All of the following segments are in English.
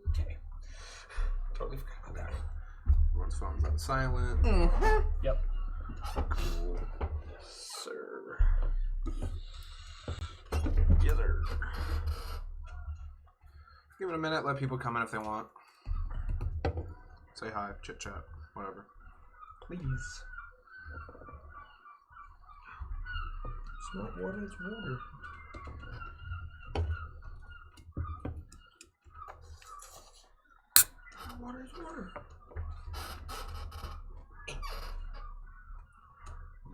Okay. Totally forgot about that. Everyone's phone's on silent. Mm-hmm. Yep. Cool. Sir. Yes, sir. Give it a minute. Let people come in if they want. Say hi. Chit chat. Whatever. Please. It's not water, it's water. Water is water.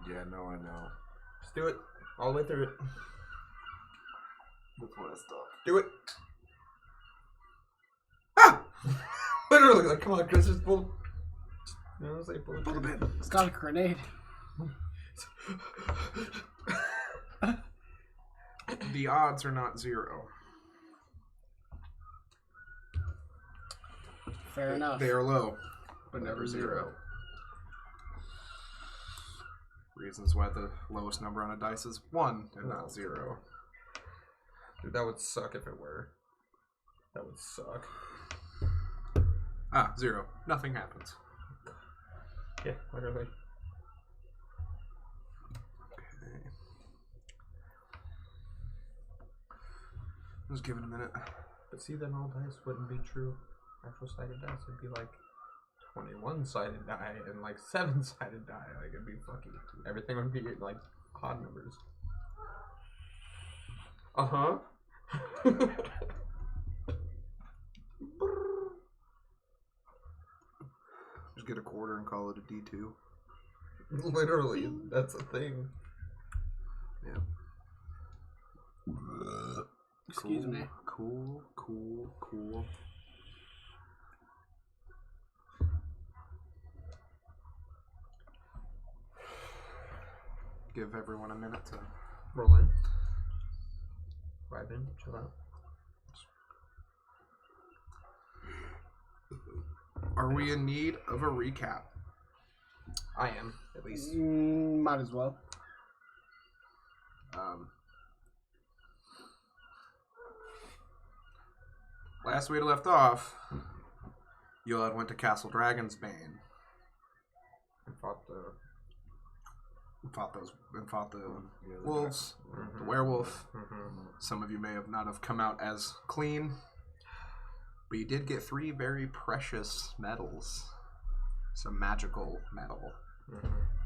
Yeah, no, I know. Just do it. All the way through it. That's what I thought. Do it. Ah! Literally, like, come on, Chris, just pull. No, it's like pull the pin. It's not a grenade. The odds are not 0. Fair enough. They are low, but never 0. Reasons why the lowest number on a dice is 1 and not 0. Dude, that would suck if it were. That would suck. 0. Nothing happens. Yeah, literally. Okay. Just give it a minute. But see, then all dice wouldn't be true. Actual sided dice would be like 21-sided die and like 7-sided die. Like, it'd be fucking. Everything would be like odd numbers. Uh-huh. Just get a quarter and call it a D2. Literally, that's a thing. Yeah. Excuse me. Cool. Give everyone a minute to Roll in. Vibe in. Chill out. Are we in need of a recap? I am, at least. Might as well. Last we left off, Yoad went to Castle Dragonsbane And fought the wolves, the werewolf. Some of you may not have come out as clean, but you did get 3 very precious metals, some magical metal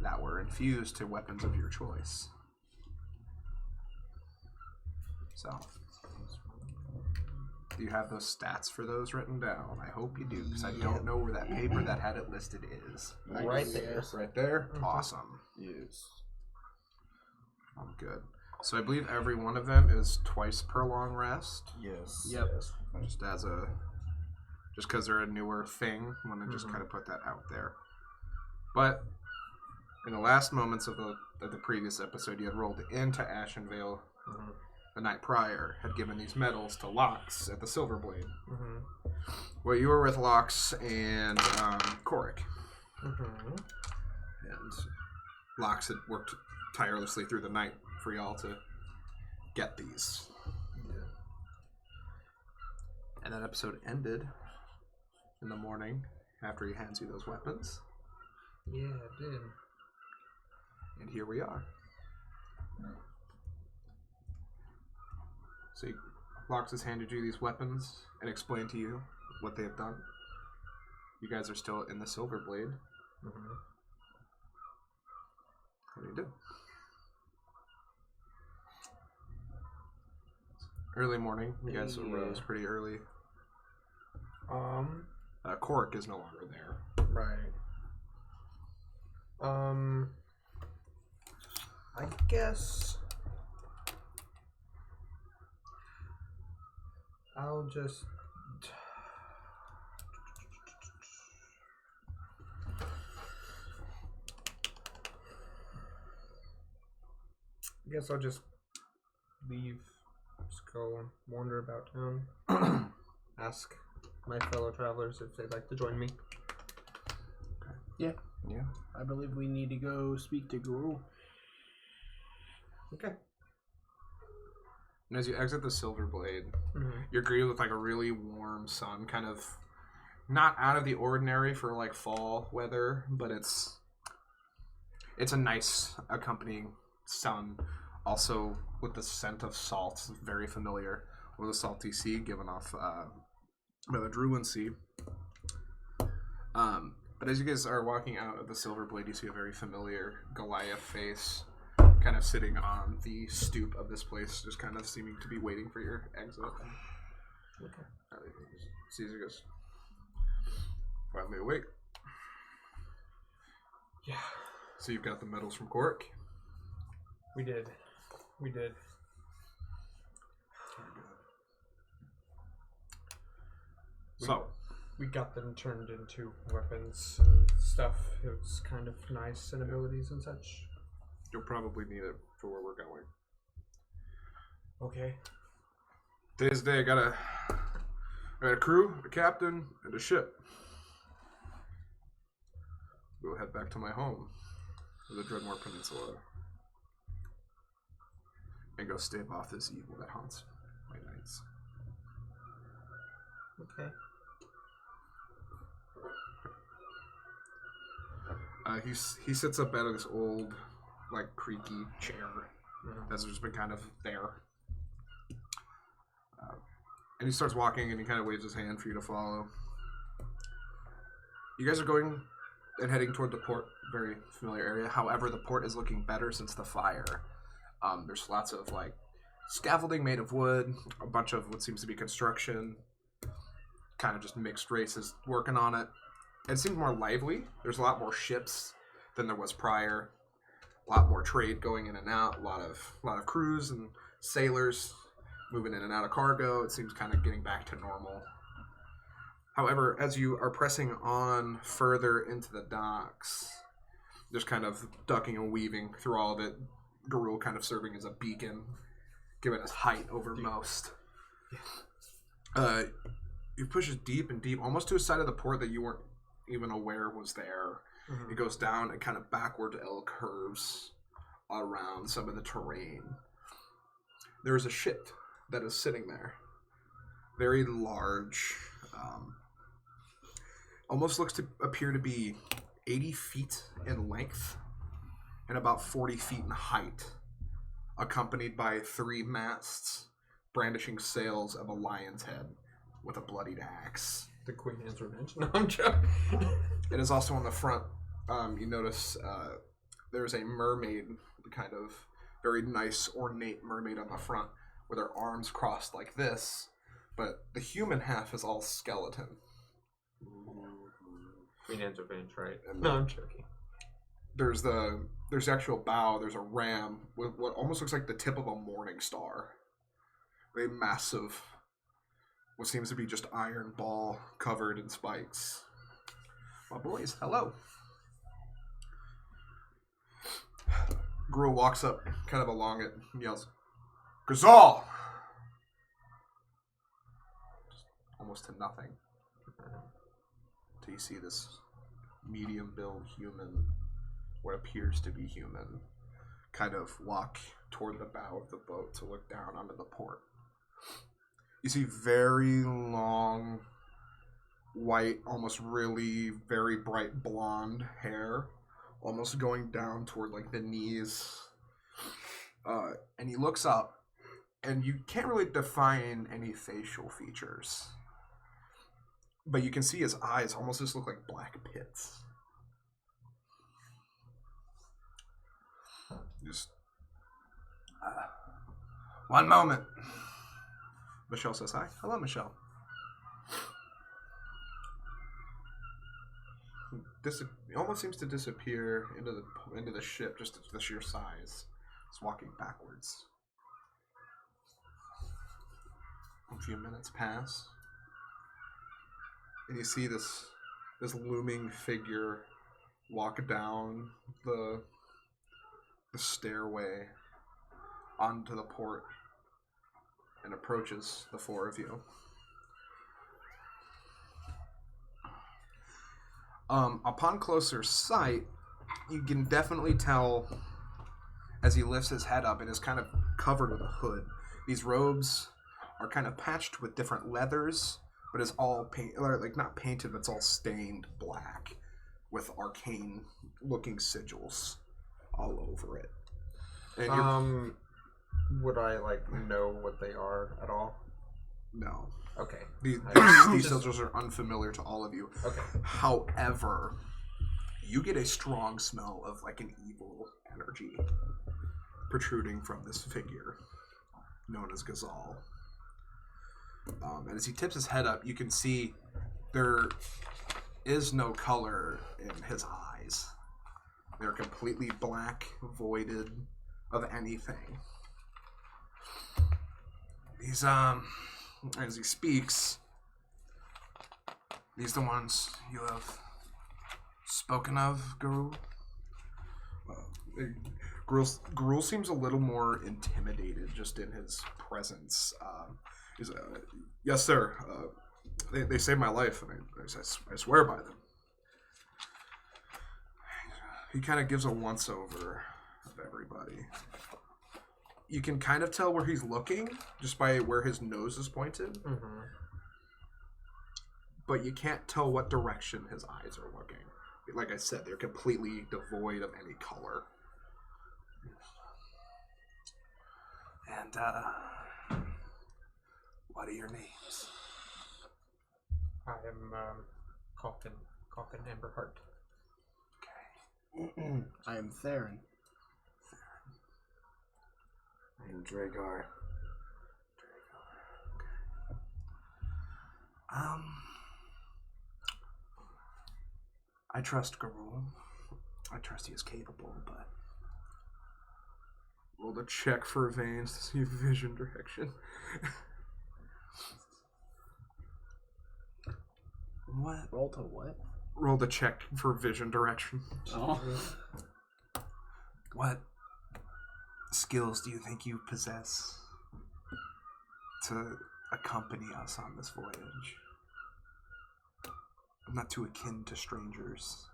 that were infused to weapons of your choice. So, do you have those stats for those written down? I hope you do, because I don't know where that paper that had it listed is. Right there. Right there? Awesome. Yes. I'm good. So I believe every one of them is twice per long rest. Yes. Yep. Yes. Just because they're a newer thing, I want to just kind of put that out there. But in the last moments of the previous episode, you had rolled into Ashenvale the night prior, had given these medals to Lox at the Silverblade. Well, you were with Lox and Korik. And Lox had worked tirelessly through the night for y'all to get these. Yeah. And that episode ended in the morning after he hands you those weapons. Yeah, it did. And here we are. So Lox has handed you these weapons and explained to you what they have done. You guys are still in the Silverblade. What do you do? Early morning. You guys arose pretty early. Korik is no longer there. Right. I guess I'll just leave, just go wander about town, ask my fellow travelers if they'd like to join me. Yeah. Yeah. I believe we need to go speak to Guru. Okay. And as you exit the Silver Blade, you're greeted with like a really warm sun, kind of not out of the ordinary for like fall weather, but it's a nice accompanying sun. Also with the scent of salt, very familiar with the salty sea given off by the Druin Sea. But as you guys are walking out of the Silver Blade, you see a very familiar Goliath face kind of sitting on the stoop of this place, just kind of seeming to be waiting for your exit. Okay. Caesar goes, finally awake. Yeah. So you've got the medals from Cork. We did. So we got them turned into weapons and stuff. It was kind of nice, and abilities and such. you'll probably need it for where we're going. Okay. Today's the day. I got a crew, a captain, and a ship. We'll head back to my home, the Dreadmore Peninsula, and go stave off this evil that haunts my nights. Okay. He sits up out of this old, like, creaky chair that's just been kind of there. And he starts walking and he kind of waves his hand for you to follow. You guys are going and heading toward the port, very familiar area. However, the port is looking better since the fire. There's lots of, like, scaffolding made of wood, a bunch of what seems to be construction, kind of just mixed races working on it. It seems more lively. There's a lot more ships than there was prior. A lot more trade going in and out. A lot of crews and sailors moving in and out of cargo. It seems kind of getting back to normal. However, as you are pressing on further into the docks, just kind of ducking and weaving through all of it, Garul kind of serving as a beacon, given his height over most. You push it deep and deep, almost to a side of the port that you weren't even aware was there. It goes down and kind of backward L curves around some of the terrain. There is a ship that is sitting there. Very large. Almost looks to appear to be 80 feet in length and about 40 feet in height, accompanied by 3 masts brandishing sails of a lion's head with a bloodied axe. The Queen Anne's Revenge. No, I'm joking. It is also on the front. You notice there's a mermaid, kind of very nice, ornate mermaid on the front with her arms crossed like this, but the human half is all skeleton. Queen Anne's Revenge, right? And no, I'm joking. There's the actual bow. There's a ram with what almost looks like the tip of a morning star. A massive, what seems to be just iron ball covered in spikes. My boys, hello. Gruul walks up, kind of along it, and yells, "Gazal!" Just almost to nothing. Till you see this medium-build human, what appears to be human, kind of walk toward the bow of the boat to look down onto the port. You see very long, white, almost really very bright blonde hair, almost going down toward like the knees. And he looks up, and you can't really define any facial features. But you can see his eyes almost just look like black pits. Just one moment. Michelle says hi. Hello, Michelle. He almost seems to disappear into the ship, just the sheer size. It's walking backwards. A few minutes pass, and you see this looming figure walk down the stairway onto the port and approaches the 4 of you. Upon closer sight, you can definitely tell as he lifts his head up, it is kind of covered with a hood. These robes are kind of patched with different leathers, but it's all not painted, but it's all stained black with arcane-looking sigils all over it. And would I know what they are at all? No. Okay. These sigils are unfamiliar to all of you. Okay. However, you get a strong smell of an evil energy protruding from this figure known as Ghazal. And as he tips his head up, you can see there is no color in his eyes. They're completely black, voided of anything. These, as he speaks, these the ones you have spoken of, Garul? Garul seems a little more intimidated just in his presence. He's yes, sir. They saved my life, and I swear by them. He kind of gives a once-over of everybody. You can kind of tell where he's looking just by where his nose is pointed. Mm-hmm. But you can't tell what direction his eyes are looking. Like I said, they're completely devoid of any color. And, what are your names? I am, Coffin Amberheart. Okay. I am Theron. I am Dragar. Okay. I trust Garul. I trust he is capable, but roll a check for veins to see vision direction. What? Roll to what? Roll the check for vision direction. Oh. What skills do you think you possess to accompany us on this voyage? I'm not too akin to strangers.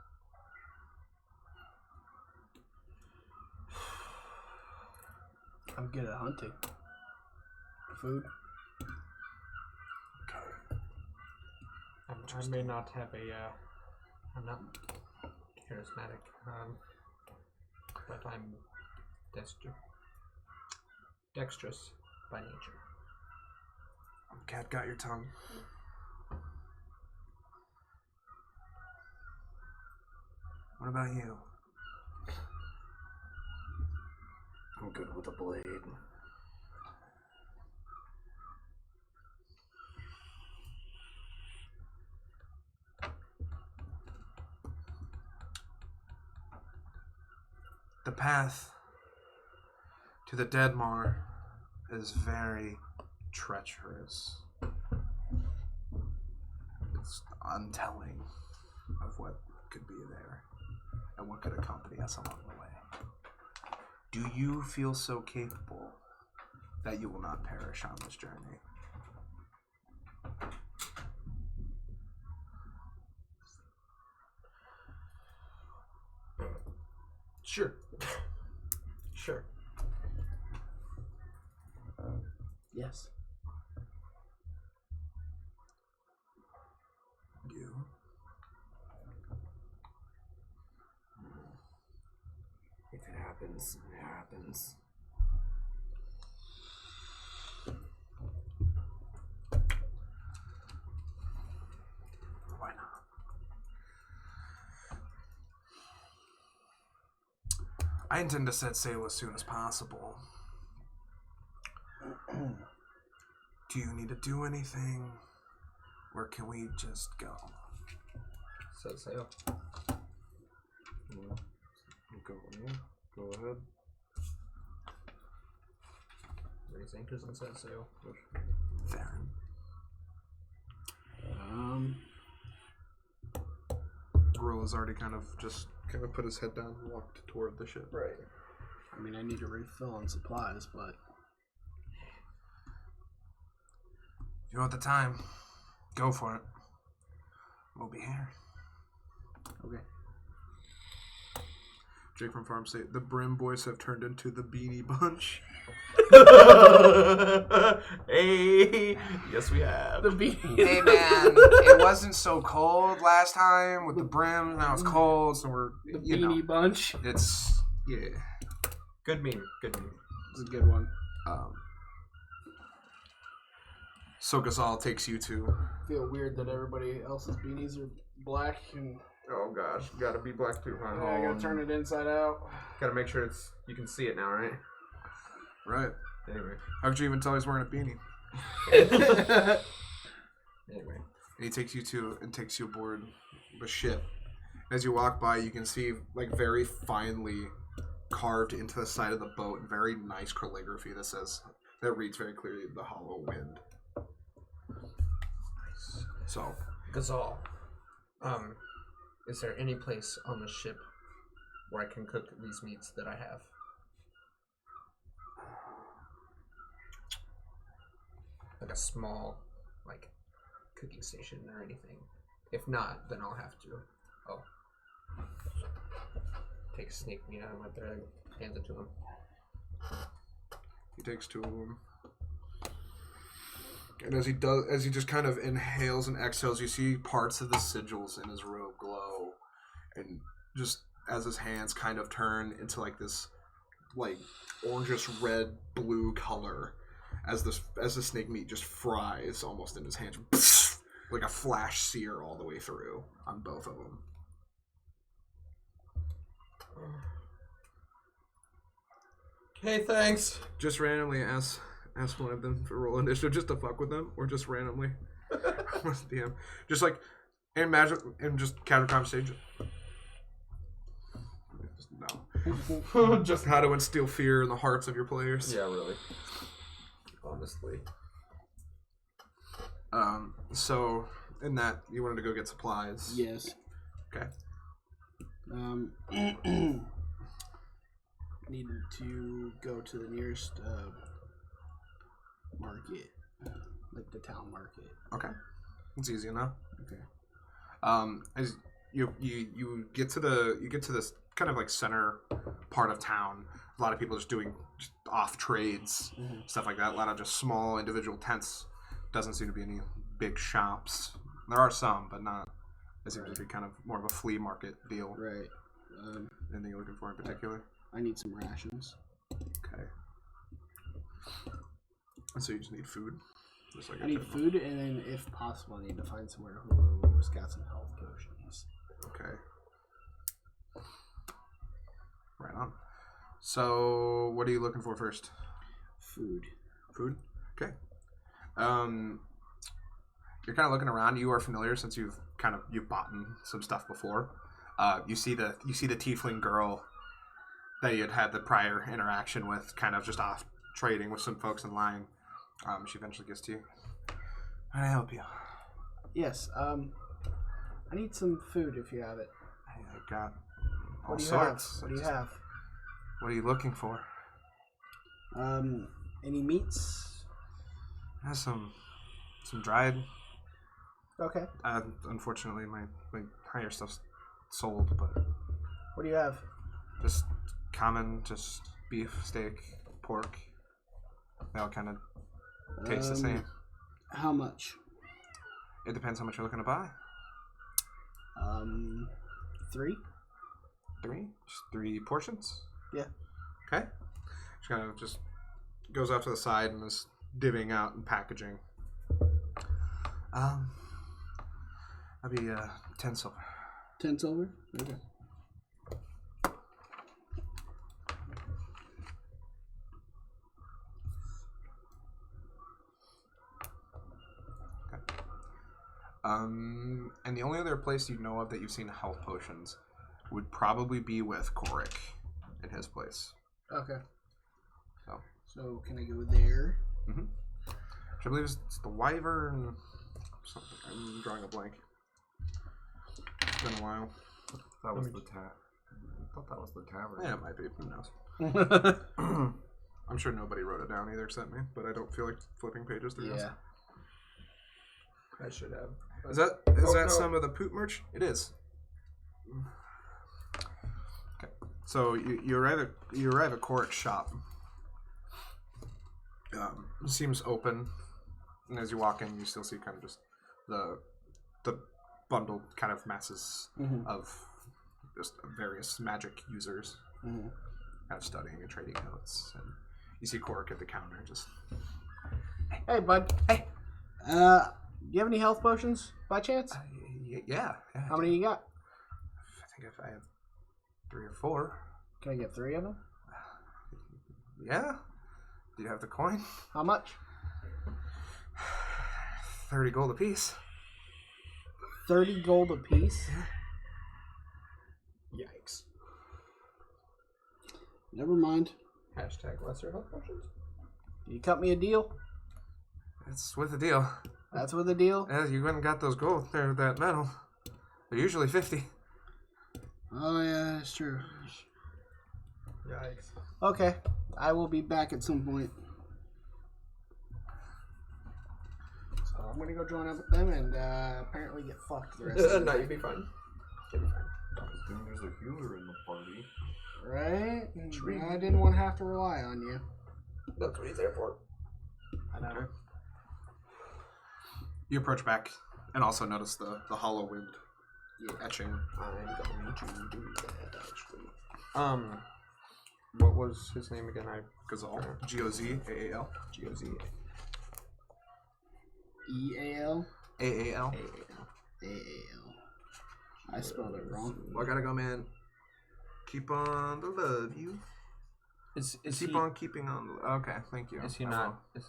I'm good at hunting. Food. Okay. I may not have I'm not charismatic, but I'm dexterous by nature. Cat got your tongue. What about you? I'm good with a blade. The path to the Deadmar is very treacherous. It's untelling of what could be there and what could accompany us along the way. Do you feel so capable that you will not perish on this journey? Sure. Sure. Yes. You? If it happens, it happens. Why not? I intend to set sail as soon as possible. Do you need to do anything? Or can we just go? Set sail. Go ahead. Raise anchors and set sail. Theron. Gorilla's already kind of put his head down and walked toward the ship. Right. I mean, I need to refill on supplies, but If you want the time, go for it. We'll be here. okay. Jake from Farm State. The Brim boys have turned into the Beanie Bunch. Hey, yes we have. The beanie. Hey man, it wasn't so cold last time with the brim. Now it's cold, so we're The you know beanie bunch. it's yeah. Good meme. Good meme. It's a good one. So Ghazal takes you to. Feel weird that everybody else's beanies are black and Oh gosh, gotta be black too, huh? I gotta turn it inside out. Gotta make sure you can see it now, right? Right. Anyway. How could you even tell he's wearing a beanie? Anyway. And he takes you aboard the ship. As you walk by, you can see like very finely carved into the side of the boat, very nice calligraphy that reads very clearly "The Hollow Wind." Nice. So, Ghazal, is there any place on the ship where I can cook these meats that I have? Like a small, like, cooking station or anything. If not, then I'll have to. Oh. Take a snake meat out of my bag, hands it to him. he takes two of them. And as he just kind of inhales and exhales, you see parts of the sigils in his robe glow, and just as his hands kind of turn into like this, like orangish red blue color, as the snake meat just fries almost in his hands, like a flash sear all the way through on both of them. Okay, thanks. Just randomly ask one of them for roll initiative just to fuck with them, or just randomly. DM. Just like in magic, in just casual conversation. No. Just how to instill fear in the hearts of your players. Yeah, really. Honestly. So in that you wanted to go get supplies. Yes. Okay. Needed to go to the nearest market, like the town market. Okay. It's easy enough. Okay. As you get to this kind of like center part of town, a lot of people just doing off trades, stuff like that. A lot of just small individual tents. Doesn't seem to be any big shops. There are some, but not. It seems to be kind of more of a flea market deal. Right. Anything you're looking for in particular? I need some rations. Okay. And so you just need food. Just like I need food, and then if possible, I need to find somewhere who's got some health potions. Okay. Right on. So, what are you looking for first? Food. Food? Okay. You're kind of looking around. You are familiar since you've bought some stuff before. You see the tiefling girl that you had the prior interaction with, kind of just off trading with some folks in line. She eventually gets to you. How can I help you? Yes. I need some food if you have it. I've got all What do you sorts. have? What do you have? What are you looking for? Any meats? I have some dried. Okay. Unfortunately, my higher stuff's sold, but What do you have? just common, just beef, steak, pork. They all kind of taste the same. How much? It depends how much you're looking to buy. 3? 3? Just 3 portions? Yeah. Okay. She kind of just goes off to the side and is divvying out and packaging. That'd be 10 silver. 10 silver? Okay. And the only other place you know of that you've seen health potions would probably be with Korik in his place. Okay. So can I go there? Mm-hmm. Which I believe it's the Wyvern something. I'm drawing a blank. It's been a while. That was the tavern. I thought that was the tavern. Yeah, it might be. Who knows? I'm sure nobody wrote it down either except me, but I don't feel like flipping pages through this. I should have. Is that no. some of the poop merch? It is. Okay. So you arrive at Korik's shop. seems open, and as you walk in, you still see kind of just the bundled kind of masses of just various magic users kind of studying and trading notes. And you see Cork at the counter just... Hey, bud. Hey! Do you have any health potions, by chance? Yeah. How many you got? I think if I have 3 or 4. Can I get 3 of them? Yeah? Do you have the coin? How much? 30 gold apiece. 30 gold apiece? Yikes. Never mind. Hashtag lesser health potions. You cut me a deal? It's with the deal. That's with the deal? Yeah, you went and got those gold, or that metal. They're usually 50. Oh, yeah, that's true. Yikes. Okay. I will be back at some point. So I'm going to go join up with them and apparently get fucked the rest of the No, day. you'll be fine. You'll be fine. I think there's a healer in the party. Right? I didn't want to have to rely on you. That's what he's there for. I know. Okay. You approach back and also notice the hollow wind etching. I'm going to do that, actually. What was his name again? Gazal. G-O-Z-A-A-L. G-O-Z. E-A-L? A-A-L. A-A-L. I spelled it wrong. Well, I gotta go, man. Keep on the love you. Is Keep he, on keeping on the Okay, thank you. Is he I not? will.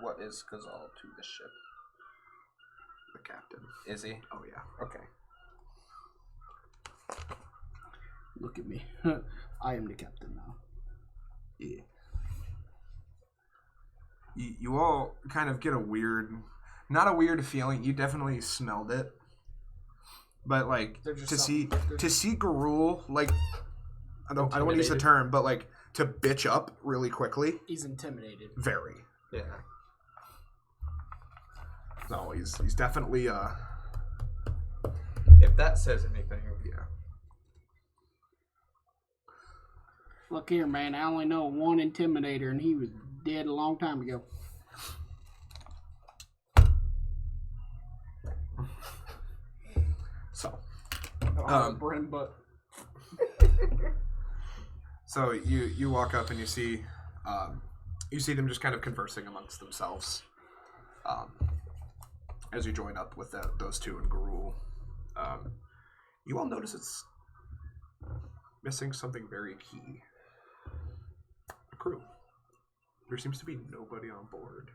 What is Gazal to the ship? The captain. Is he? Oh, yeah. Okay. Look at me. I am the captain now. Yeah. You all kind of get a weird, not a weird feeling. You definitely smelled it, but like to see Garul, like I don't want to use the term, but like to bitch up really quickly. He's intimidated. Very. Yeah. No, he's definitely If that says anything, yeah. Look here, man. I only know one intimidator, and he was dead a long time ago. So. Bren, but So you walk up and you see them just kind of conversing amongst themselves as you join up with those two and Garul. You all notice it's missing something very key. A crew. There seems to be nobody on board.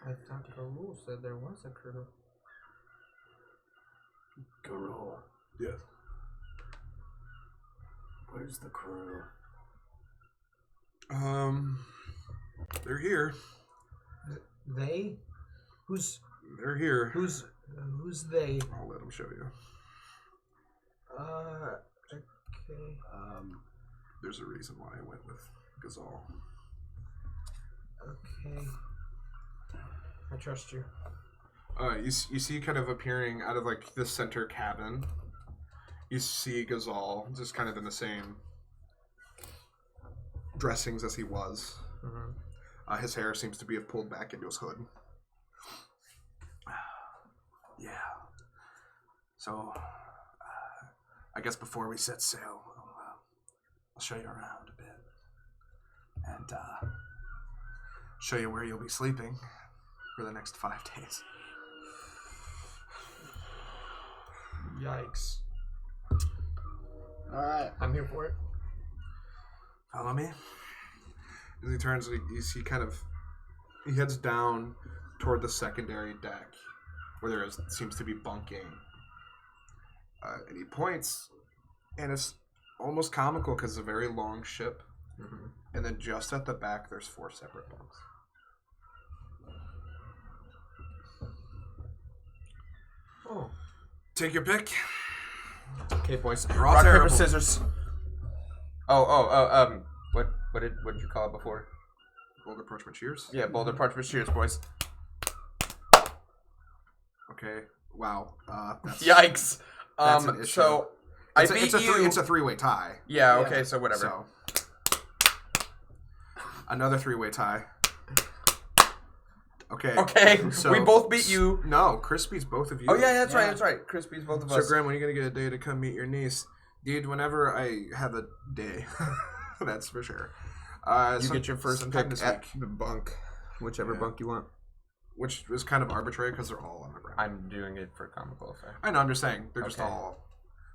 I thought Garul said there was a crew. Garul, Yes. where's the crew? They're here. They? Who's They're here. who's they? I'll let them show you. Okay. There's a reason why I went with Gazal. Okay. I trust you. You see kind of appearing out of like the center cabin. You see Gazal just kind of in the same dressings as he was. Mm-hmm. His hair seems to be pulled back into his hood. Yeah. So, I guess before we set sail, I'll show you around a bit. And show you where you'll be sleeping for the next 5 days. Yikes. alright. I'm here for it. Follow me. As he turns, you see he heads down toward the secondary deck where there seems to be bunking. And he points, and it's almost comical because it's a very long ship. Mm-hmm. And then just at the back, there's 4 separate bunks. Oh. Take your pick. Okay, boys. We're all Rock, terrible. paper, scissors. What did you call it before? Boulder Parchment Cheers. Yeah, boulder, parchment, cheers, boys. Okay. Wow. That's, Yikes. That's an issue. So I beat you. It's a 3-way tie. Yeah. Okay. So whatever. So Another 3-way tie. Okay. Okay, So, we both beat you. No, Chris beats both of you. Oh yeah, that's Yeah. right. That's right. Chris beats both of So, us. Graham, when are you gonna get a day to come meet your niece? Dude, whenever I have a day, that's for sure. You get your first sometime pick this at week, the bunk, whichever Yeah. bunk you want. which is kind of arbitrary because they're all on the ground. I'm doing it for comical effect. I know. I'm just saying they're just Okay. all.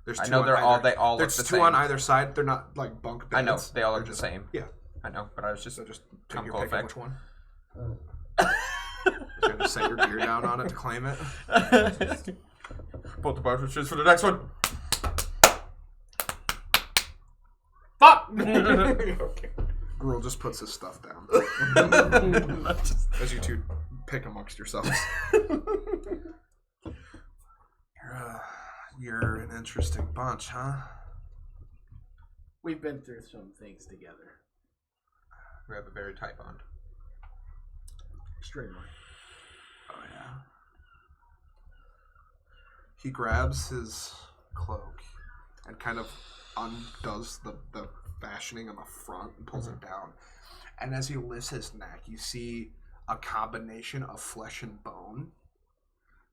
There's I two know on they're either, all. They all look There's the two same. on either side. They're not like bunk beds. I know they all They're look the just- same. Yeah. I know, but I was just So just take comical your pick on effect. which one. Just gonna set your gear down on it to claim it. Both the partridges for the next one. Fuck! Okay. Gruel just puts his stuff down as you two pick amongst yourselves. You're an interesting bunch, huh? We've been through some things together. We have a very tight bond. Extremely. Oh yeah. He grabs his cloak and kind of undoes the fashioning on the front and pulls it down. And as he lifts his neck, you see a combination of flesh and bone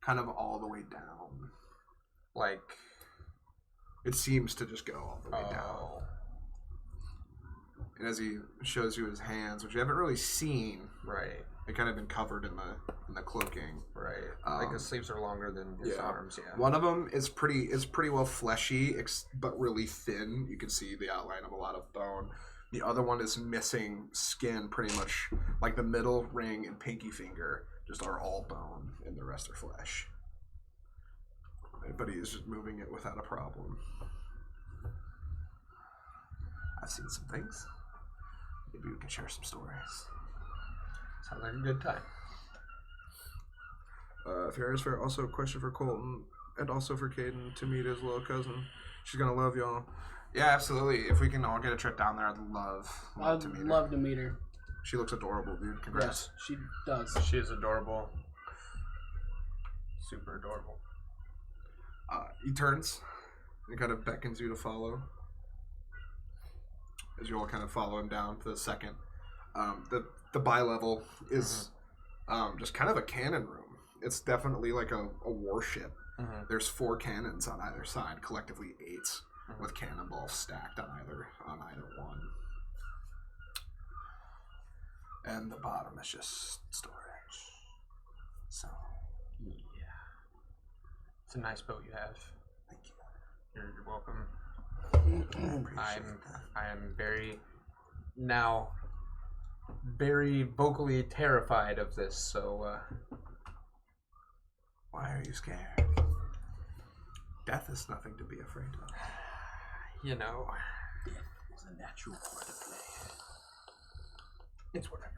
kind of all the way down. Like, It seems to just go all the way down. oh, And as he shows you his hands, which you haven't really seen, right, they kind of been covered in the cloaking. right. Like his sleeves are longer than his yeah. arms. Yeah. One of them is pretty well fleshy, but really thin. You can see the outline of a lot of bone. The other one is missing skin, pretty much like the middle ring and pinky finger just are all bone, and the rest are flesh. But he is just moving it without a problem. I've seen some things. Maybe we can share some stories. Sounds like a good time. Fair is fair. Also, a question for Colton and also for Caden to meet his little cousin. She's gonna love y'all. Yeah, absolutely. If we can all get a trip down there, I'd love I'd to meet her. love to meet her. She looks adorable, dude. Congrats. Yes, she does. She is adorable. Super adorable. He turns and kind of beckons you to follow. As you all kind of follow him down to the second. The bi-level is just kind of a cannon room. It's definitely like a warship. Mm-hmm. There's 4 cannons on either side, collectively 8, with cannonballs stacked on either one. And the bottom is just storage. So, Yeah. It's a nice boat you have. thank you. You're welcome. Appreciate that. I am very vocally terrified of this. So Why are you scared? Death is nothing to be afraid of. you know, It's a natural part of play. it's whatever.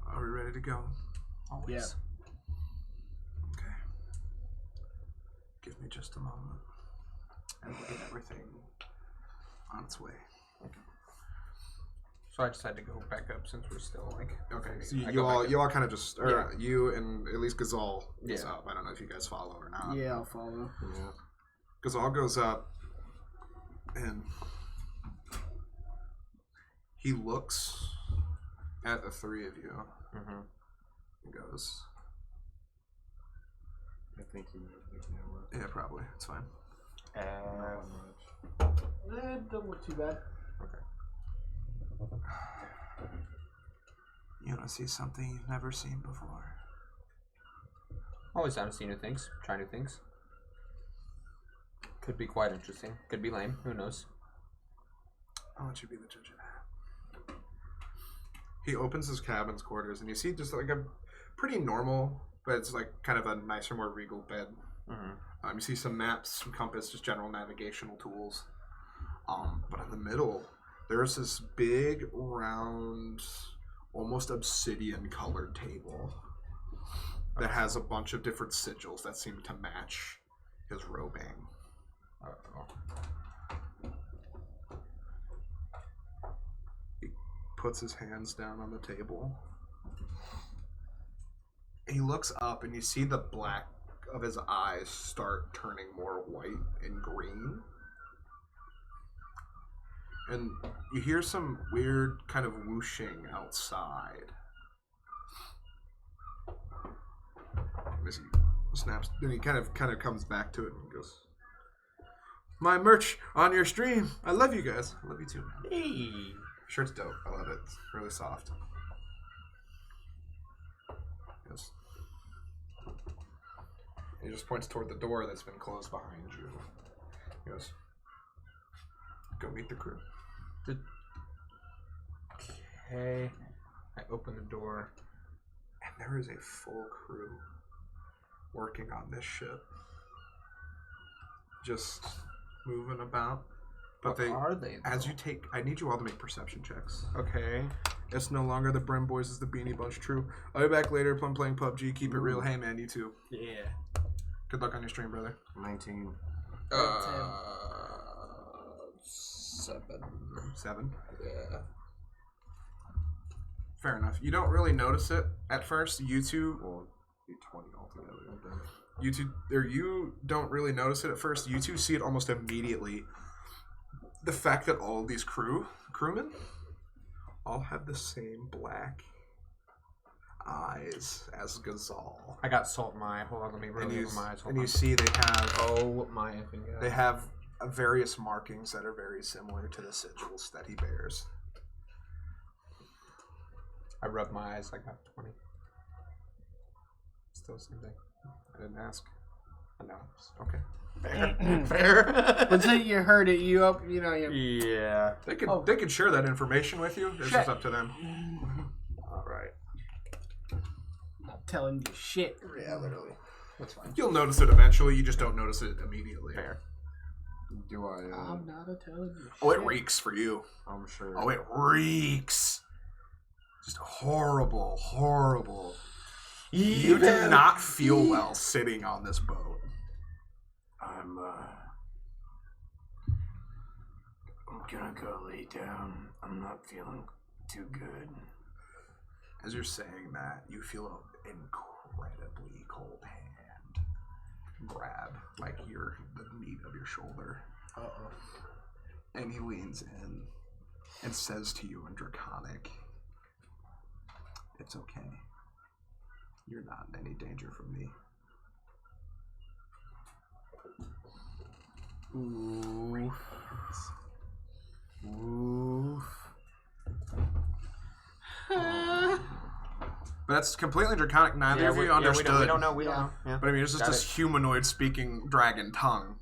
Are we ready to go? Always. Yeah. Okay. Give me just a moment. And we'll get everything on its way. So I decided to go back up since we're still like. Okay. So I you go back all kind of just, or Yeah. you and at least Gazal goes Yeah. up. I don't know if you guys follow or not. Yeah, I'll follow. Yeah. Gazal goes up and he looks at the 3 of you Mm-hmm. and goes, I think he knows me now. yeah, probably. It's fine. Not much. Don't look too bad. You want to see something you've never seen before? Always down to see new things, try new things. Could be quite interesting. Could be lame. Who knows? I'll let you be the judge of that. He opens his cabin's quarters, and you see just like a pretty normal, but it's like kind of a nicer, more regal bed. Mm-hmm. You see some maps, some compass, just general navigational tools. But in the middle, there's this big, round, almost obsidian-colored table that has a bunch of different sigils that seem to match his robing. He puts his hands down on the table. He looks up, and you see the black of his eyes start turning more white and green. and you hear some weird kind of whooshing outside. As he snaps, then he kind of comes back to it and goes, "My merch on your stream. I love you guys. I love you too, man. Hey. Shirt's dope. I love it. It's really soft." Yes. He just points toward the door that's been closed behind you. He goes, "Go meet the crew." Okay. I open the door. And there is a full crew working on this ship. Just moving about. But What are they, as though? you take, I need you all to make perception checks. Okay. It's no longer the Brim Boys, it's the Beanie Bunch. True. I'll be back later. I'm playing PUBG. Keep it real. Hey, man, you too. Yeah. Good luck on your stream, brother. 19. 7. Yeah. Fair enough. You don't really notice it at first. You two, Well, be 20 altogether. you don't really notice it at first. You two see it almost immediately. The fact that all of these crewmen all have the same black eyes as Ghazal. I got salt in my eye. Hold on, let me really open my eyes. Hold And you on. see they have Oh my effing god. they have various markings that are very similar to the sigils that he bears. I rubbed my eyes. I got 20. Still the same thing. I didn't ask. I know. Okay. Fair. But then you heard it, you up, you know, you. Yeah. They could share that information with you. It's just up to them. All right. Not telling you shit. Yeah, literally. That's fine. You'll notice it eventually. You just don't notice it immediately. Fair. Do I? I'm not a telling you. Oh, it shit. reeks for you. I'm sure. Oh, it reeks. Just horrible, horrible. You do not feel well sitting on this boat. I'm gonna go lay down. I'm not feeling too good. As you're saying that, you feel an incredibly cold hand grab, like the meat of your shoulder. Uh-oh. And he leans in and says to you in Draconic, "It's okay. You're not in any danger from me." Oof. Oof. But that's completely Draconic. Neither of you understood. We don't know. We don't know. Yeah. But I mean, it's just Got this humanoid speaking dragon tongue.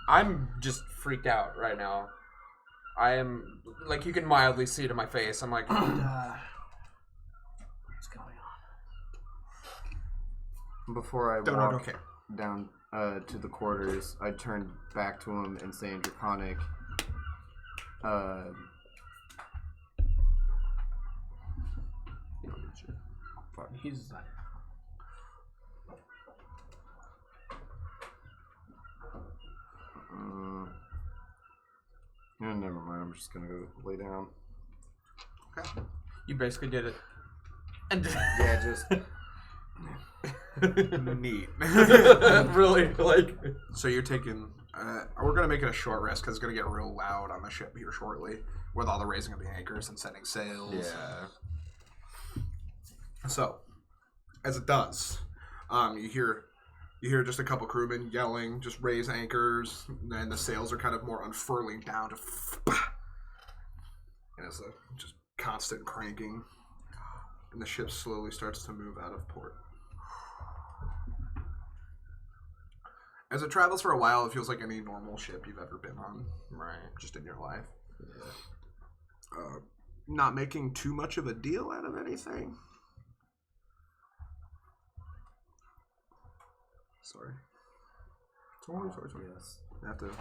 I'm just freaked out right now. I am, like, you can mildly see it in my face. I'm like, What's going on? Before I Don't walk care. down to the quarters, I turn back to him and say in Draconic, He's like, yeah, never mind. I'm just gonna go lay down. Okay. you basically did it. And Yeah, just Neat. really, like, So you're taking. We're gonna make it a short rest because it's gonna get real loud on the ship here shortly, with all the raising of the anchors and setting sails. yeah. So, as it does, you hear just a couple crewmen yelling, just raise anchors, and the sails are kind of more unfurling down to, and it's just constant cranking, and the ship slowly starts to move out of port. As it travels for a while, it feels like any normal ship you've ever been on, Right. just in your life. Not making too much of a deal out of anything. Sorry. Sorry. yes. I have to,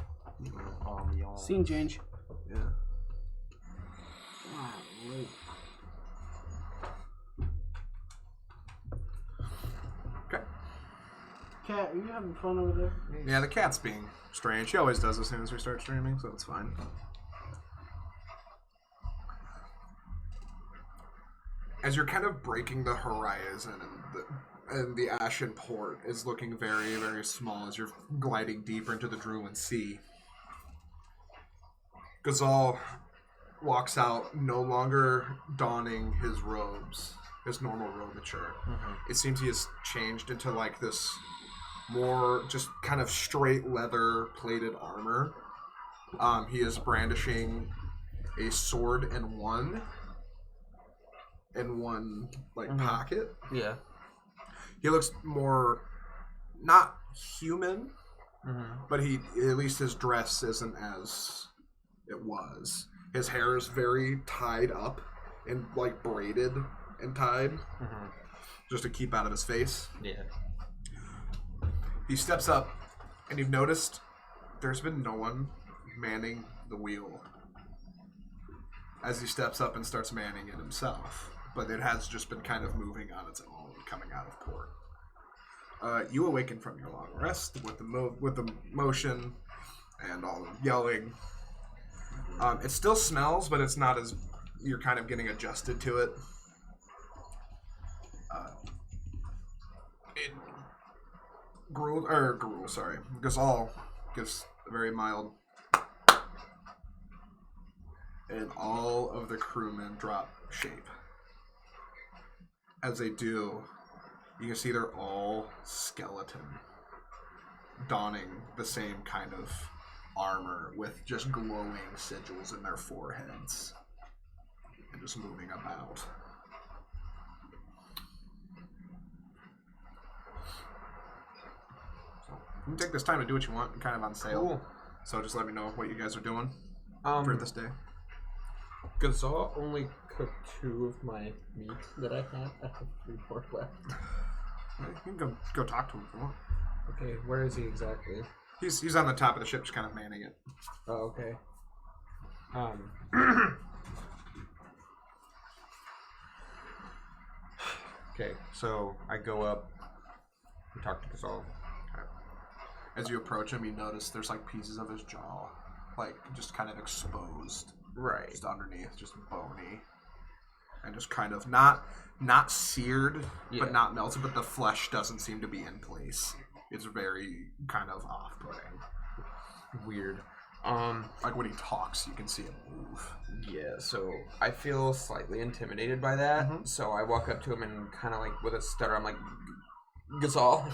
Y'all. scene change. yeah. Okay. Cat, are you having fun over there? Yeah, the cat's being strange. She always does as soon as we start streaming, so it's fine. As you're kind of breaking the horizon and the Ashen Port is looking very, very small as you're gliding deeper into the Druin Sea. Ghazal walks out, no longer donning his robes, his normal robature. It seems he has changed into like this more just kind of straight leather plated armor. He is brandishing a sword in one like pocket. Yeah. He looks more not human, but he at least his dress isn't as it was. His hair is very tied up and like braided and tied, just to keep out of his face. Yeah. He steps up, and you've noticed there's been no one manning the wheel as he steps up and starts manning it himself. But it has just been kind of moving on its own, coming out of port. You awaken from your long rest with the motion and all the yelling. It still smells, but it's not as you're kind of getting adjusted to it. Ghazal gives a very mild, and all of the crewmen drop shape. As they do, you can see they're all skeleton, donning the same kind of armor with just glowing sigils in their foreheads and just moving about. You can take this time to do what you want. I'm kind of on sale. Cool. So just let me know what you guys are doing for this day. Ghazal only cooked 2 of my meat that I had. I have 3 more left. You can go talk to him if you want. Okay, where is he exactly? He's on the top of the ship, just kind of manning it. Oh, okay. Okay, so I go up and talk to Ghazal. As you approach him, you notice there's like pieces of his jaw, like just kind of exposed, Right. just underneath, just bony, and just kind of not seared, but not melted. But the flesh doesn't seem to be in place. It's very kind of off-putting. Weird. Like when he talks, you can see it move. Yeah, so I feel slightly intimidated by that. So I walk up to him and kind of like with a stutter, I'm like, Ghazal.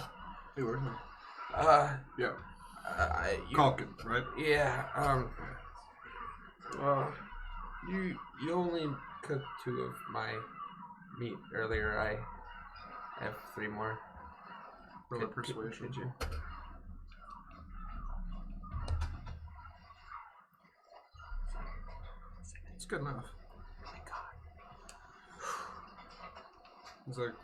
Yeah. You, Calkin, right? Yeah. You only cooked 2 of my meat earlier. I have 3 more. Roll a persuasion. Could you? It's good enough. Oh my god. He's like,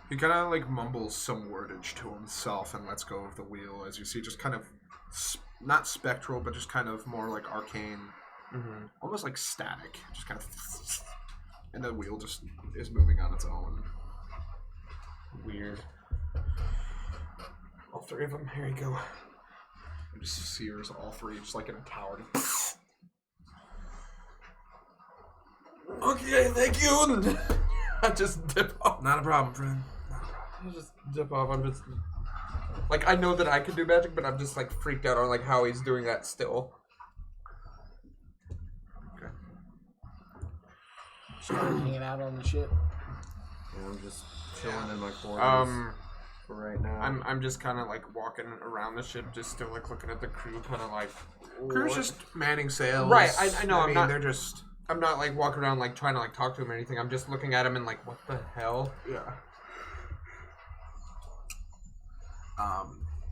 he kind of like mumbles some wordage to himself and lets go of the wheel as you see just kind of not spectral, but just kind of more like arcane, almost like static, just kind of, and the wheel just is moving on its own. Weird. All 3 of them. Here you go. You just sears all 3 just like in a tower. Okay, thank you. I just dip off. Not a problem, friend. I just dip off. I'm just like, I know that I can do magic, but I'm just like freaked out on like how he's doing that still. Okay. Just kind of hanging out on the ship. Yeah, I'm just chilling in my quarters for right now. I'm just kind of like walking around the ship, just still like looking at the crew, kind of like. Crew's just manning sails. Right, I know. I mean, they're just. I'm not like walking around like trying to like talk to him or anything. I'm just looking at him and like, what the hell? Yeah.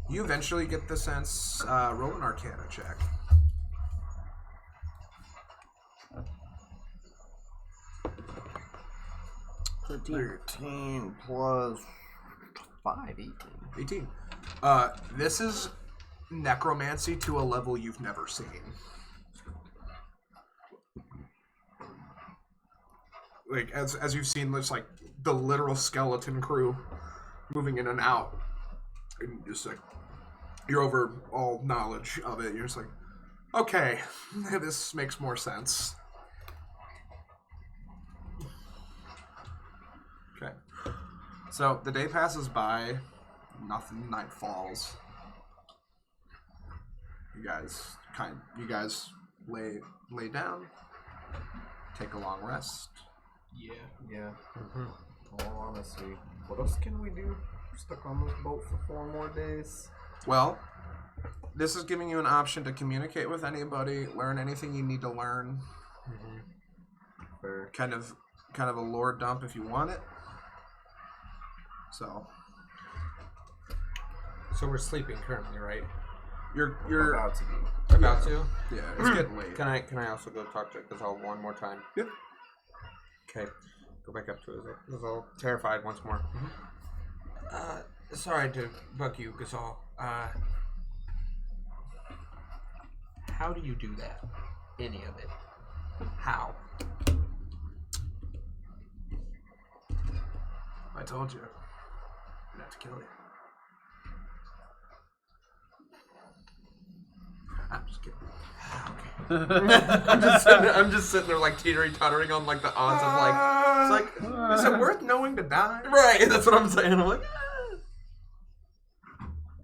You eventually get the sense. Roll an Arcana check. $13 plus 5, 18. 18. This is necromancy to a level you've never seen. Like as you've seen, it's like the literal skeleton crew moving in and out, and just like you're over all knowledge of it. You're just like, okay, this makes more sense. Okay, so the day passes by, nothing. Night falls. You guys lay down, take a long rest. Yeah. All honesty, what else can we do? We're stuck on this boat for 4 more days. Well, this is giving you an option to communicate with anybody, learn anything you need to learn. Fair. Kind of a lore dump if you want it. So we're sleeping currently, right? you're About to be. About to? yeah, it's getting late. Can I also go talk to Gazal one more time? Yep. Okay. Go back up to Gazal, terrified once more. Sorry to bug you, Gazal. How do you do that? Any of it? How? I told you. I'd have to kill you. I'm just kidding. I'm just sitting there like teetering-tottering on like the odds of like, it's like, Is it worth knowing to die? right, that's what I'm saying. I'm like,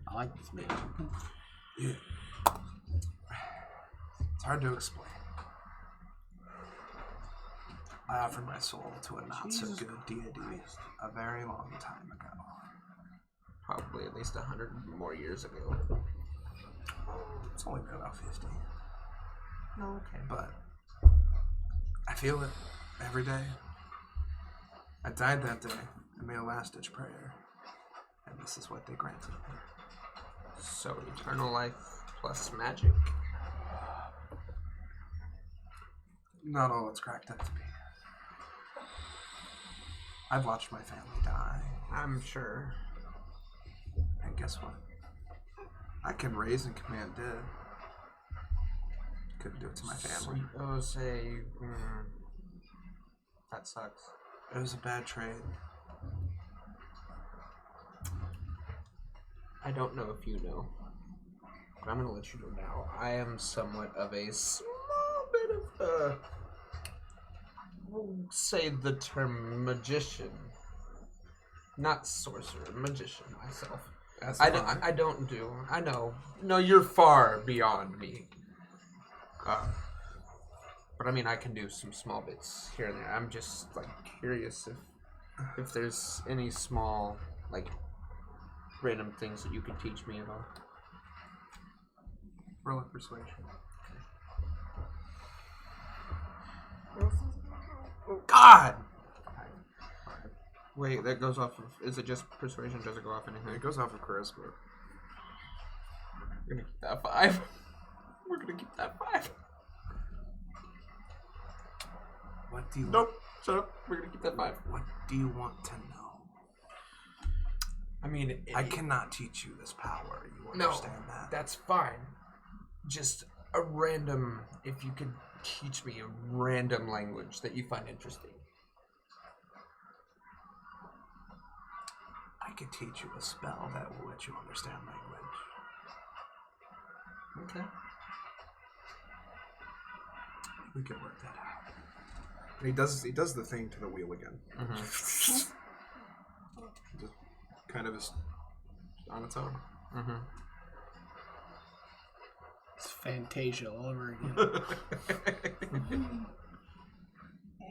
I like this man. Yeah. It's hard to explain. I offered my soul to a not-so-good deity a very long time ago. probably at least 100 more years ago. It's only been about 50. No, okay. But I feel it every day. I died that day. I made a last-ditch prayer. And this is what they granted me. So eternal life plus magic. Not all it's cracked up to be. I've watched my family die. I'm sure. And guess what? I can raise and command dead. Couldn't do it to my family. That sucks. It was a bad trade. I don't know if you know, but I'm gonna let you know now. I am somewhat of a small bit of we'll say the term magician, not sorcerer, magician myself. That's I fine. don't do. I know. No, you're far beyond me. But I mean, I can do some small bits here and there. I'm just like curious if there's any small like random things that you could teach me about. Roll a persuasion. God! Wait, that goes off of... Is it just persuasion? Does it go off anything? It goes off of charisma. We're gonna keep that 5. We're gonna keep that 5. What do you Nope. Shut up. We're gonna keep that 5. What do you want to know? I mean... I cannot teach you this power. You No, understand that? that's fine. Just a random... If you could teach me a random language that you find interesting. I could teach you a spell that will let you understand language. Okay. We can work that out. And he does the thing to the wheel again. Mm-hmm. Just kind of is on its own. Mm-hmm. It's Fantasia all over again.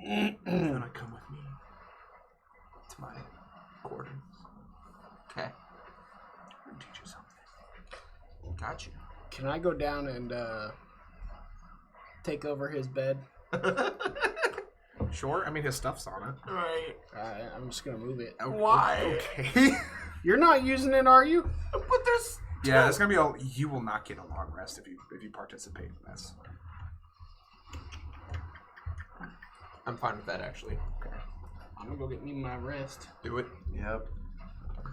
You wanna come with me to my quarters? Okay. I'm gonna teach you something. Got you. Can I go down and take over his bed? Sure. I mean, his stuff's on it. Right. I'm just gonna move it. Why? Okay. You're not using it, are you? But there's... Yeah, it's gonna be a. You will not get a long rest if you participate in this. I'm fine with that, actually. Okay. I'm gonna go get me my rest. Do it. Yep.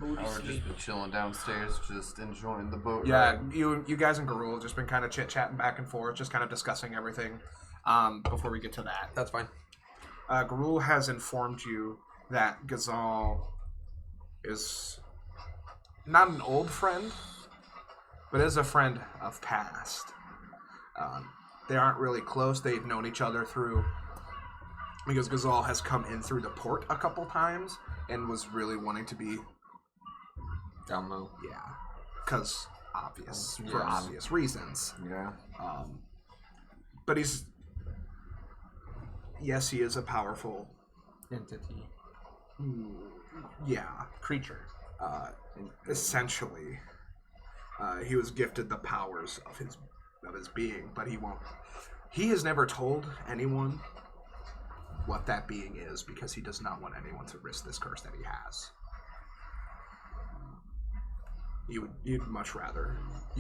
Booty Or just sleep. been chilling downstairs, just enjoying the boat Yeah, ride. you guys and Garul have just been kind of chit-chatting back and forth, just kind of discussing everything before we get to that. That's fine. Garul has informed you that Ghazal is not an old friend, but is a friend of past. They aren't really close. They've known each other because Ghazal has come in through the port a couple times and was really wanting to be Down low. Yeah, because obvious for Yes. obvious reasons. Yeah. But he's yes, he is a powerful Entity. creature. Essentially, he was gifted the powers of his being, but he has never told anyone what that being is because he does not want anyone to risk this curse that he has. You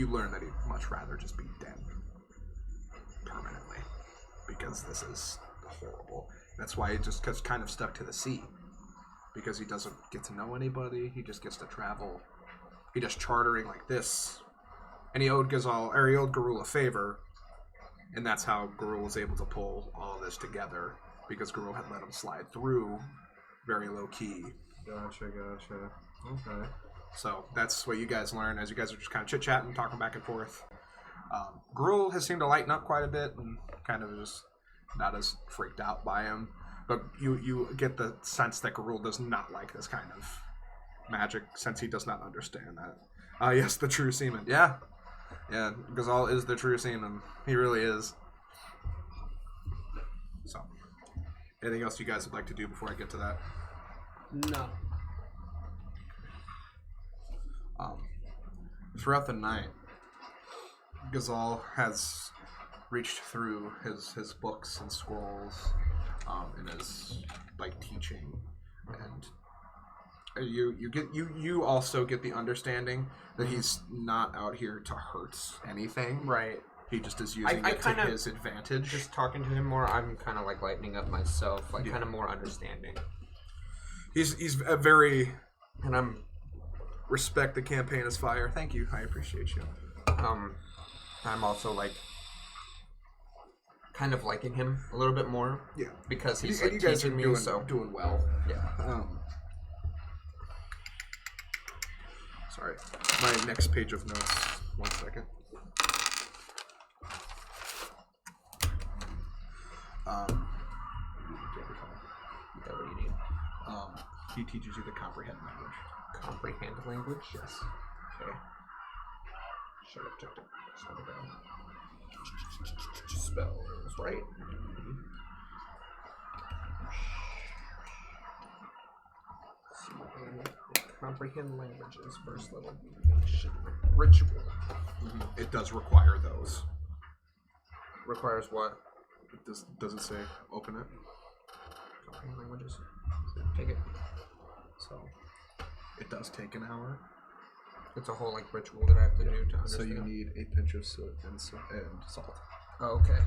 learn that he'd much rather just be dead permanently because this is horrible. That's why he just gets kind of stuck to the sea, because he doesn't get to know anybody. He just gets to travel. He does chartering like this, and he owed Garul a favor, and that's how Garul was able to pull all this together, because Garul had let him slide through very low key. Gotcha. Okay. So that's what you guys learn as you guys are just kind of chit-chatting, talking back and forth. Garul has seemed to lighten up quite a bit and kind of just not as freaked out by him. But you get the sense that Garul does not like this kind of magic, since he does not understand that. Yes, the true seaman. Yeah, Ghazal is the true seaman. He really is. So, anything else you guys would like to do before I get to that? No. Throughout the night, Ghazal has reached through his books and scrolls, and his teaching, and you also get the understanding that he's not out here to hurt anything. Right. He just is using it to his advantage. Just talking to him more, I'm kind of lightening up myself, kind of more understanding. He's a very, and I'm respect the campaign as fire. Thank you, I appreciate you. I'm also kind of liking him a little bit more. Yeah, because he's you guys teaching are me. doing well. Yeah. Sorry, my next page of notes. 1 second. Yeah, what do you need? He teaches you to comprehend language. Comprehend language? Yes. Okay. Shut up, tick, tick. Slow it down. Spells, right? Comprehend languages, first level ritual. It does require those. Requires what? Does it say open it? Comprehend languages. Take it. So it does take an hour. It's a whole ritual that I have to do to understand. So you need a pinch of soot and salt. Oh, okay.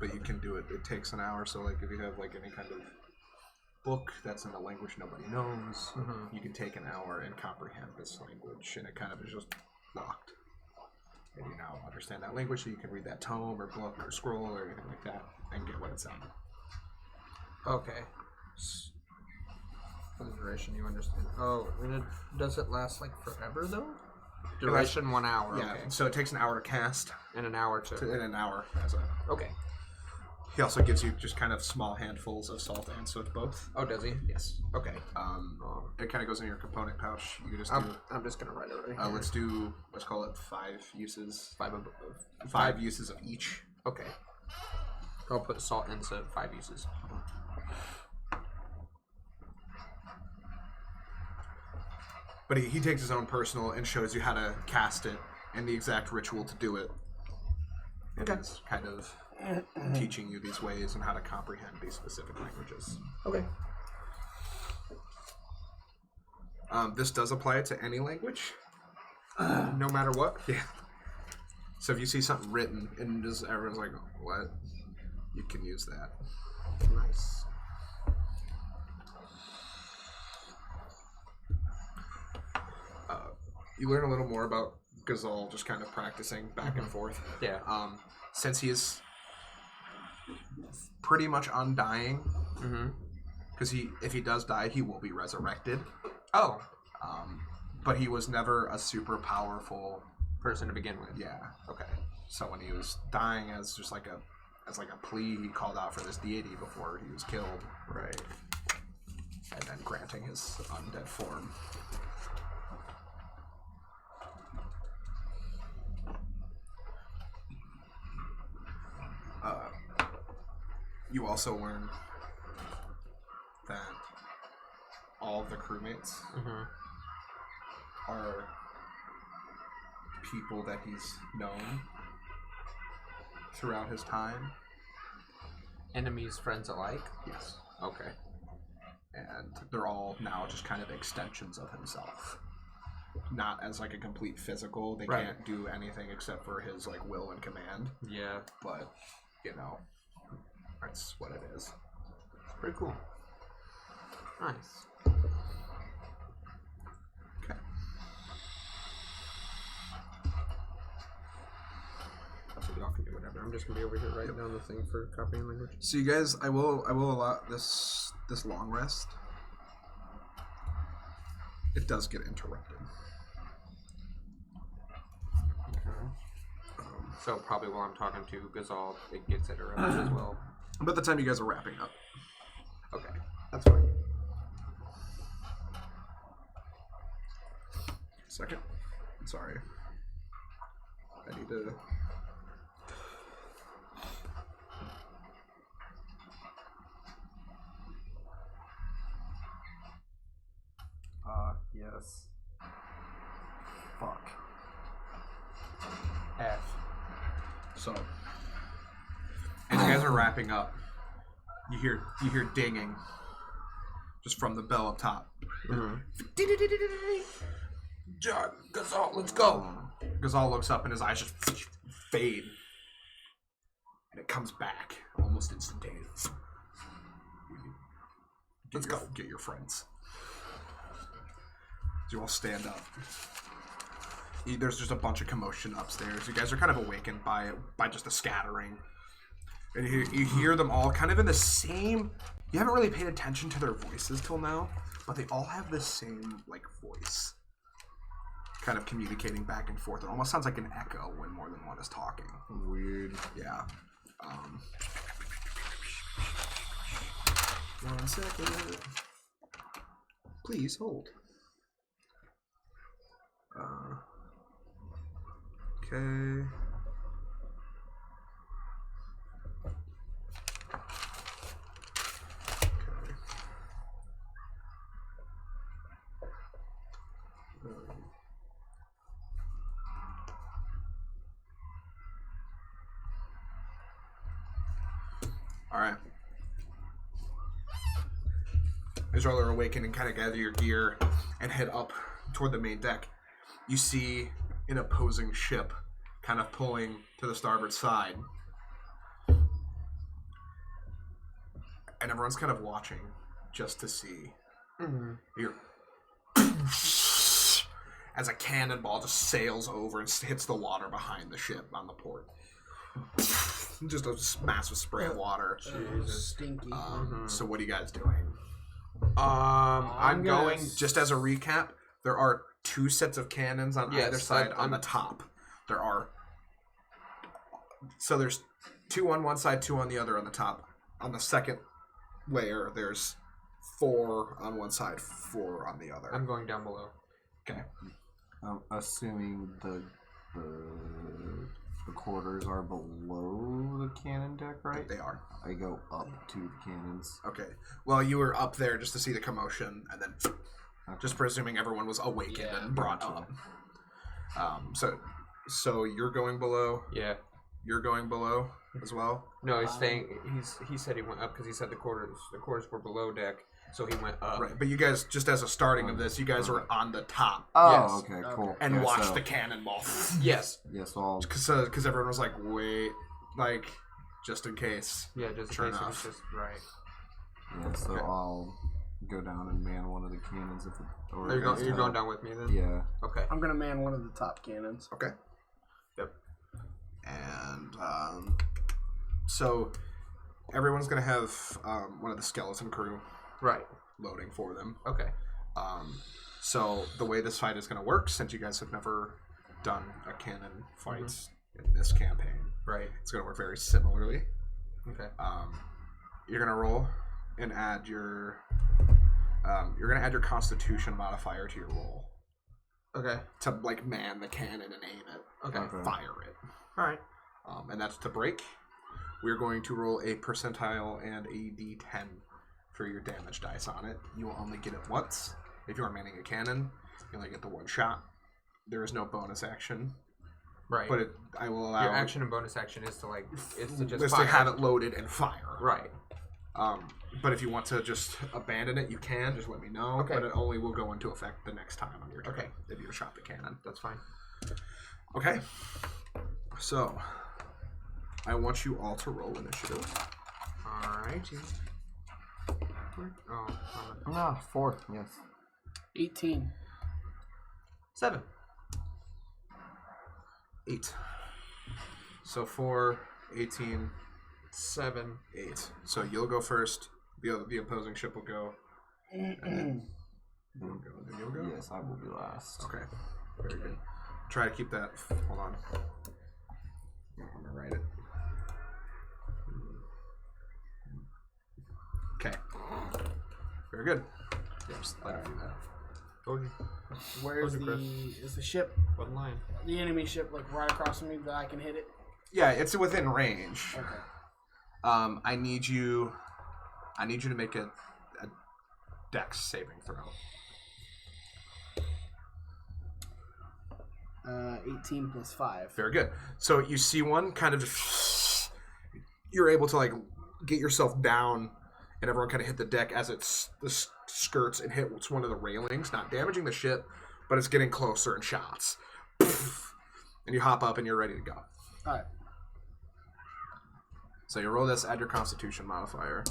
But you can do it. It takes an hour. So if you have any kind of book that's in a language nobody knows, you can take an hour and comprehend this language, and it kind of is just locked. And you now understand that language, so you can read that tome or book or scroll or anything like that and get what it's saying. Okay. For the duration, you understand. Oh, and does it last forever though? Duration 1 hour. Yeah. Okay. So it takes an hour to cast. And an hour to. In an hour as a. Okay. He also gives you just kind of small handfuls of salt and soot both. Oh, does he? Yes. Okay. It kind of goes in your component pouch. You can just do. I'm just gonna write it right here. Let's call it 5 uses. 5 uses of each. Okay. I'll put salt into 5 uses. But he takes his own personal and shows you how to cast it and the exact ritual to do it. And he's kind of teaching you these ways and how to comprehend these specific languages. Okay. This does apply to any language, no matter what. Yeah. So if you see something written and just everyone's like, "What?" you can use that. Nice. You learn a little more about Ghazal just kind of practicing back and forth. Yeah. Since he is pretty much undying, because if he does die, he will be resurrected. Oh. But he was never a super powerful person to begin with. Yeah. Okay. So when he was dying as just like a plea, he called out for this deity before he was killed. Right. And then granting his undead form. you also learn that all of the crewmates are people that he's known throughout his time. Enemies, friends alike? Yes. Okay. And they're all now just kind of extensions of himself. Not as like a complete physical. They Right. can't do anything except for his like will and command. Yeah. But, you know, that's what it is. Pretty cool. Nice. Okay. So y'all can do whatever. I'm just gonna be over here writing down the thing for copying language. So you guys, I will allow this long rest. It does get interrupted. So probably while I'm talking to Gazal, it gets interrupted as well. About the time you guys are wrapping up. Okay. That's fine. Second. Sorry. I need to... Yes. Fuck. F. So, as you guys are wrapping up, you hear dinging just from the bell up top. John, Gazal, let's go. Gazal looks up and his eyes just fade, and it comes back almost instantaneously. Let's go. Get your friends. You all stand up. There's just a bunch of commotion upstairs. You guys are kind of awakened by just the scattering. And you hear them all kind of in the same... You haven't really paid attention to their voices till now, but they all have the same, like, voice. Kind of communicating back and forth. It almost sounds like an echo when more than one is talking. Weird. Yeah. 1 second. Please hold. Okay. All right. As you all are awakened and kind of gather your gear and head up toward the main deck, you see an opposing ship kind of pulling to the starboard side. And everyone's kind of watching just to see. You're as a cannonball just sails over and hits the water behind the ship on the port. Just a massive spray of water. Stinky. So what are you guys doing? I'm going. Just as a recap, there are 2 sets of cannons on Yes, either side I'm- on the top. There's 2 on one side, 2 on the other on the top. On the second layer, there's 4 on one side, 4 on the other. I'm going down below. Okay. Assuming the quarters are below the cannon deck, right? They are. I go up to the cannons. Okay. Well, you were up there just to see the commotion, and then just presuming everyone was awakened and brought up. So you're going below. Yeah. You're going below as well. No, he's staying. He said he went up because he said the quarters were below deck, so he went up. Right, but you guys, just as a starting of this, you guys were on the top Oh, Yes. okay, cool. and Yeah, watched so- the cannonball. Yes. Yeah, so I'll... Because everyone was like, wait, like, just in case. Yeah, just Sure in case it was enough. just right. Yeah, so Okay. I'll go down and man one of the cannons if it... Or You're if it's going down with me then? Yeah. Okay. I'm gonna man one of the top cannons. Okay. Yep. And, so everyone's going to have one of the skeleton crew Right. loading for them. Okay. So the way this fight is going to work, since you guys have never done a cannon fight in this campaign, Right. it's going to work very similarly. Okay. You're going to roll and add your Constitution modifier to your roll Okay. to like man the cannon and aim it, Okay. Okay. fire it, All right. and that's to break. we're going to roll a percentile and a d10 for your damage dice on it. You will only get it once. If you are manning a cannon, you only get the one shot. There is no bonus action. Right. But I will allow... Your action and bonus action is to just is fire. to have it loaded and fire. Right. But if you want to just abandon it, you can. Just let me know. Okay. But it only will go into effect the next time on your turn. Okay. If you shot the cannon. That's fine. Okay. So, I want you all to roll initiative. Alright. Oh, 4, yes. 18. 7. 8. So 4, 18, 7. 8. So you'll go first. The opposing ship will go. And then you'll go. And then you'll go. Yes, I will be last. Okay. Very good. Try to keep that. Hold on. I'm gonna write it. Okay. Very good. Yeah, just let me do that. Told you. Where's Those are is the ship? One line. The enemy ship, like right across from me, that I can hit it. Yeah, it's within range. Okay. I need you to make a dex saving throw. 18 plus 5. Very good. So you see one kind of just, you're able to like get yourself down, and everyone kind of hit the deck as the skirts and hits one of the railings, not damaging the ship, but it's getting closer in shots. And you hop up and you're ready to go. All right. So you roll this, add your Constitution modifier.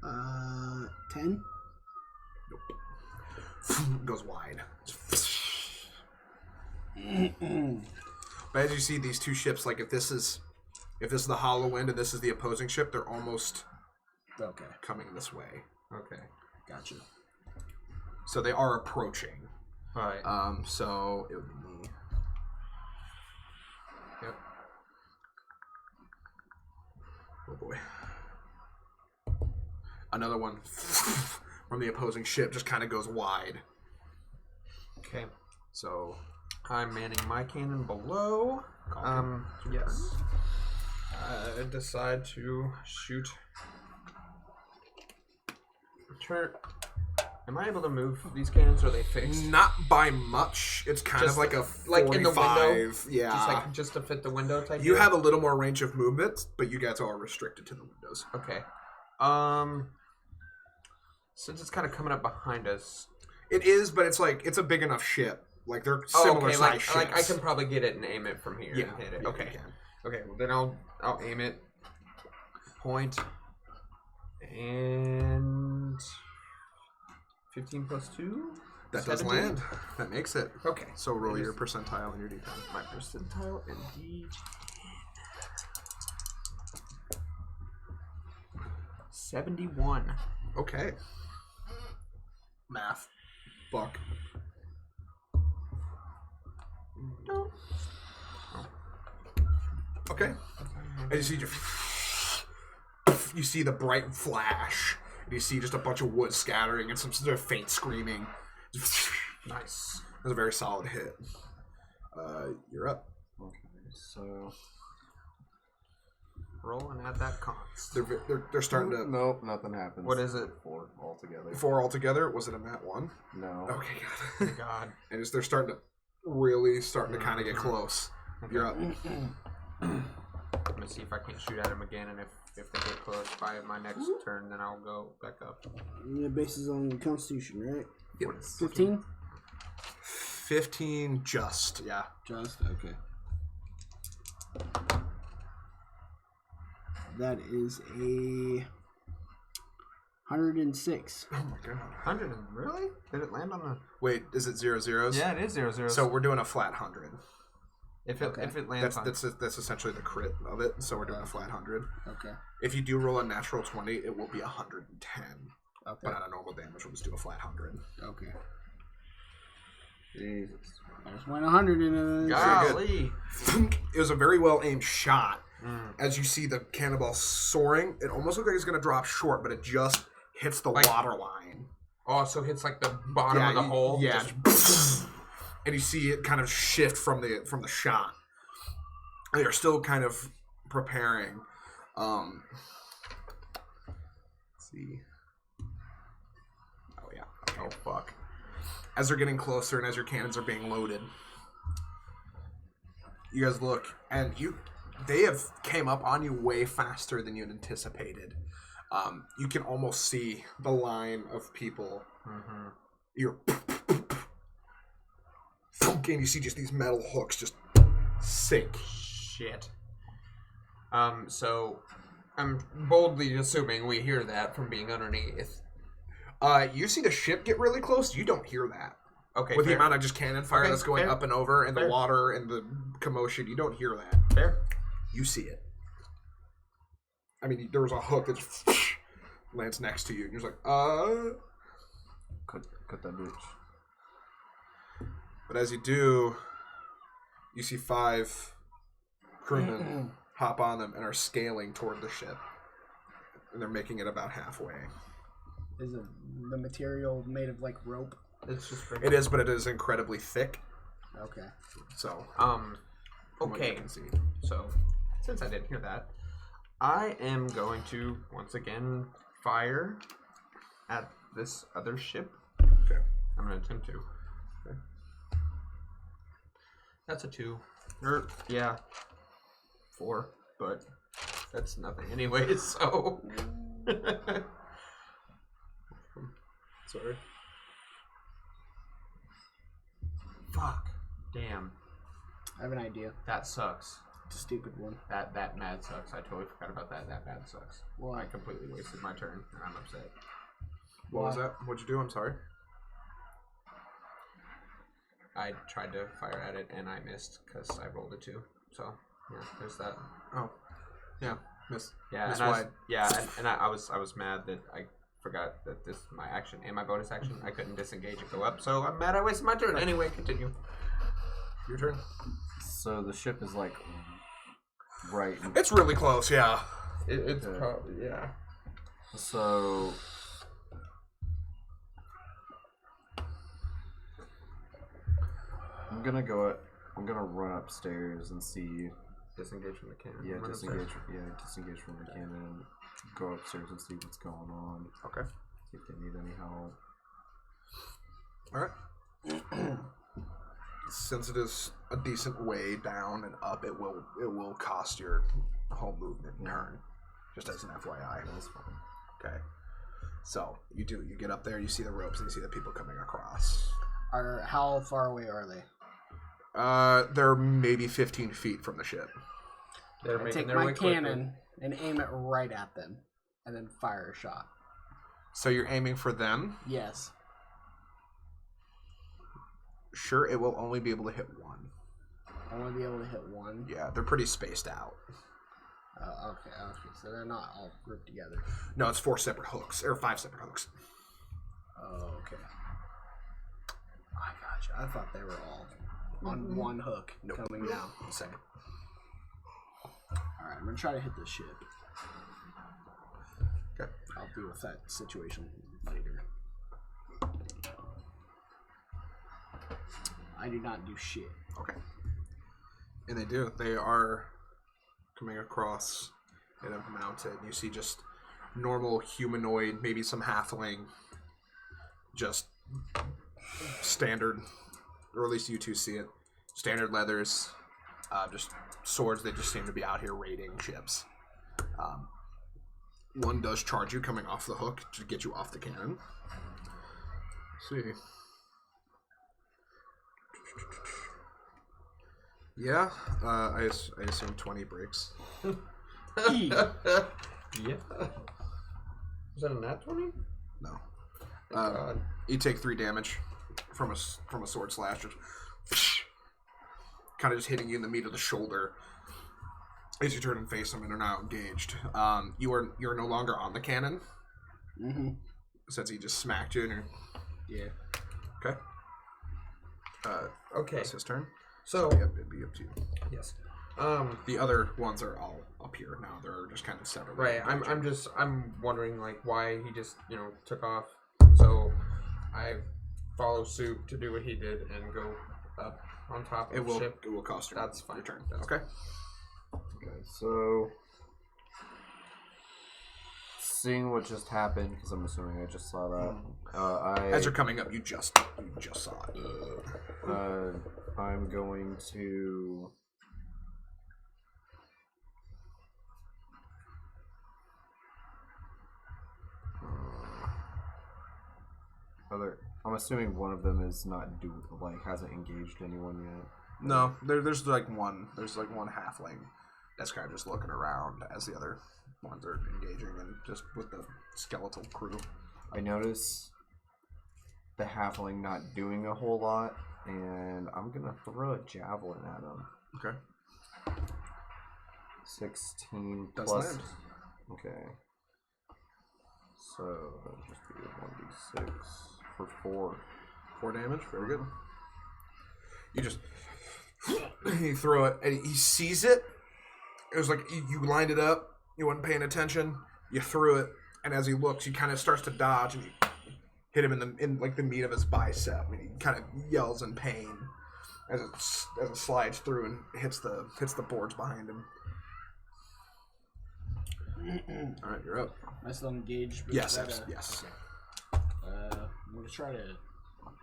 Uh, 10. Goes wide. But as you see these two ships, like if this is the Hollow Wind and this is the opposing ship, they're almost Okay. coming this way. Okay. Gotcha. So they are approaching. Alright. So it would be me. Yep. Oh boy. Another one from the opposing ship just kind of goes wide. Okay. So I'm manning my cannon below. Yes. I decide to shoot. Am I able to move these cannons, or are they fixed? not by much. It's kind Just of like a 45. like in the window? Yeah. Just to fit the window type You deal? have a little more range of movement, but you guys are restricted to the windows. Okay. Since it's kind of coming up behind us. It is, but it's like it's a big enough ship. Like they're similar size ships. Like I can probably get it and aim it from here. Yeah. And hit it. Yeah, Okay. you can. Okay. Well, then I'll aim it. Point. And 15 plus 2. That does 17? land. That makes it. Okay. So roll your percentile and your d10. My percentile and D10. 71. Okay. Math. Buck. No. Okay. And you see the bright flash, and you see just a bunch of wood scattering and some sort of faint screaming. Nice. That's a very solid hit. You're up. Okay, so Roll and add that const. They're starting to. Nope, nothing happens. What is it? 4 altogether. 4 altogether. Was it a mat 1? No. Okay, good. God. And they're starting to kind of get close. You're up. I'm gonna see if I can shoot at him again, and if they get close by my next turn, then I'll go back up. Yeah, bases on Constitution, right? Yep. 15? 15 just, yeah. Just? Okay. That is a 106. Oh my god. 100 and really? Did it land on the? Wait, is it 0-0s? Yeah, it is 0-0. So we're doing a flat 100. if it lands That's on, that's essentially the crit of it. So we're doing a flat 100. Okay. If you do roll a natural 20, it will be 110. Okay. But on a normal damage, we'll just do a flat 100. Okay. Jesus. I just went 100 in a... golly. It was a very well aimed shot. Mm. As you see the cannonball soaring, it almost looks like it's going to drop short, but it just hits the Like- water line. Oh, so hits like the bottom of the hole. Yeah. Just- and you see it kind of shift from the shot. They're still kind of preparing. Let's see. Oh yeah. Okay. Oh fuck. As they're getting closer and as your cannons are being loaded, you guys look, and they have came up on you way faster than you had anticipated. You can almost see the line of people. Mm-hmm. You're and you see just these metal hooks just sink. Shit. So I'm boldly assuming we hear that from being underneath. You see the ship get really close. You don't hear that. Okay. With fair. the amount of just cannon fire Okay, that's going fair. up and over, and Fair. the water and the commotion, you don't hear that. Fair. You see it. I mean, there was a hook that just lands next to you, and you're just like, Cut that bitch. But as you do, you see 5 crewmen hop on them and are scaling toward the ship. And they're making it about halfway. Is the material made of like rope? It's just. It is, but it is incredibly thick. Okay. So, from what you Okay. can see. So, since I didn't hear that, I am going to once again fire at this other ship. Okay. I'm going to attempt to. Okay. That's a 2. Or, yeah, 4. But that's nothing anyways, so. Sorry. Fuck. Damn. I have an idea. That sucks. It's a stupid one. That mad sucks. I totally forgot about that. That bad sucks. Well, I completely wasted my turn, and I'm upset. What was Why? that? What'd you do? I'm sorry. I tried to fire at it, and I missed because I rolled a 2. So, yeah, there's that. Oh. Yeah. Miss. Yeah, Miss and I was, Wide. yeah, and I was mad that I forgot that this my action and my bonus action. I couldn't disengage and go up, so I'm mad I wasted my turn. Anyway, continue. Your turn. So the ship is like right. It's really close, yeah. It's Okay. probably yeah. So I'm gonna run upstairs and see. Disengage from the cannon. Yeah, Run disengage. upstairs. Yeah, disengage from the cannon. And go upstairs and see what's going on. Okay. See if they need any help. Alright. Since it is a decent way down and up, it will cost your whole movement and turn. Just as an FYI. That's fine. Okay. So you get up there, you see the ropes, and you see the people coming across. How far away are they? They're maybe 15 feet from the ship. They're I making take their my way quickly. cannon and aim it right at them, and then fire a shot. So you're aiming for them. Yes. Sure, it will only be able to hit one. I want to be able to hit one. Yeah, they're pretty spaced out. Okay. So they're not all grouped together. No, it's 4 separate hooks, or 5 separate hooks. Oh, okay. I gotcha. I thought they were all on one hook coming down. Second. Alright, I'm gonna try to hit the ship. Okay. I'll deal with that situation later. I do not do shit. Okay. And they do. They are coming across and have mounted. You see just normal humanoid, maybe some halfling, just standard, or at least you two see it. Standard leathers, just swords. They just seem to be out here raiding ships. One does charge you coming off the hook to get you off the cannon. Let's see. Yeah, I assume 20 breaks. Yeah. Was that a nat 20? No. God. You take 3 damage from a sword slash, kind of just hitting you in the meat of the shoulder as you turn and face them and are now engaged. You're no longer on the cannon Mm-hmm. since he just smacked you. And Yeah. okay. Okay. That's his turn. So It'd be up to you. yes. The other ones are all up here now. They're just kind of separate. Right. I'm wondering like why he just took off. So I follow suit to do what he did and go up on top of It the will. ship. It will cost you. That's fine. Your turn. That's Okay. Okay, so seeing what just happened, because I'm assuming I just saw that. As you're coming up, you just saw it. I'm going to. I'm assuming one of them is not hasn't engaged anyone yet. No, there's like one halfling that's kind of just looking around as the other ones are engaging and just with the skeletal crew. I notice the halfling not doing a whole lot, and I'm gonna throw a javelin at him. Okay. 16 Does plus. land. Okay. So that'll just be a 1d6 for 4. 4 damage. Very good. You just you throw it, and he sees it. It was like you lined it up. You weren't paying attention. You threw it, and as he looks, he kind of starts to dodge, and you hit him in like the meat of his bicep, and he kind of yells in pain as it slides through and hits the boards behind him. All right, you're up. Am I still engaged? Yes, yes. Okay. I'm gonna try to.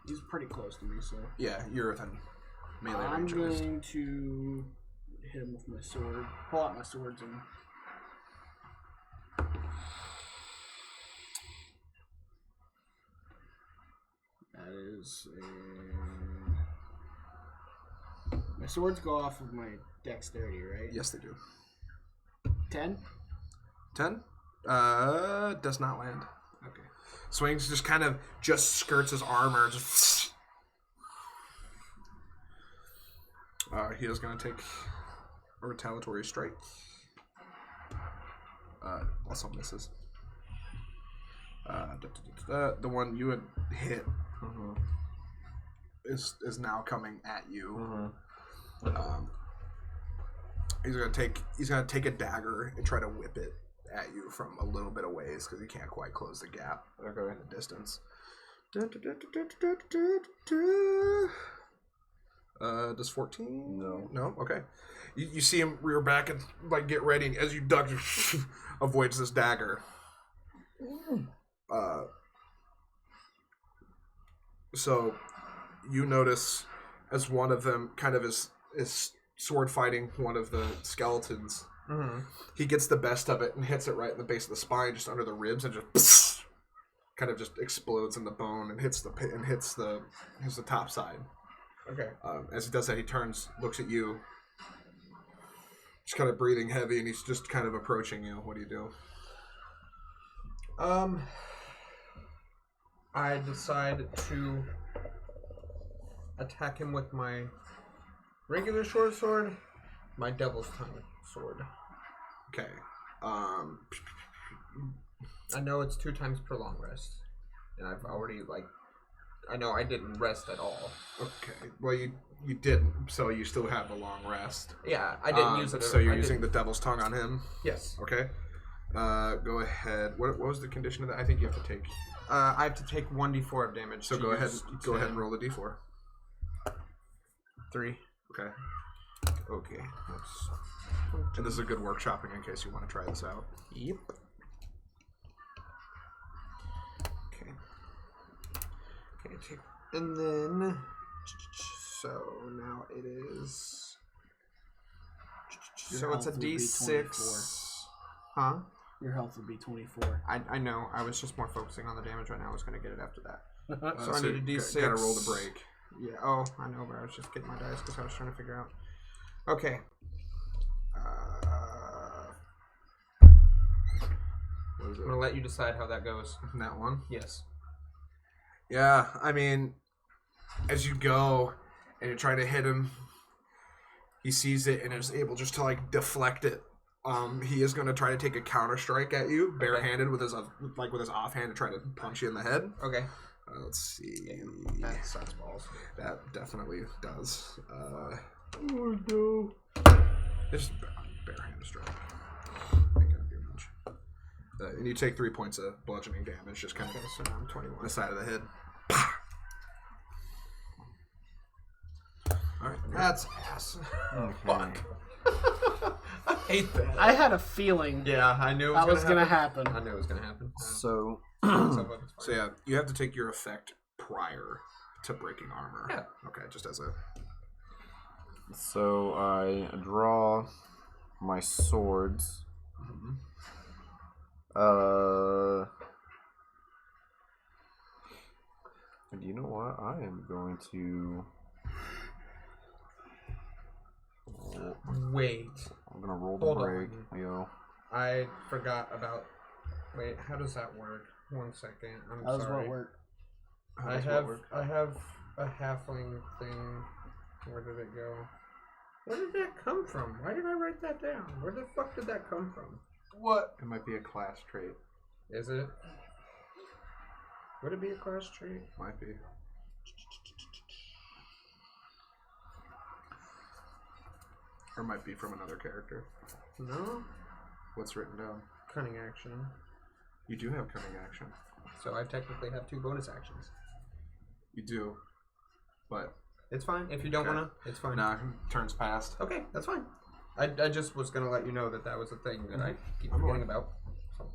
He's pretty close to me, so Yeah, you're within melee I'm range. At least. going to hit him with my sword. Pull out my swords and. That is a. My swords go off of my dexterity, right? Yes, they do. 10? 10? Does not land. Okay. Swings just skirts his armor. Just he is going to take a retaliatory strike. Also misses. The one you had hit is now coming at you. He's gonna take a dagger and try to whip it at you from a little bit of ways because he can't quite close the gap in the distance. Does 14? No. No? Okay. You see him rear back and like get ready, and as you duck, avoids this dagger. So you notice as one of them kind of is sword fighting one of the skeletons. He gets the best of it and hits it right in the base of the spine, just under the ribs, and just kind of just explodes in the bone and hits the top side. Okay. As he does that, he turns, looks at you, just kind of breathing heavy, and he's just kind of approaching you. What do you do? I decide to attack him with my regular short sword, my devil's tongue sword. Okay. I know it's 2 times per long rest, and I've already I know I didn't rest at all. Okay. Well, you didn't, so you still have a long rest. Yeah, I didn't use it. So you're using the devil's tongue on him. Yes. Okay. Go ahead. What was the condition of that? I think you have to take. I have to take 1d4 of damage. So go ahead. Go ahead and roll the d4. 3. Okay. Okay. And this is a good workshopping in case you want to try this out. Yep. Okay. Okay. And then, so now it is. Your So it's a health would be d6. Huh? Your health would be 24. I know. I was just more focusing on the damage right now. I was going to get it after that. So I need a d6. Gotta roll the break. Yeah. Oh, I know, but I was just getting my dice because I was trying to figure out. Okay. What is it? I'm gonna let you decide how that goes. That one. Yes. Yeah, I mean, as you go and you're trying to hit him, he sees it and is able just to deflect it. He is going to try to take a counter strike at you, barehanded with his offhand to try to punch you in the head. Okay. Let's see. That sucks balls. That definitely does. Oh no. It's barehanded strike. Ain't gonna do much. And you take 3 points of bludgeoning damage, just kind of So now I'm 21. the side of the head. That's ass. Okay. Fuck. I hate that. I had a feeling Yeah, I knew it that was gonna gonna happen. happen. I knew it was gonna happen. So, So yeah, you have to take your effect prior to breaking armor. Yeah. Okay, just as a. so I draw my swords. And you know what? I am going to. Wait, I'm gonna roll the Hold break. on. Yo. I forgot about. Wait, how does that work? 1 second. I'm How does sorry. what work? I have a halfling thing. Where did it go? Where did that come from? Why did I write that down? Where the fuck did that come from? What It might be a class trait. is it? Would it be a class trait? Might be. Or might be from another character. No. What's written down? Cunning action. You do have cunning action. So I technically have 2 bonus actions. You do. But It's fine. If you don't Okay. wanna, it's fine. nah, turns past. Okay, that's fine. I just was gonna let you know that that was a thing that I keep I'm forgetting aware. about. So.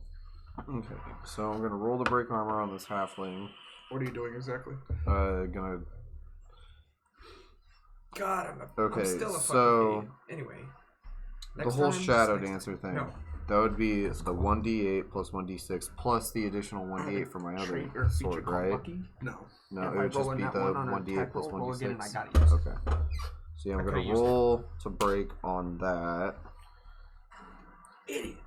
Okay, so I'm gonna roll the break armor on this halfling. What are you doing exactly? Gonna. God, I'm Okay, still a so- fucking idiot. Anyway. The Next whole time, Shadow next Dancer thing. No. That would be the 1d8 plus 1d6 plus the additional 1d8 for my other sword, right? No. No, If it I would roll just in be that the one on an 1d8 attack plus roll, roll again, and I 1d6. gotta use it. Okay. So yeah, I'm I gonna could've used roll to break on that. Idiot.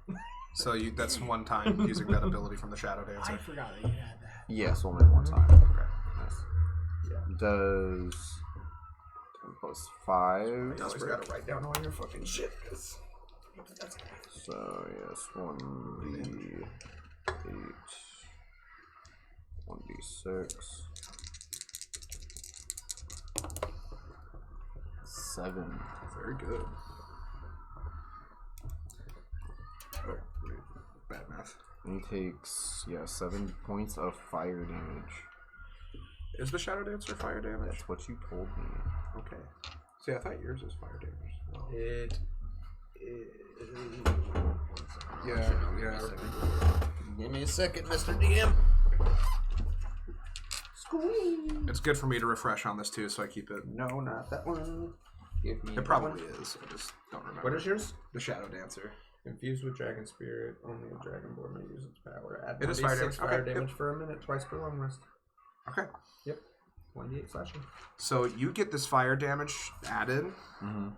So that's one time using that ability from the Shadow I Dancer. forgot that you had that. Yes, only one time. Okay. Yes. Yeah. Does 10 plus 5. You always gotta write down all your fucking shit. That's So yes, 1d8, 1d6, 7. Very good. Oh, wait. Bad math. He takes 7 points of fire damage. Is the Shadow Dancer fire damage? That's what you told me. Okay. See, I thought yours was fire damage. Well, it. yeah. Give me a second, Mr. DM. It's good for me to refresh on this too, so I keep it. No, not that one. Give me It that probably one. is. I just don't remember. What is yours? The Shadow Dancer? Infused with dragon spirit, only a dragonborn may use its power. Add It is 1d6 fire damage. fire Okay, damage for a minute, twice per long rest. Okay. Yep. 1d8 slashing. So you get this fire damage added Mm-hmm.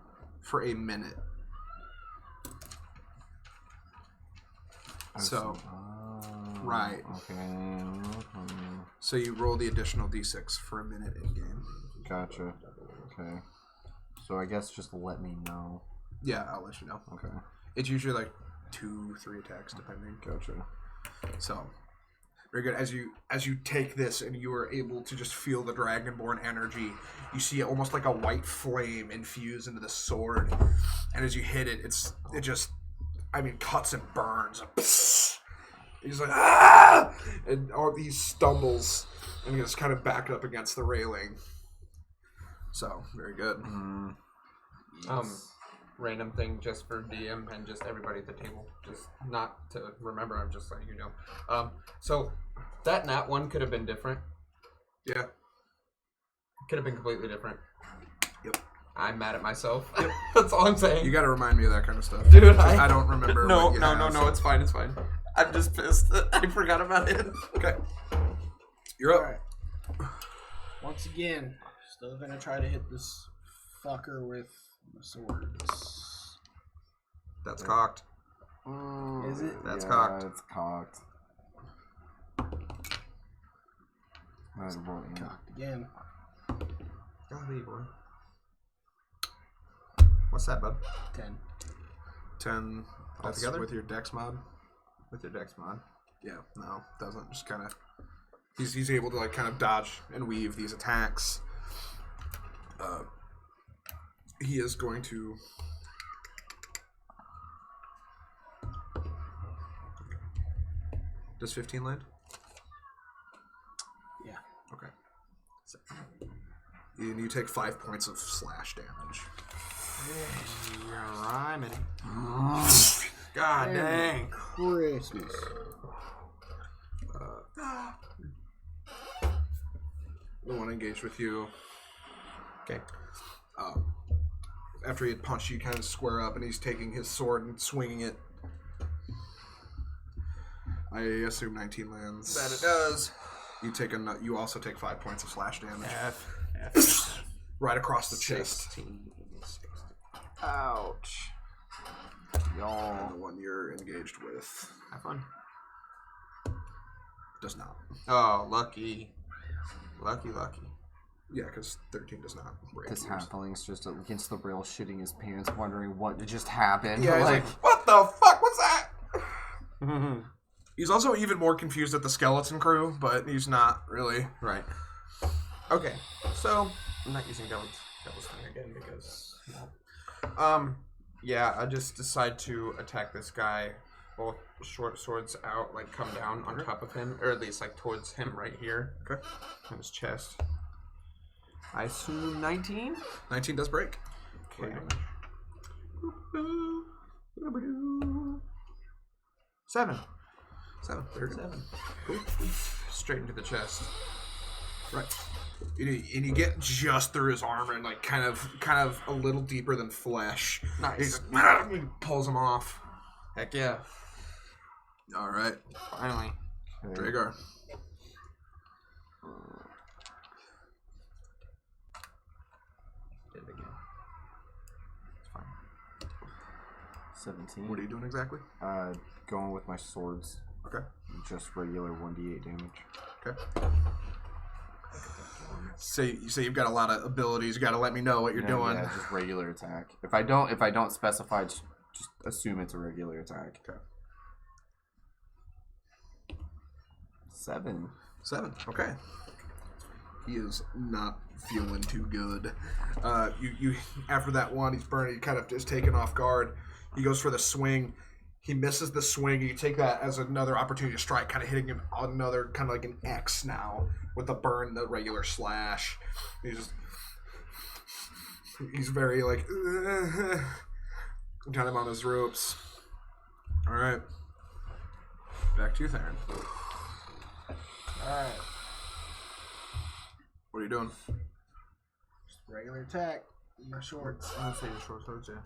for a minute. So, right. Okay. So you roll the additional d6 for a minute in game. Gotcha. Okay. So I guess just let me know. Yeah, I'll let you know. Okay. It's usually like 2-3 attacks depending. Gotcha. So very good. As you take this and you are able to just feel the dragonborn energy, you see almost like a white flame infuse into the sword, and as you hit it, it just cuts and burns. He's like, ah! And all these stumbles and he gets kind of back up against the railing. So very good. Random thing just for DM and just everybody at the table. Just not to remember, I'm just letting you know. So that nat one could have been different. Yeah. Could have been completely different. Yep. I'm mad at myself. Yep. That's all I'm saying. You got to remind me of that kind of stuff, Dude, 'cause I don't remember. No, what you have. no, it's fine, it's fine. I'm just pissed that I forgot about it. Okay. You're up. Alright. Once again, still gonna try to hit this fucker with my swords. That's cocked. Is it? That's yeah, cocked. It's cocked. That's important. Cocked again. Golly, boy. What's that, bud? 10. 10 that's Altogether? with your dex mod. With your dex mod. Yeah, no, doesn't. Just kind of. He's able to like kind of dodge and weave these attacks. He is going to. Does 15 land? Yeah. Okay. So, And you take 5 points of slash damage. You're rhyming. God dang. Christmas. The one engaged with you. Okay. After he had punched you, kind of square up, and he's taking his sword and swinging it. I assume 19 lands. That it does. You also take 5 points of slash damage. F. Right across the chest. 16. Ouch. And Y'all. the one you're engaged with Have fun. does not. Oh, lucky. Lucky. Yeah, because 13 does not break. This yours. halfling's just against the rail shitting his pants, wondering what just happened. Yeah, he's like, what the fuck was that? He's also even more confused at the skeleton crew, but he's not really. Right. Okay. So I'm not using Devil's Thing again because. Yeah, I just decide to attack this guy. Both short swords out, like come down on top of him, or at least like towards him right here. Okay. On his chest. I assume 19. 19 does break. Okay. 7. 7. Very good. 7. Cool. Straight into the chest. Right. And you get just through his armor and like kind of a little deeper than flesh. Nice. He pulls him off. Heck yeah. All right. Finally. Dragar. Did it again. It's fine. 17. What are you doing exactly? Going with my swords. Okay. Just regular 1d8 damage. Okay. Say you've got a lot of abilities. You got to let me know what you're doing. Yeah, just regular attack. If I don't specify, just assume it's a regular attack. Okay. 7. 7. Okay. He is not feeling too good. You after that one, he's burning. He kind of is taken off guard. He goes for the swing. He misses the swing. You take that as another opportunity to strike, kind of hitting him on another kind of like an X now with the burn, the regular slash. He's very like kind of on his ropes. All right, back to you, Theron. Alright. What are you doing? Just regular attack. My shorts. I'm gonna say your short swords, yeah.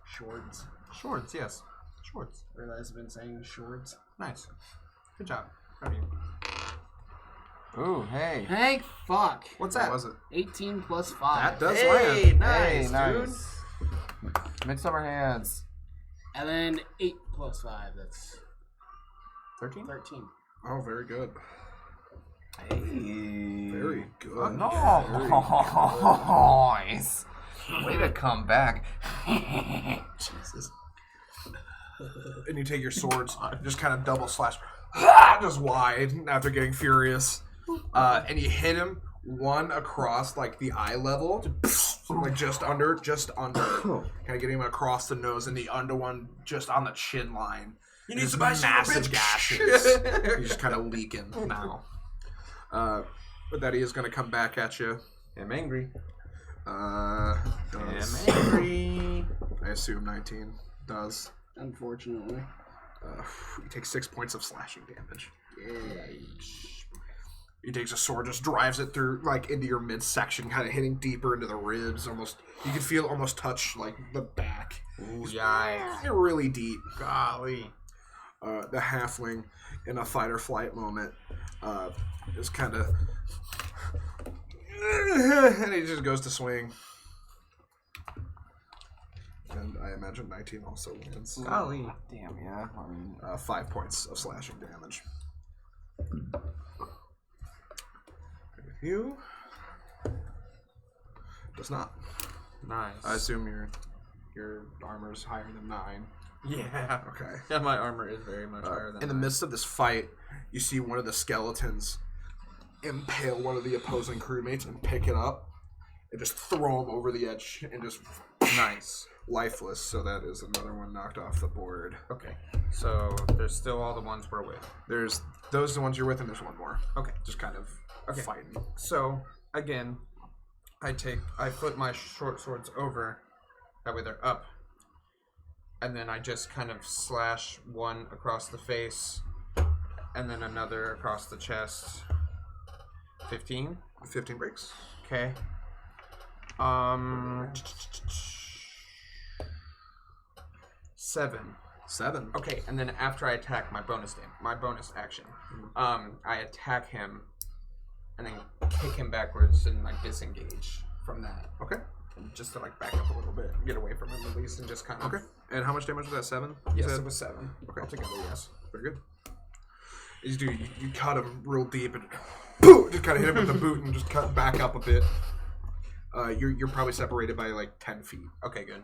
Shorts. Shorts, yes. Shorts. I realize I've been saying shorts. Nice. Good job. Proud of you. Ooh, hey. Hey, fuck. What's What that? was it? 18 plus 5. That does Hey, land. nice, Hey, dude. nice. Midsummer Hands. And then 8 plus 5. That's 13? 13. Oh, very good. Hey. Very good. Nice. Way to come back. Jesus. And you take your swords, just kind of double slash, just wide after getting furious, and you hit him one across like the eye level, like just under, kind of getting him across the nose, and the under one just on the chin line. You Just need to buy some massive gashes. He's just kind of leaking now. But that he is going to come back at you. I'm angry. Does, angry. I assume 19 does. Unfortunately. He takes 6 points of slashing damage. Yeah. He takes a sword, just drives it through, like, into your midsection, kind of hitting deeper into the ribs. Almost, you can feel it almost touch, like, the back. Ooh, yikes. Really deep. Golly. The halfling, in a fight or flight moment, is kind of, and he just goes to swing. And I imagine 19 also lands. Golly. Damn, yeah. I mean, 5 points of slashing damage. You does not. Nice. I assume your armor's higher than 9. Yeah. Okay. Yeah, my armor is very much higher than In the mine. midst of this fight, you see one of the skeletons impale one of the opposing crewmates and pick it up and just throw him over the edge and just Nice. lifeless. So that is another one knocked off the board. Okay. So there's still all the ones we're with. There's those are the ones you're with, and there's one more. Okay. Just kind of Okay. fighting. So again, I flip my short swords over, that way they're up, and then I just kind of slash one across the face, and then another across the chest. 15? 15 breaks. Okay. 7. 7. Okay, and then after I attack my bonus action, I attack him, and then kick him backwards and like disengage from that. Okay. And just to like back up a little bit, get away from him at least, and just kind of. Okay. And how much damage was that? 7? Yes, said? it was 7. Okay. Altogether, yes. Very good. You cut him real deep and boom, just kind of hit him with the boot and just cut back up a bit. You're probably separated by like 10 feet. Okay, good.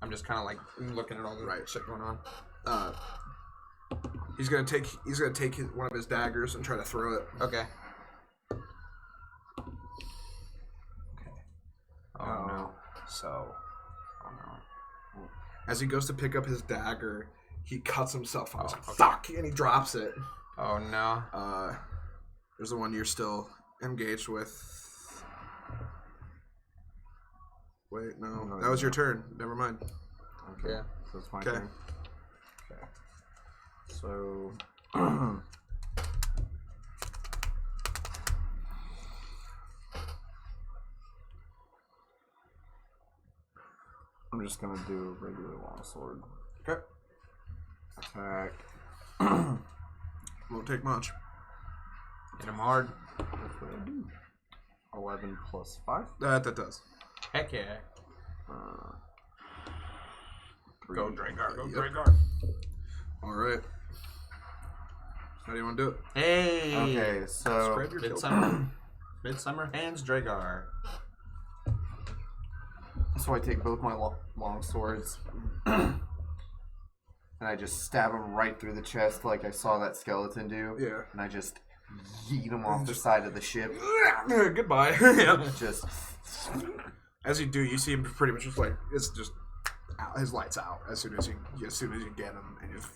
I'm just kind of like looking at all the shit going on. He's gonna take one of his daggers and try to throw it. Okay. Oh no. So, as he goes to pick up his dagger, he cuts himself off. Okay. Fuck! And he drops it. Oh no. There's the one you're still engaged with. Wait, no, that was your turn. Never mind. Okay. Yeah. So it's my Okay. turn. Okay. So. I'm just gonna do a regular longsword. Okay. Attack. Won't take much. Hit him hard. Hopefully I do. 11 plus 5. That does. Heck yeah. 3. Go Dragar. Go Yep. Dragar. All right. How do you want to do it? Hey. Okay, so. Spread your Midsummer Hands Dragar. So I take both my long swords and I just stab him right through the chest like I saw that skeleton do. Yeah. And I just yeet him off the side of the ship. Goodbye. Yeah. Just. As you do, you see him pretty much just like it's just out, his lights out as soon as you get him and just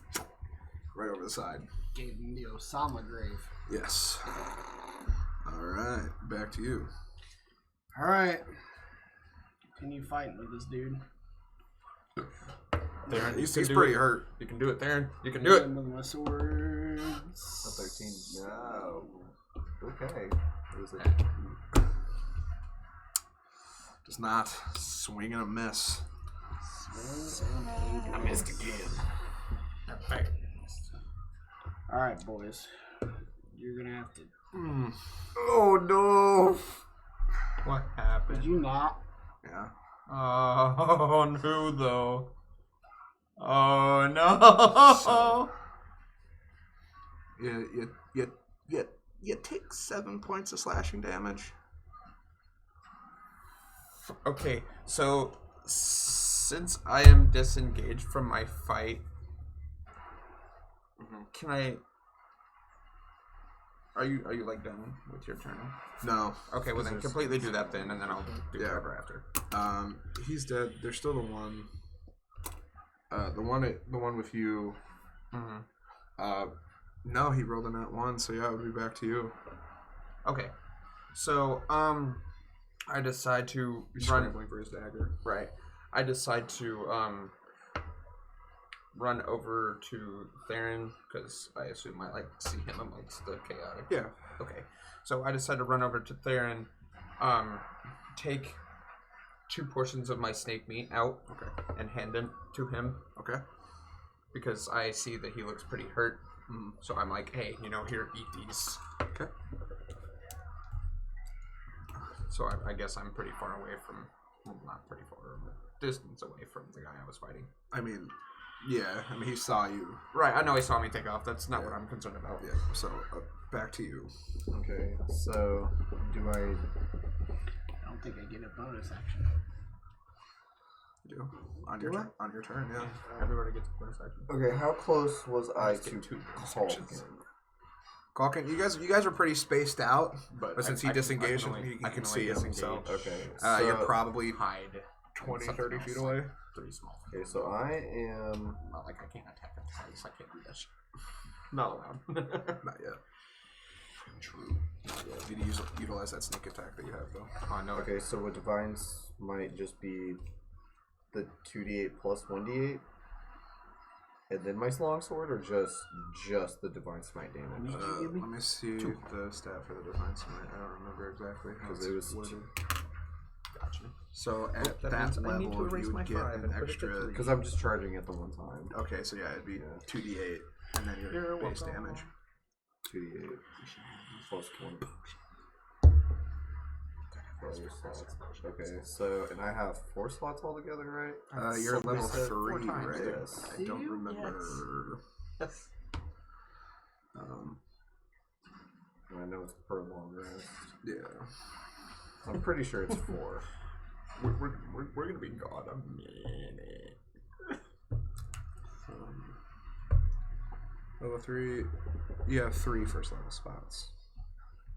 right over the side. Gave him the Osama grave. Yes. All right, back to you. All right. Continue fighting with this dude. Theron, He's you can do pretty it. hurt. You can do it, Theron. You can do it. With my swords. A 13. No. Okay. What is it? Does not swing and a miss. I missed again. All right, boys. You're gonna have to. Oh no! What happened? Did you not? Yeah. Oh, no, though. Oh, no. You take 7 points of slashing damage. Okay, so since I am disengaged from my fight, can I... Are you like done with your turn? No. Okay, well then completely do that then, and then I'll do whatever after. He's dead. There's still the one. The one with you. No, he rolled a nat 1, so yeah, it would be back to you. Okay, so I decide to He's run. scrambling for his dagger. Right, I decide to run over to Theron because I assume I like see him amongst the chaotic. Yeah. Okay, so I decide to run over to Theron, take 2 portions of my snake meat out, and hand them to him. Okay. Because I see that he looks pretty hurt. So I'm like, hey, here, eat these. Okay. So I guess I'm pretty far away from, well, not pretty far, but distance away from the guy I was fighting. I mean, yeah. I mean, he saw you. Right, I know he saw me take off. That's not what I'm concerned about. Yeah. So back to you. Okay, so do I... I don't think I get a bonus action. You do on your turn. Yeah. Everybody gets a bonus action. Okay, how close was I Just to get 2 bonus call actions. him? Calkin, you guys are pretty spaced out, but since he I disengaged, can only- he I can only see him. So disengage. Okay, you're so- probably Hide. 20, Something 30 else, feet like away. 3 small. Okay, so I am... Not like I can't attack at twice. I can't do that shit. Not allowed. Not yet. True. You need to utilize that sneak attack that you have, though. Oh, no. Okay, so would Divine Smite just be the 2d8 plus 1d8? And then my longsword, or just the Divine Smite damage? Let me see the stat for the Divine Smite. I don't remember exactly how Because it's it was worded. Gotcha. So at that that means I need to level, erase you my would get 5 an and put it to extra. 3. Because I'm just charging it the one time. Okay, so yeah, it'd be 2d8, and then your You're base welcome. damage. 2d8 plus 1. Okay, so, and I have 4 slots altogether, right? You're at level said 3, 4 times. right? Yes. I don't You? remember. Yes. I know it's per long rest. Yeah. I'm pretty sure it's 4. We're gonna be gone a minute. Level 3. You have 3 first level spots.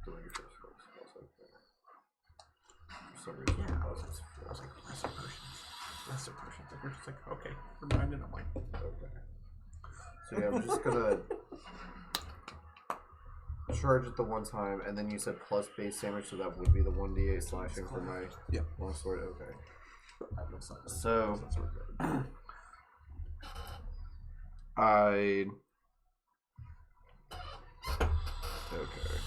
For some reason, Yeah. I was I was like, lesser potions. Like, we're just like, okay, we're minding. I'm like, okay. So yeah, I'm just gonna charge it the one time, and then you said plus base damage, so that would be the 1d8 slashing for my longsword. Okay. So I okay.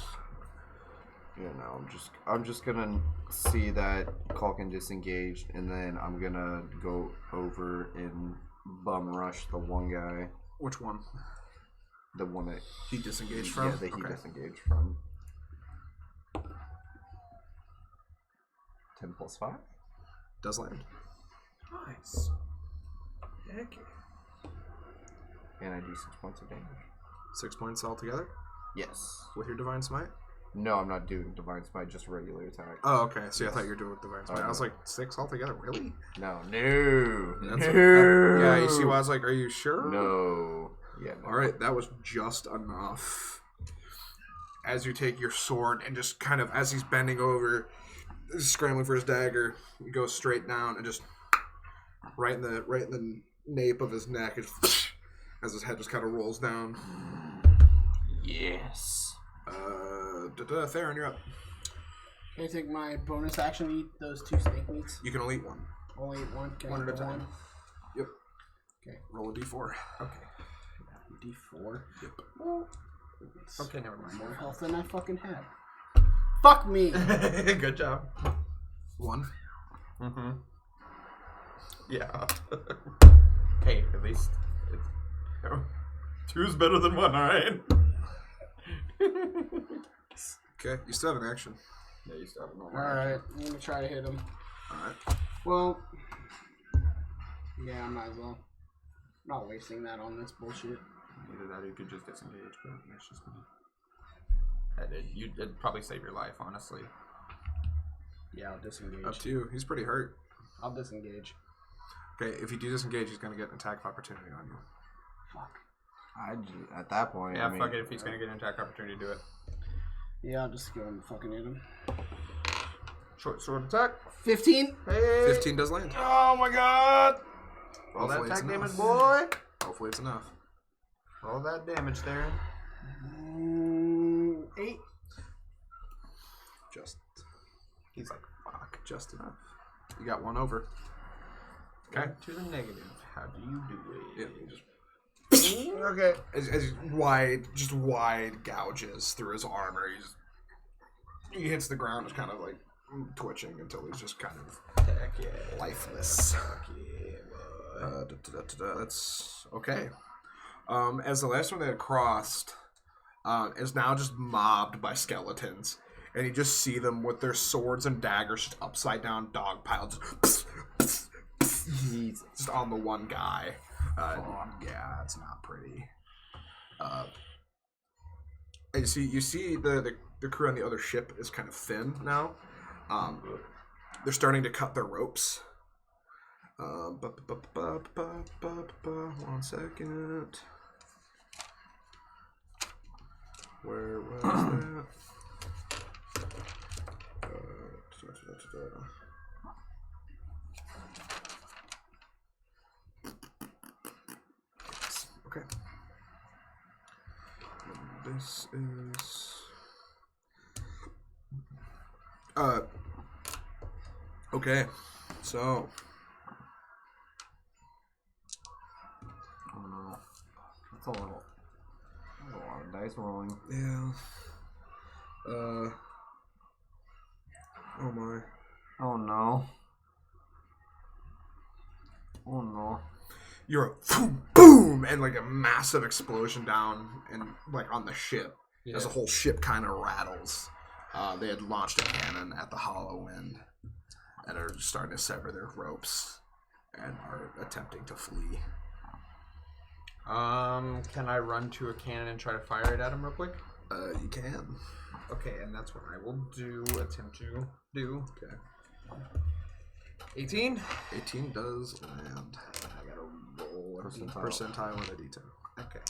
Yeah, no, I'm just gonna see that Calkin disengaged, and then I'm gonna go over and bum rush the one guy, Which one? the one that He disengaged from? yeah, that he Okay. disengaged from. 10 plus 5. Does land. nice. Heck yeah. And I do 6 points of damage. 6 points altogether Yes. with your Divine Smite? No, I'm not doing Divine Smite, just regular attack. Oh, okay. See, I thought you were doing Divine Smite. Oh, I was no. like, 6 altogether? Really? No. That's No. yeah, you see why I was like, are you sure? No. Yeah, no. Alright, that was just enough. As you take your sword and just kind of, as he's bending over, scrambling for his dagger, he goes straight down and just right in the nape of his neck, as his head just kind of rolls down. Yes. Theron, you're up. Can I take my bonus action to eat those 2 snake meats? You can only eat one. Only eat one? Can I One eat at a the time. one? Yep. Okay. Roll a d4. Okay. D4. Yep. Well, Okay, never mind. more health than I fucking had. Fuck me! Good job. 1. Mm-hmm. Yeah. Hey, at least it's, 2's better than 1, alright? Okay, you still have an action. Yeah, you still have normal. Alright, I'm gonna try to hit him. Alright. Well, yeah, I might as well. I'm not wasting that on this bullshit. Either that or you could just disengage, but that's just me. It'd probably save your life, honestly. Yeah, I'll disengage. Up to you. He's pretty hurt. I'll disengage. Okay, if you do disengage, he's going to get an attack of opportunity on you. Fuck. At that point, Yeah, I mean, fuck it. If he's gonna get an attack opportunity, do it. Yeah, I'll just go and fucking hit him. Short sword attack. 15? Hey. 15 does land. Oh my god! All that Hopefully it's attack damage, enough. boy. Hopefully it's enough. All that damage there. 8. Just He's like, fuck. just enough. You got 1 over. Okay. To the negative. How do you do Yeah, it? you just Okay. as wide gouges through his armor. He hits the ground, just kind of like twitching until he's just kind of Heck yeah. lifeless. Heck yeah, boy. That's okay. As the last one that had crossed is now just mobbed by skeletons, and you just see them with their swords and daggers just upside down dog piled, just on the one guy. Yeah, it's not pretty. And you see the crew on the other ship is kind of thin now. They're starting to cut their ropes. 1 second. Where was that? Okay. And this is Okay. So. Oh no. That's a lot of dice rolling. Yeah. Oh my. Oh no. Oh no. You're a boom and like a massive explosion down and like on the ship as the whole ship kind of rattles. They had launched a cannon at the Hollow Wind and are starting to sever their ropes and are attempting to flee. Can I run to a cannon and try to fire it at him real quick? You can. Okay, and that's what I will do. Attempt to do. Okay. 18. 18 does land. I gotta roll a percentile and a d10. Okay.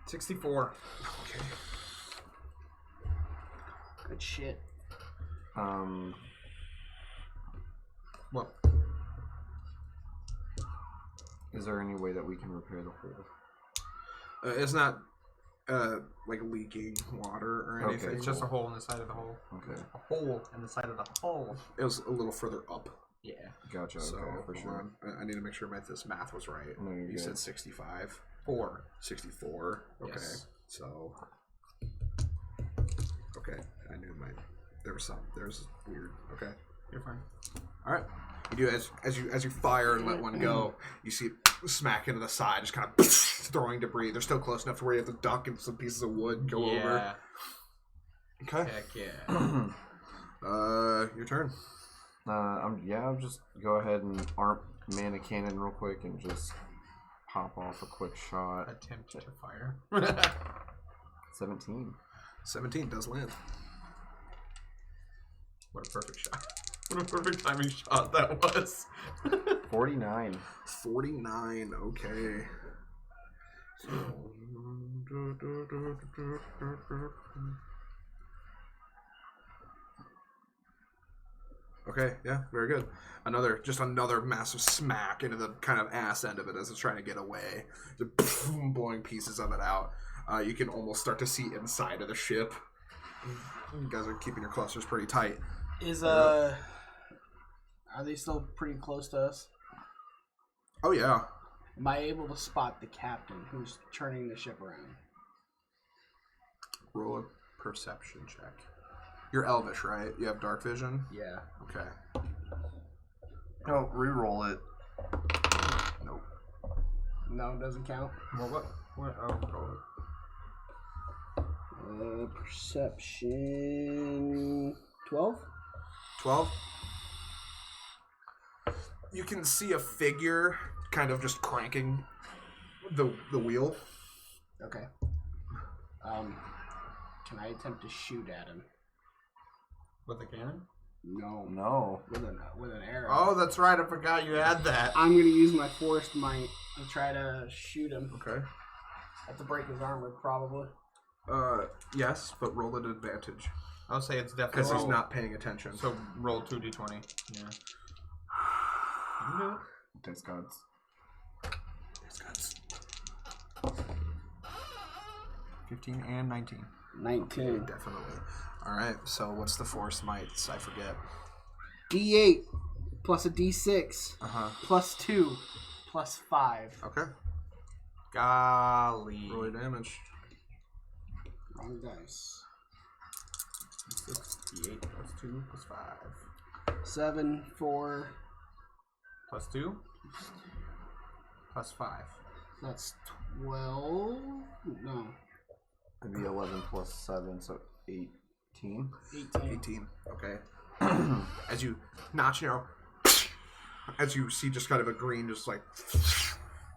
64. Okay. Good shit. What? Is there any way that we can repair the hole? It's not like leaking water or anything. Okay. It's just a hole in the side of the hole. Okay. A hole in the side of the hole. It was a little further up. Yeah. Gotcha. So Okay, for sure. I need to make sure this math was right. No, you're You good. said 65. 4. 64. Okay. Yes. So. Okay. I knew there's weird. Okay. You're fine. All right. You do as you fire and let one go, you see it smack into the side, just kind of throwing debris. They're still close enough to where you have to duck and some pieces of wood go over. Okay. Heck yeah. Your turn. I'll just go ahead and man a cannon real quick and just pop off a quick shot. Attempt to fire. 17. 17 does land. What a perfect shot. What a perfect timing shot that was. 49. 49. Okay. So. Okay, yeah, very good. Another massive smack into the kind of ass end of it as it's trying to get away, just blowing pieces of it out. You can almost start to see inside of the ship. You guys are keeping your clusters pretty tight. Are they still pretty close to us? Oh yeah. Am I able to spot the captain who's turning the ship around? Roll a perception check. You're Elvish, right? You have dark vision? Yeah. Okay. No, re-roll it. Nope. No, it doesn't count. Well, what? Oh, Perception 12? 12? You can see a figure kind of just cranking the wheel. Okay. Can I attempt to shoot at him? with a cannon? No. With an arrow. Oh, that's right. I forgot you had that. I'm gonna use my forced might to try to shoot him. Okay. Have to break his armor, probably. Yes, but roll at advantage. I'll say it's definitely. Because he's not paying attention. So roll 2d20. Yeah. Dice gods. It's got 15 and 19. 19. definitely. Alright, so what's the force mights? I forget. D8 plus a D6 Uh-huh. plus 2 plus 5. Okay. Golly. Roll your damage. Wrong dice. 68 plus 2 plus 5. 7, 4. Plus 2? Plus 5. That's 12. No. It'd be 11 plus 7, so 18. 18. 18. Okay. As you notch, as you see just kind of a green just like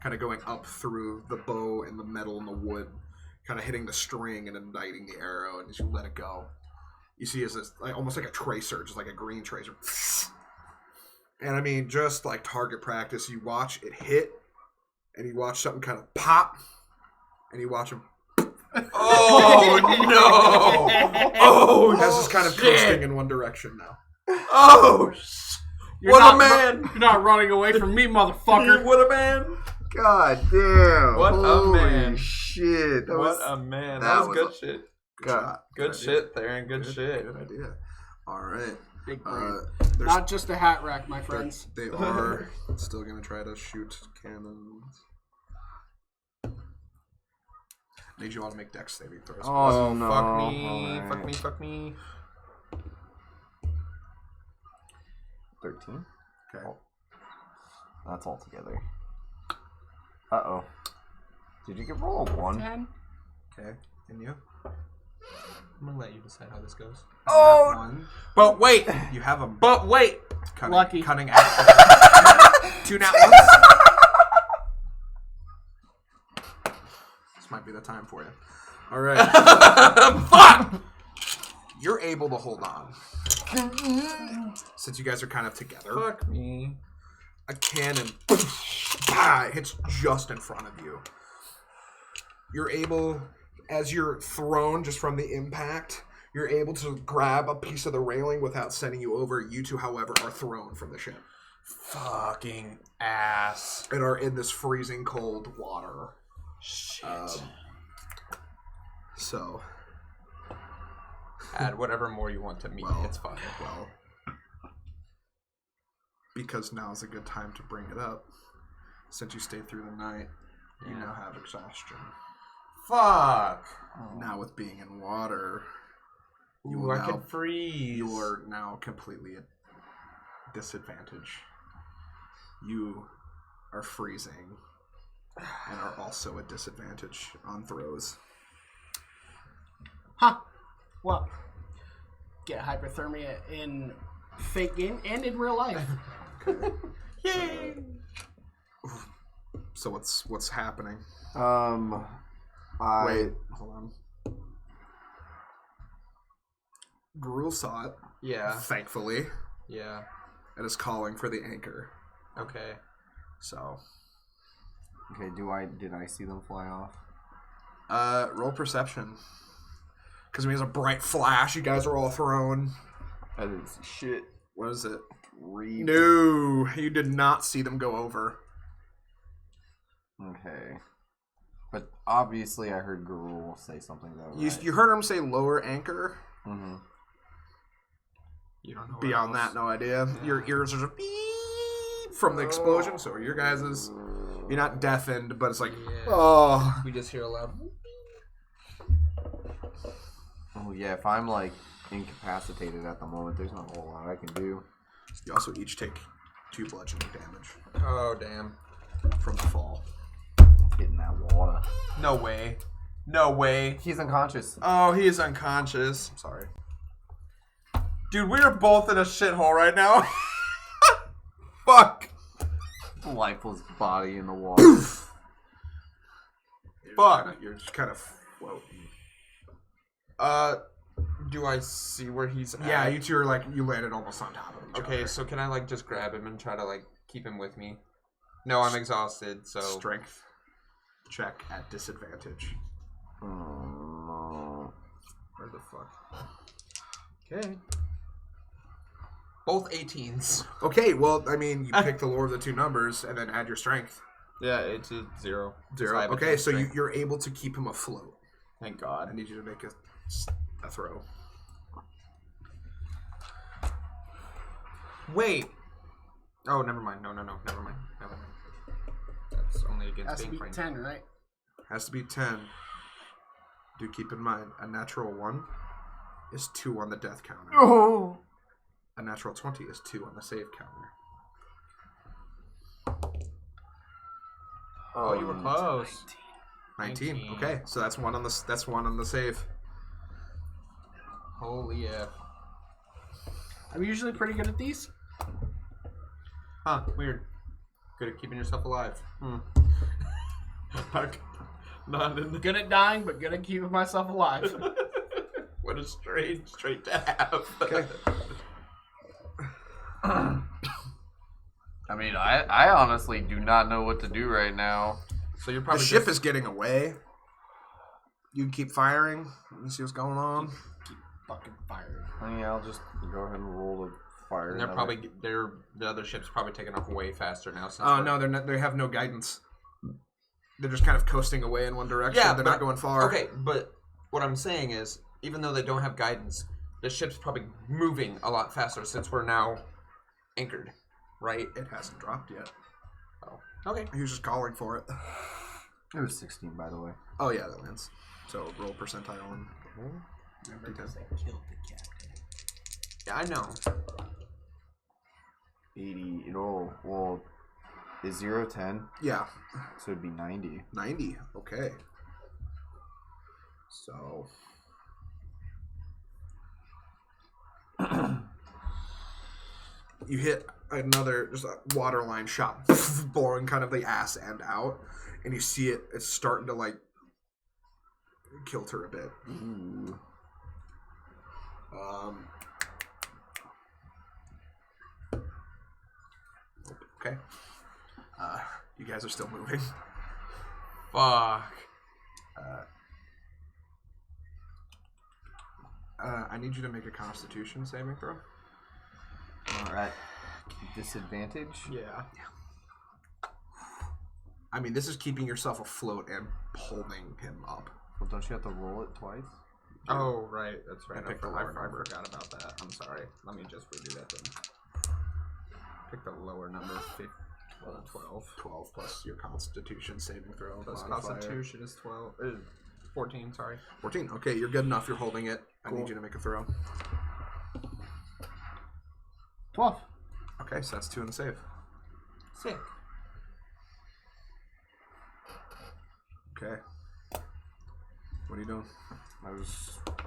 kind of going up through the bow and the metal and the wood, kind of hitting the string and igniting the arrow, and as you let it go, you see as this like almost like a tracer, just like a green tracer. And I mean, just like target practice, you watch it hit, and you watch something kind of pop, and you watch him. Oh, no! Oh, As it's kind of coasting in one direction now. Oh, what a man! You're not running away from me, motherfucker. What a man! God damn! What a Holy man. shit! What a man! That was good shit. Good shot. Good idea. shit, Theron. Good shit. Good idea. All right. Big brain. There's- Not just a hat rack, my friends. They are still going to try to shoot cannons. Need you all to make dex saving throws. Oh no! Fuck me. Alright. Fuck me. Fuck me. 13. Okay. That's all together. Uh-oh. Did you get roll a 1? 10. Okay. And you? I'm gonna let you decide how this goes. Oh! Nat 1. But wait. You have a But wait. Lucky. cutting action. 2 nat 1s. This might be the time for you. All right. Fuck. You're able to hold on. Since you guys are kind of together. Fuck me. A cannon it hits just in front of you. You're able, as you're thrown just from the impact, you're able to grab a piece of the railing without sending you over. You two, however, are thrown from the ship Fucking ass. and are in this freezing cold water. Shit. So, Add whatever more you want to me. Well, It's fine. well, because now's a good time to bring it up. Since you stayed through the night, you now have exhaustion. Fuck. Now with being in water, you Ooh, will I now can freeze. you are now completely at disadvantage. You are freezing and are also at disadvantage on throws. Huh. Well, get hypothermia in fake game and in real life. Yay. So what's happening? Wait. Hold on. Gruul saw it, Yeah. thankfully, Yeah. and is calling for the anchor. Okay. So, Okay, did I see them fly off? roll perception. Because when there's a bright flash, you guys are all thrown. I didn't see shit. What is it? 3. No, you did not see them go over. Okay. But obviously I heard Garul say something though. You heard him say lower anchor. Mm-hmm. You don't know. Beyond that, no idea. Your ears are just beep from the explosion, so your guys is you're not deafened, but it's like Yeah. oh. We just hear a loud. Oh yeah, if I'm like incapacitated at the moment, there's not a whole lot I can do. You also each take 2 bludgeoning damage Oh damn. from the fall. Get in that water. No way. No way. He's unconscious. Oh, he is unconscious. I'm sorry. Dude, we are both in a shithole right now. Fuck. Lifeless body in the water. Fuck. You're just kind of floating. Do I see where he's at? Yeah, you two are like you landed almost on top of each other. Okay, so can I like just grab him and try to like keep him with me? No, I'm exhausted, so Strength check at disadvantage. Oh, where the fuck? Okay. Both 18s. Okay, well, I mean, you pick the lower of the 2 numbers and then add your strength. Yeah, it's a 0. 0. I have a Okay, 10 so strength. you're able to keep him afloat. Thank I God. need you to make a throw. Wait. Oh, never mind. No. Never mind. That's only against Has to being be framed. 10, right? Has to be 10. Do keep in mind, a natural 1 is 2 on the death counter. Oh. A natural 20 is 2 on the save counter. Oh, you were close. 19. 19. Okay, so that's 1 on the save. Holy F. I'm usually pretty good at these. Huh, weird. Good at keeping yourself alive. Not in the... Good at dying, but good at keeping myself alive. What a strange trait to have. Okay. I mean, I honestly do not know what to do right now. So you're The probably ship is getting away. You can keep firing and see what's going on. Fucking fired. I mean, I'll just go ahead and roll the fire. And the other ship's probably taking off way faster now. Since Oh we're- no, they're not. They have no guidance. They're just kind of coasting away in one direction. Yeah, they're but- not going far. Okay, but what I'm saying is, even though they don't have guidance, the ship's probably moving a lot faster since we're now anchored, right? It hasn't dropped yet. Oh, okay. He was just calling for it. It was 16, by the way. Oh yeah, that lands. So roll percentile on. Remember, D10. because they killed the captain. Yeah, I know. 80. Well, is 0 10? Yeah, So it'd be 90. 90. Okay. So. You hit another just a water line shot, blowing kind of the ass end out, and you see it's starting to like kilter a bit. Ooh. Okay. You guys are still moving. Fuck. I need you to make a Constitution saving throw. Alright. Disadvantage? Yeah. I mean, this is keeping yourself afloat and holding him up. Well, don't you have to roll it twice? Oh, right. That's right. I picked the lower number. I forgot about that. I'm sorry. Let me just redo that then. Pick the lower number. 12. 12 plus your Constitution saving throw. Plus modifier. Constitution is 12. 14, sorry. 14. Okay, you're good enough. You're holding it. I Cool. need you to make a throw. 12. Okay, so that's 2 in the save. Sick. Okay. What are you doing?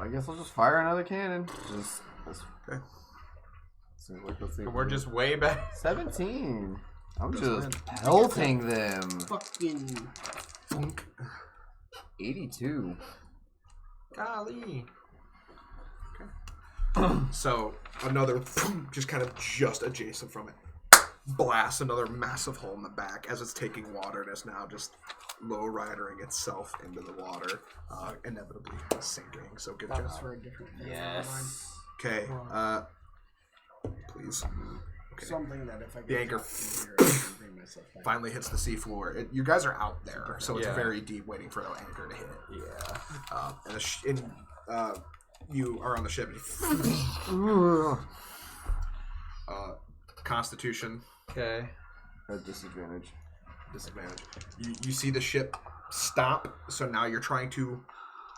I guess I'll just fire another cannon. Just Okay. let's see. We're just way back. 17. I'm Does just land. pelting them. Fucking. Funk. 82. Golly. So another just kind of just adjacent from it blasts another massive hole in the back as it's taking water and is now just low ridering itself into the water, inevitably sinking. So good That was job. for a different thing. Yes. Okay, please. Okay. Something that if I The get anchor dropped in here, I can bring myself back. finally hits the seafloor. You guys are out there, so it's Yeah. very deep, waiting for the anchor to hit. Yeah. And you are on the ship. Constitution Okay. At disadvantage. disadvantage. You see the ship stop, so now you're trying to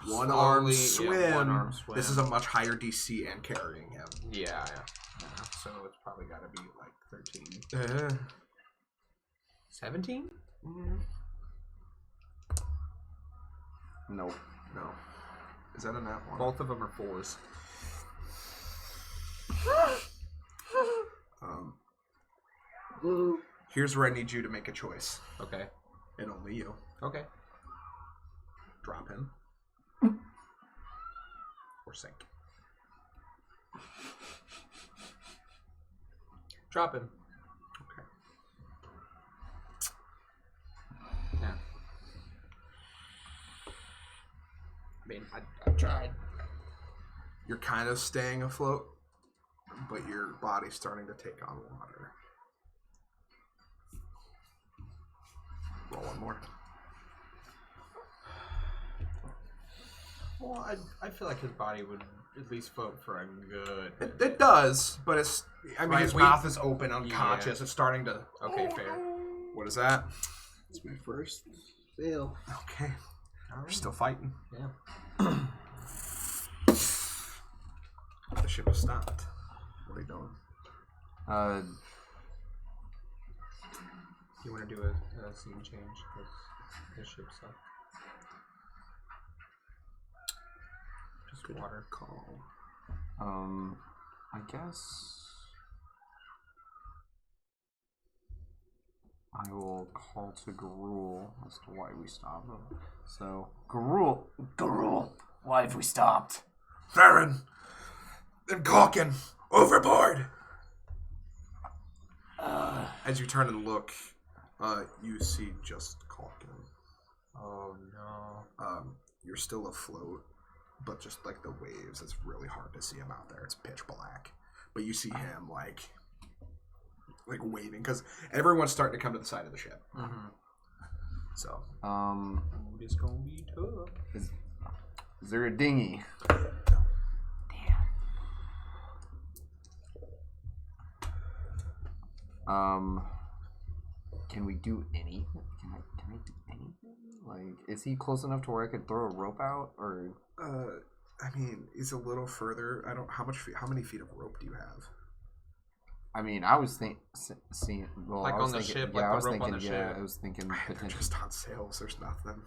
one-arm Slowly, swim. one-arm swim. This is a much higher DC and carrying him. Yeah. So it's probably got to be like 13. 17? Nope. No. Is that a nat one? Both of them are 4s. Here's where I need you to make a choice, Okay. and only you. Okay. Drop him or sink. Drop him. Okay. Yeah. I mean, I tried. You're kind of staying afloat, but your body's starting to take on water. Roll one more. Well, I feel like his body would at least float for a good. It does, but it's. I mean, Right, his we- mouth is open, unconscious. It's starting to. Okay, fair. What is that? It's my first fail. Okay. We're still fighting. Yeah. The ship has stopped. What are you doing? You want to do a scene change because the ship sucked. Just water. Call. I guess I will call to Garul as to why we stopped. So, Garul, why have we stopped? Farron and Calkin overboard. As you turn and look, you see just Calkin. Oh no. You're still afloat, but just like the waves, it's really hard to see him out there. It's pitch black, but you see him like waving because everyone's starting to come to the side of the ship. Mm-hmm. So It's gonna be tough. Is there a dinghy? Can we do anything? Can I do anything? Like, is he close enough to where I could throw a rope out, or? I mean, he's a little further. I don't. How many feet of rope do you have? I mean, I was seeing. Well, Like I was on the thinking, ship, yeah, like I the was rope thinking, on the yeah, ship. I was thinking They're potentially. just on sails. There's nothing.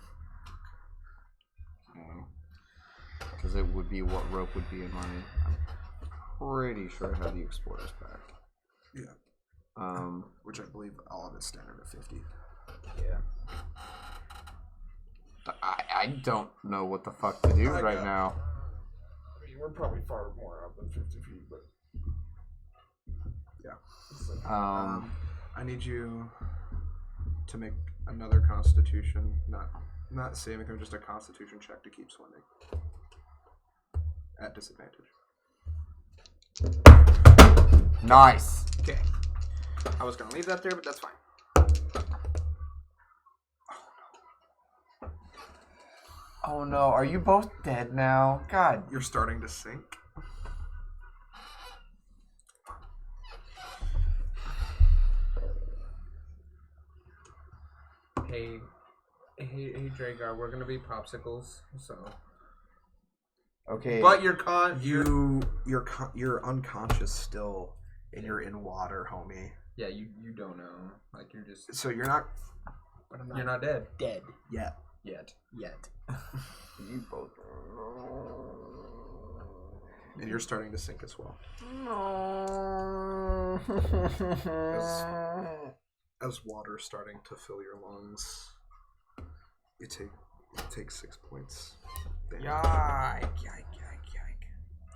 Because it would be what rope would be in my. I'm pretty sure I have the explorer's pack. Yeah. Which I believe all of it's standard at 50. Yeah. I don't know what the fuck to do right now. I mean, we're probably far more up than 50 feet, but yeah. I need you to make another Constitution, not saving throw, just a Constitution check to keep swimming at disadvantage. Nice. Okay. I was gonna leave that there, but that's fine. Oh no, are you both dead now? God. You're starting to sink. Hey, Dragar, we're gonna be popsicles, so. Okay. But you're You're unconscious still, and you're in water, homie. Yeah, you don't know. Like you're just. So you're not But I'm You're not dead dead yet. yet. You both. And you're starting to sink as well. No. As water's starting to fill your lungs, you take 6 points. Yike.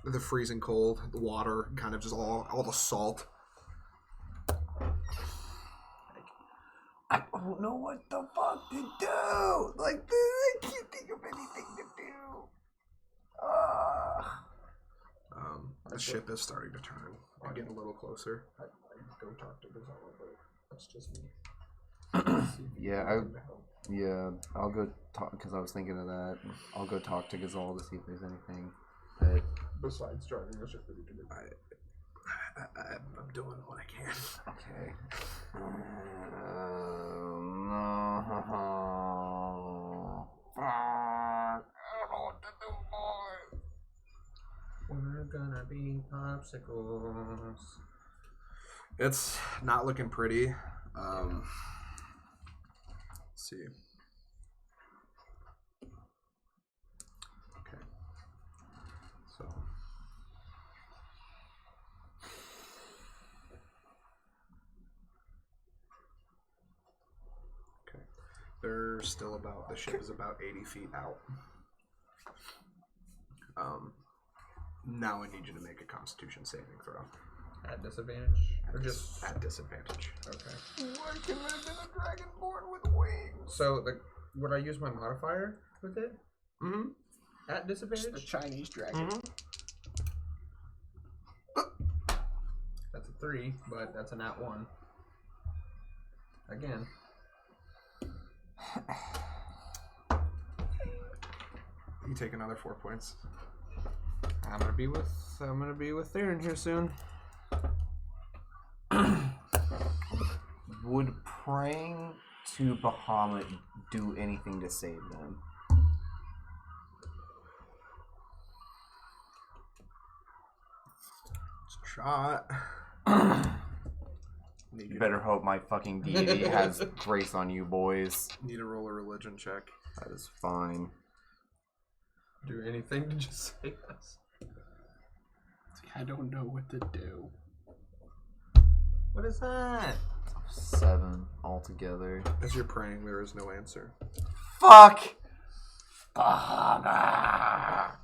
The freezing cold, the water, kind of just all the salt. I don't know what the fuck to do. Like, I can't think of anything to do. The ship is starting to turn and get a little closer. I go talk to Gonzalo, but that's just me. Yeah, I'll go talk because I was thinking of that. I'll go talk to Gazal to see if there's anything that. Besides driving the ship, I'm doing what I can. Okay. We're gonna be popsicles. It's not looking pretty. Let's see. Okay. So. Okay. They're still the ship is about 80 feet out. Now I need you to make a Constitution saving throw. At disadvantage? Or just At disadvantage. okay. What can live in a dragonborn with wings? So would I use my modifier with it? Mm-hmm. At Just the disadvantage? Chinese dragon. That's a 3, but that's a nat 1. Again. You take another 4 points. I'm gonna be with Theron here soon. Would praying to Bahamut do anything to save them? It's a shot. You better hope my fucking deity has grace on you, boys. Need to roll a religion check. That is fine. Do anything to just save us. I don't know what to do. What is that? 7 altogether. As you're praying, there is no answer. Fuck! Bahamut!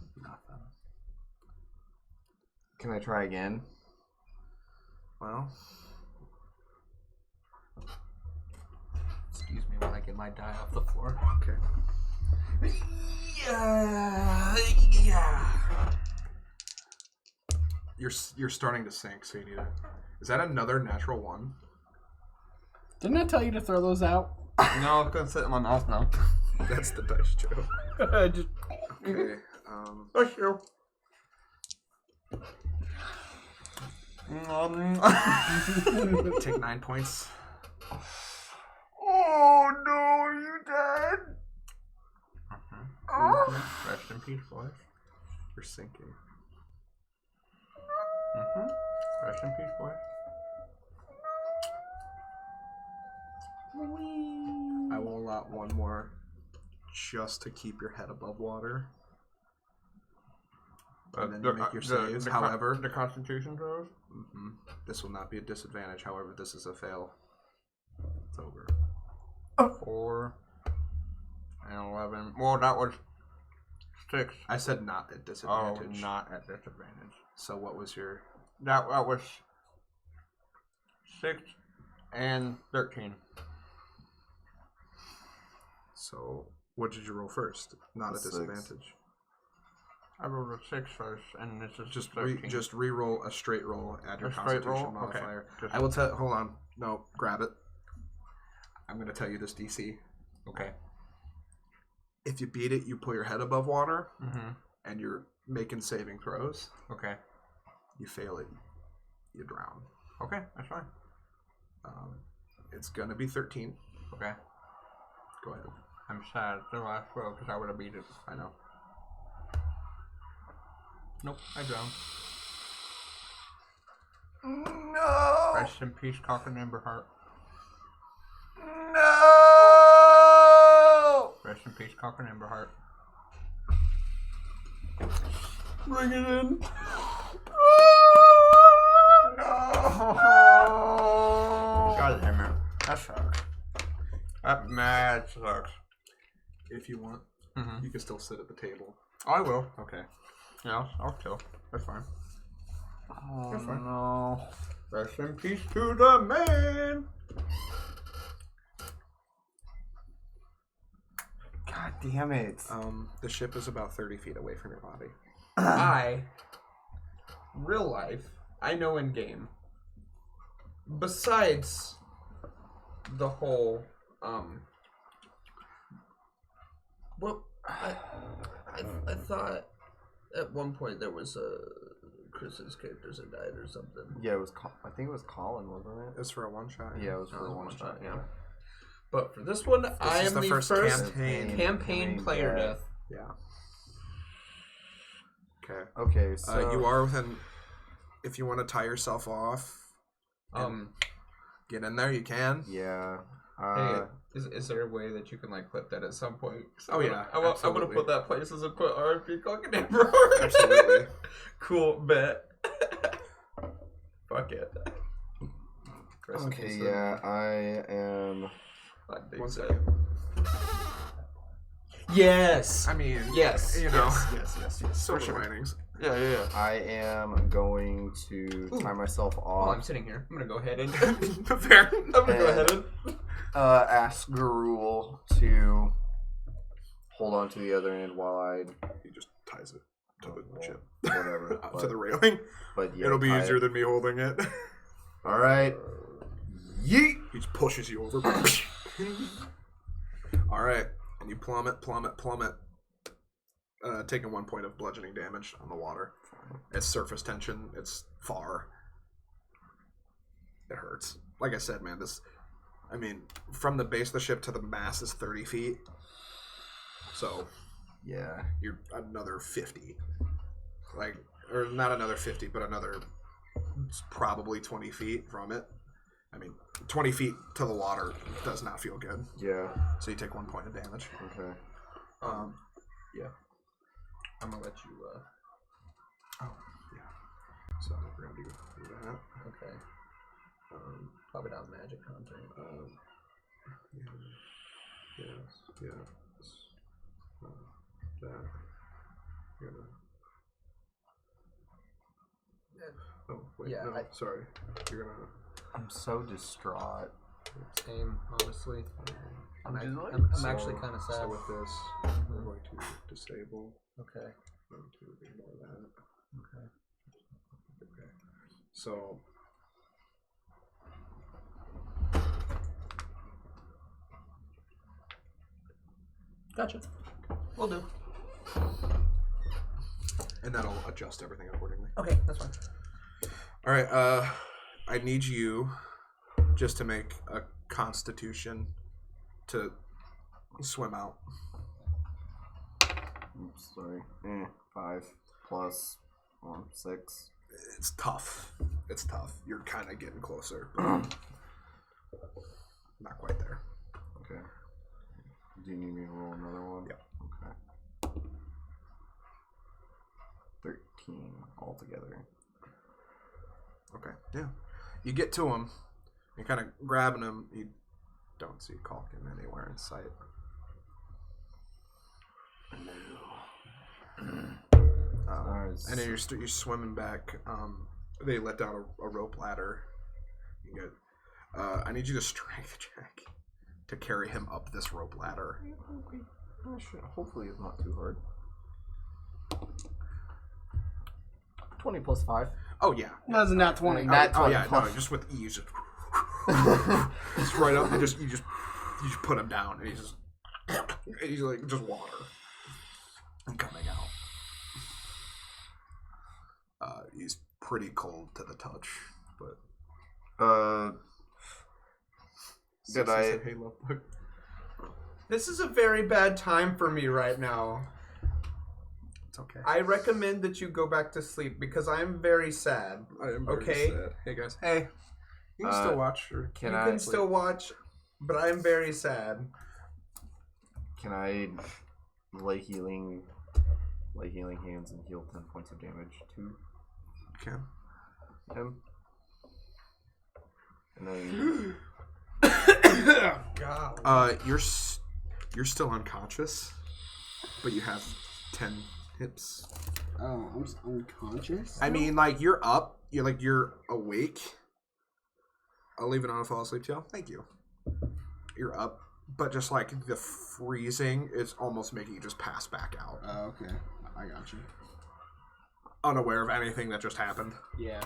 Can I try again? Well, Excuse me while I get my die off the floor. okay. Yeah. You're starting to sink, so you need a. Is that another natural 1? Didn't I tell you to throw those out? No, I'm gonna sit in my mouth now. That's the dice joke. Just Okay. Bless you. Take 9 points. Oh no, you dead? Rest in peace, boys. You're sinking. Rest in peace, boys. I will allot one more just to keep your head above water. And then you make your saves. However, the Constitution throws. this will not be a disadvantage. However, this is a fail. It's over. 4 and 11. Well, that was 6. I said not at Oh, disadvantage. not at disadvantage. So what was your... That was 6 and 13. So what did you roll first? Not at 6. disadvantage. I rolled a 6 first, and this is Just 13. just re-roll a straight roll. Add your A straight Constitution roll? Okay. modifier. Just- I will tell. Hold on. No, grab it. I'm going to tell you this DC. Okay. If you beat it, you pull your head above water, Mm-hmm. and you're making saving throws. Okay. You fail it, you drown. Okay, that's fine. It's going to be 13. Okay. Go ahead. I'm sad it's the last row because I would have beat it. I know. Nope, I drowned. No! Rest in peace, Cock and Emberheart. No! Rest in peace, Cock and Emberheart. Bring it in. God damn it. That sucks. That mad sucks. If you want, Mm-hmm. you can still sit at the table. I will. Okay. Yeah, I'll chill. That's fine. Oh That's fine. no. Rest in peace to the man. God damn it. The ship is about 30 feet away from your body. Real life, I know in game. Besides the whole, what I thought at one point there was Chris's characters that died or something. Yeah, it was. I think it was Colin, wasn't it? It's for a one shot. Yeah, it was No, for it was a one shot. yeah. But for this one, I is am the the first first campaign player death. Yeah. Okay. Okay, so You are within. If you want to tie yourself off, get in there. You can. Yeah. Hey, is there a way that you can like clip that at some point? Oh, yeah, I want to absolutely. put that places and put RP Cock and Ember. Absolutely. Cool, bet. Fuck it. Rest in Okay, peace, yeah, I am. One second. Yes. I mean, Yes. You know, Yes. silver linings. Yeah. I am going to tie myself While I'm off. sitting here, I'm gonna go ahead and Fair. I'm gonna go ahead and Ask Garul to hold on to the other end while I He just ties it to the ship. whatever. Up to the railing. But yeah, It'll be tie easier it. than me holding it. All right. Yeet. He just pushes you over. All right, and you plummet. Taking 1 point of bludgeoning damage on the water. It's surface tension. It's far. It hurts. Like I said, man, from the base of the ship to the mast is 30 feet. So Yeah. you're another 50. Or not another 50, but another probably 20 feet from it. 20 feet to the water does not feel good. Yeah. So you take 1 point of damage. Okay. Yeah. I'm gonna let you. So we're gonna do that. Okay. Probably not magic content. Yes. That. You're gonna. Oh wait, Yeah, no, sorry. You're gonna. I'm so distraught. Same, honestly. I'm actually kind of sad. So with this, we're going to disable. Okay. Going to ignore that. Okay. Okay. So. Gotcha. Will do. and that'll adjust everything accordingly. Okay, that's fine. All right. I need you just to make a Constitution to swim out. Oops, sorry. 5 plus 6. It's tough. It's tough. You're kind of getting closer, but not quite there. Okay. Do you need me to roll another one? Yep. Okay. 13 altogether. Okay. Yeah. You get to him. You're kind of grabbing him. You don't see Calkin anywhere in sight. And then you're swimming back. They let down a rope ladder. You get. I need you to strength check to carry him up this rope ladder. Hopefully it's not too hard. 20 plus 5. Oh yeah. That's not 20. Oh yeah. No, just with ease. Just right up. And you just put him down, and he's like just water and coming out. He's pretty cold to the touch, but did I? Said, hey, love bug. This is a very bad time for me right now. It's okay. I recommend that you go back to sleep because I'm very sad. I am very Okay. sad. Hey guys. Hey. You can still watch. Or Can you I? can still watch, but I'm very sad. Can I lay healing hands and heal 10 points of damage to can. him? And then God. You're still unconscious, but you have 10 hips. Oh, I'm just unconscious? I mean, like you're up. You're awake. I'll leave it on a fall asleep tale. Thank you. You're up, but just like the freezing is almost making you just pass back out, Oh, okay. I got you. unaware of anything that just happened. Yeah.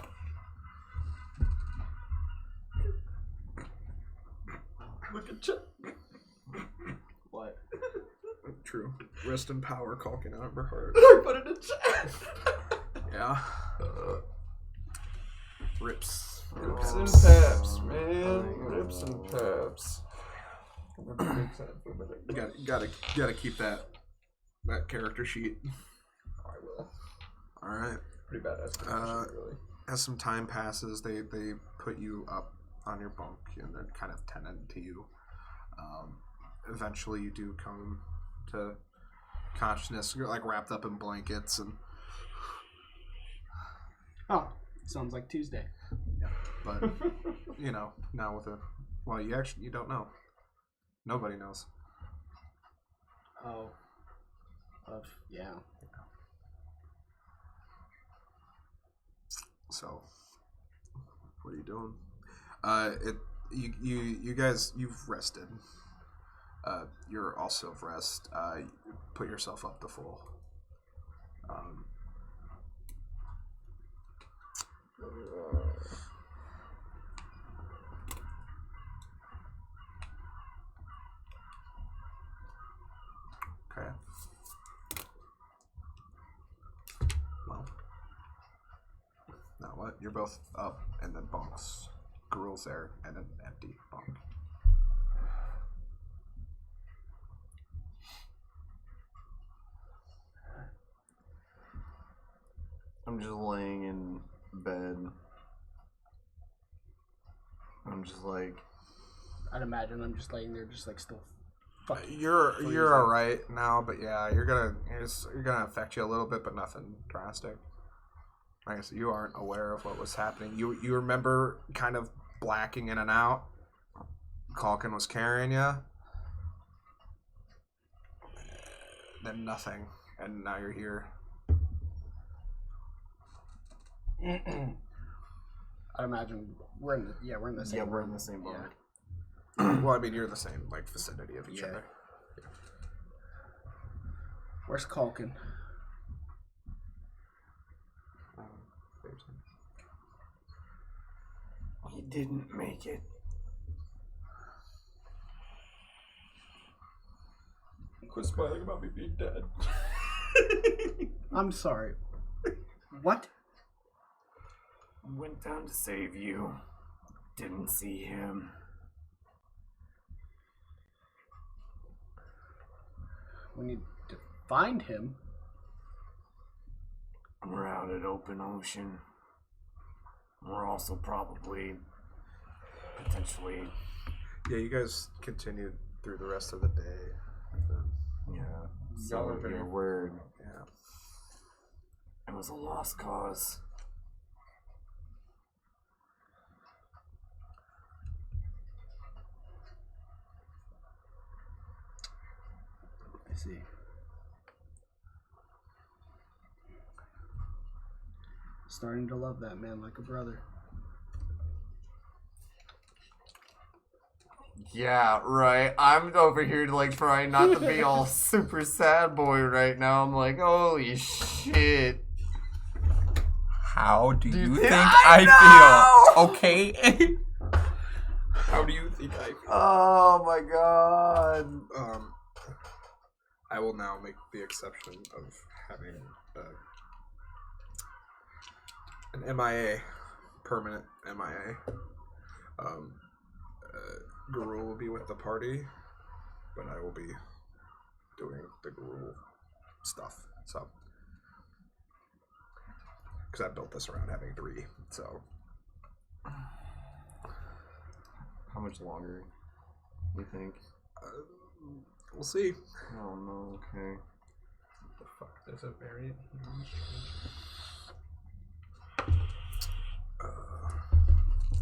Look at you. What? True. Rest in power, Calkin Amberheart. I put it in chat. Yeah. Rips. Rips and peps, man. Rips and peps. Gotta keep that character sheet. I will. All right. Pretty badass. Really. As some time passes, they put you up on your bunk and they're kind of tending to you. Eventually, you do come to consciousness. You're like wrapped up in blankets and. Oh, sounds like Tuesday. But now with you don't know. Nobody knows. Oh. Yeah. So, what are you doing? You guys, you've rested. You're also of rest. Put yourself up to full. Okay. Well, now what? You're both up and then bunks. Gruel's there and an empty bunk. I'm just laying in bed. I'm just like, I'd imagine I'm just laying there, just like still. You're all right now, but yeah, you're gonna affect you a little bit, but nothing drastic. Like I said, you aren't aware of what was happening. You remember kind of blacking in and out. Calkin was carrying you. Then nothing, and now you're here. I'd imagine we're in the same. yeah, we're in room. the same bunk. Well, I mean, you're the same vicinity of each other. Where's Calkin? He didn't make it. Quit smiling about me being dead. I'm sorry. What? Went down to save you. Didn't see him. We need to find him. We're out at open ocean. We're also probably, potentially... Yeah, you guys continued through the rest of the day. Yeah. Y'all are So very- your word. Yeah. It was a lost cause. I see. Starting to love that man like a brother. Yeah, right. I'm over here like trying not to be all super sad boy right now. I'm like, holy shit. How do you think think I I feel? Okay. How do you think I feel? Oh my god. I will now make the exception of having an MIA, permanent MIA. Garul will be with the party, but I will be doing the Garul stuff. So, because I built this around having 3, so. How much longer you think? We'll see. Oh no, okay. The fuck? There's a variant.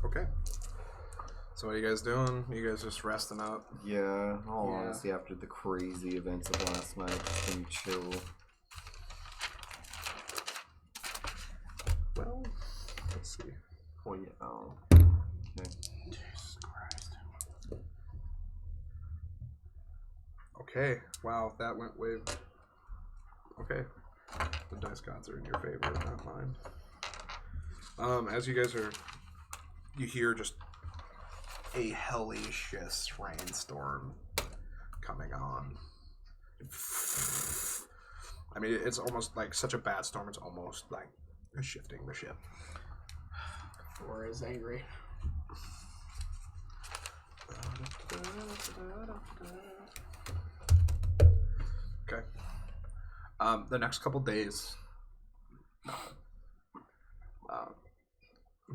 Okay. So what are you guys doing? You guys just resting up? Yeah, all Yeah. honesty, after the crazy events of last night, just been chill. Well, let's see. Oh yeah, oh. Okay. Jesus Christ. Okay. Wow, that went way. Okay. The dice gods are in your favor, not mine. As you guys are, you hear just a hellacious rainstorm coming on. I mean, it's almost like such a bad storm. It's almost like shifting the ship. Thor is angry. Okay. The next couple days, a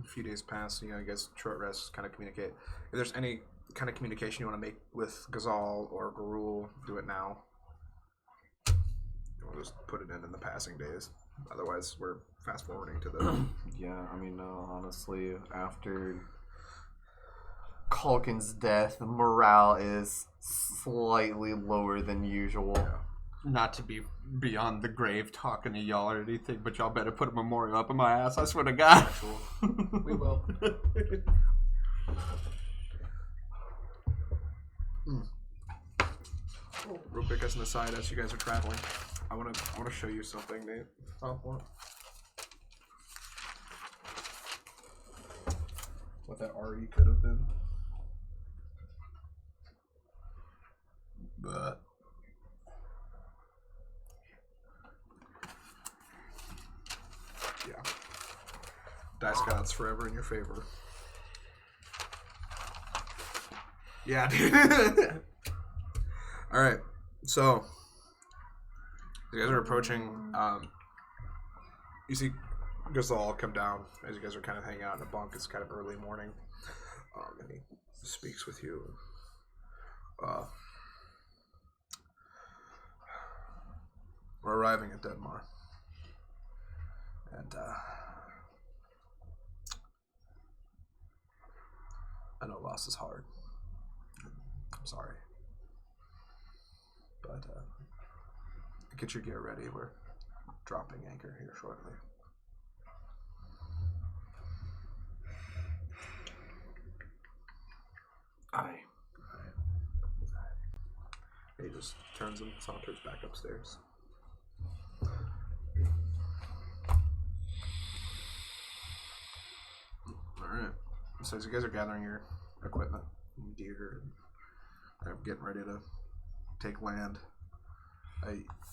few days pass. You know, I guess short rests, kind of communicate. If there's any kind of communication you want to make with Ghazal or Garul, do it now. We'll just put it in the passing days. Otherwise, we're fast forwarding to the. Yeah, I mean, honestly, after Culkin's death, morale is slightly lower than usual. Not to be beyond the grave talking to y'all or anything, but y'all better put a memorial up in my ass. I swear to God. We will. Real quick, as an aside, as you guys are traveling, I want to show you something, Nate. Oh, what that already could have been. But Yeah. Dice gods forever in your favor. Yeah, dude. All right, so you guys are approaching. You see Ghazal come down as you guys are kind of hanging out in a bunk. It's kind of early morning, and he speaks with you. We're arriving at Denmar, and I know loss is hard. I'm sorry. But get your gear ready. We're dropping anchor here shortly. Aye. He just turns and saunters back upstairs. Alright. So as you guys are gathering your equipment and gear and getting ready to take land,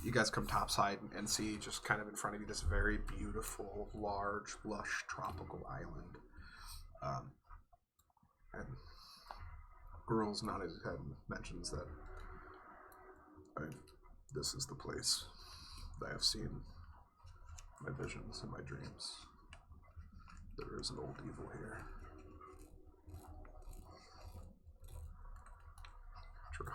You guys come topside and see just kind of in front of you this very beautiful, large, lush tropical island. And Gruel's nodding his head and mentions that this is the place that I have seen my visions and my dreams. There is an old evil here. True.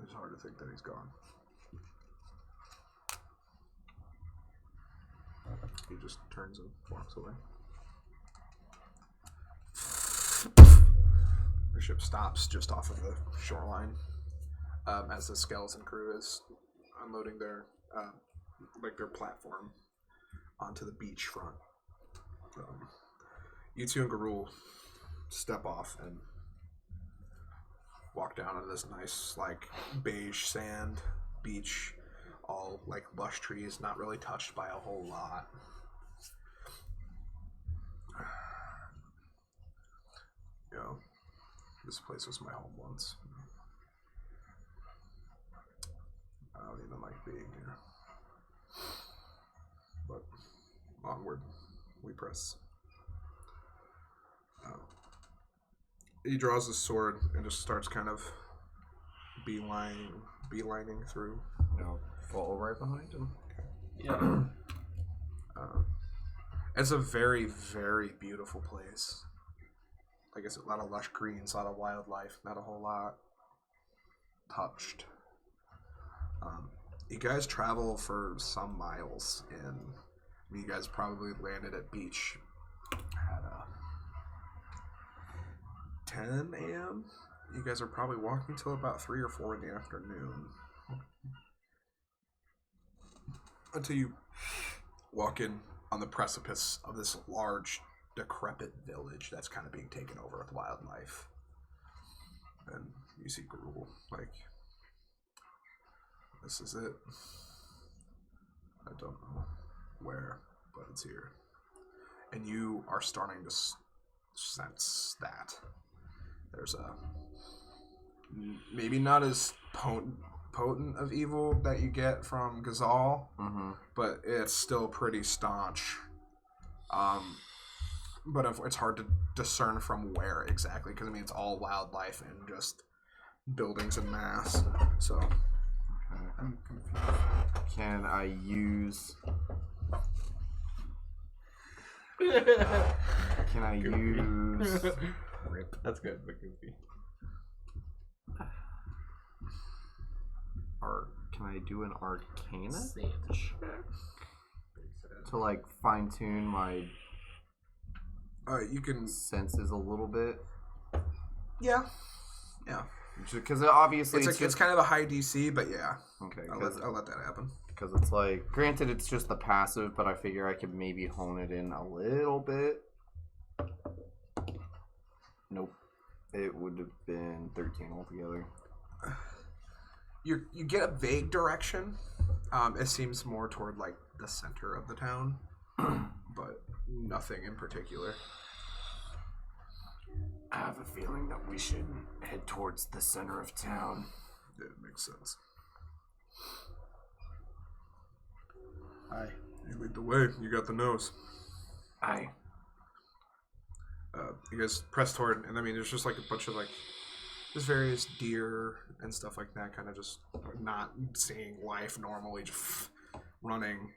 It's hard to think that he's gone. He just turns and walks away. The ship stops just off of the shoreline as the skeleton crew is unloading their their platform onto the beach front. You two and Garul step off and walk down on this nice beige sand beach, all lush trees, not really touched by a whole lot. This place was my home once. I don't even like being here. But onward we press. He draws his sword and just starts kind of beelining through. Follow right behind him. Yeah. It's a very, very beautiful place. Like I said, a lot of lush greens, a lot of wildlife, not a whole lot touched. You guys travel for some miles, and you guys probably landed at beach at 10 a.m. You guys are probably walking till about 3 or 4 in the afternoon. Until you walk in on the precipice of this large, decrepit village that's kind of being taken over with wildlife. And you see Gruel, this is it. I don't know where, but it's here. And you are starting to sense that there's a maybe not as potent of evil that you get from Ghazal, but it's still pretty staunch. But it's hard to discern from where exactly, because it's all wildlife and just buildings en masse. So, I'm confused. Can I use? Can I use? Rip. That's good, but goofy. Can I do an Arcana check to fine tune my you can senses a little bit? yeah. Because obviously It's kind of a high DC, but yeah. Okay, I'll let that happen. Because it's granted, it's just the passive, but I figure I could maybe hone it in a little bit. Nope. It would have been 13 altogether. You get a vague direction. It seems more toward the center of the town, but nothing in particular. I have a feeling that we should head towards the center of town. It makes sense. Aye. You lead the way. You got the nose. Aye. You guys press toward, and there's just a bunch of just various deer and stuff like that, kind of just not seeing life normally, just running,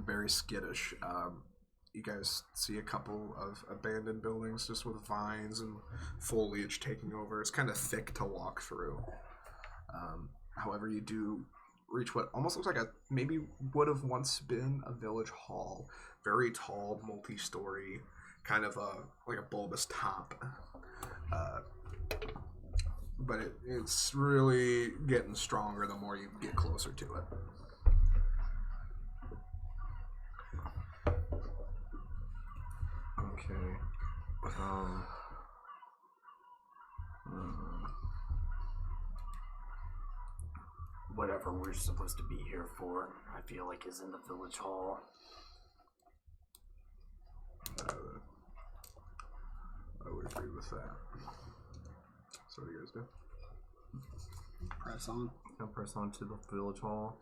very skittish. You guys see a couple of abandoned buildings just with vines and foliage taking over. It's kind of thick to walk through. However, you do reach what almost looks like maybe would have once been a village hall. Very tall, multi-story, kind of like a bulbous top. But it's really getting stronger the more you get closer to it. Okay. Whatever we're supposed to be here for, I feel like is in the village hall. with that. So what do you guys do? Press on. I'll press on to the village hall.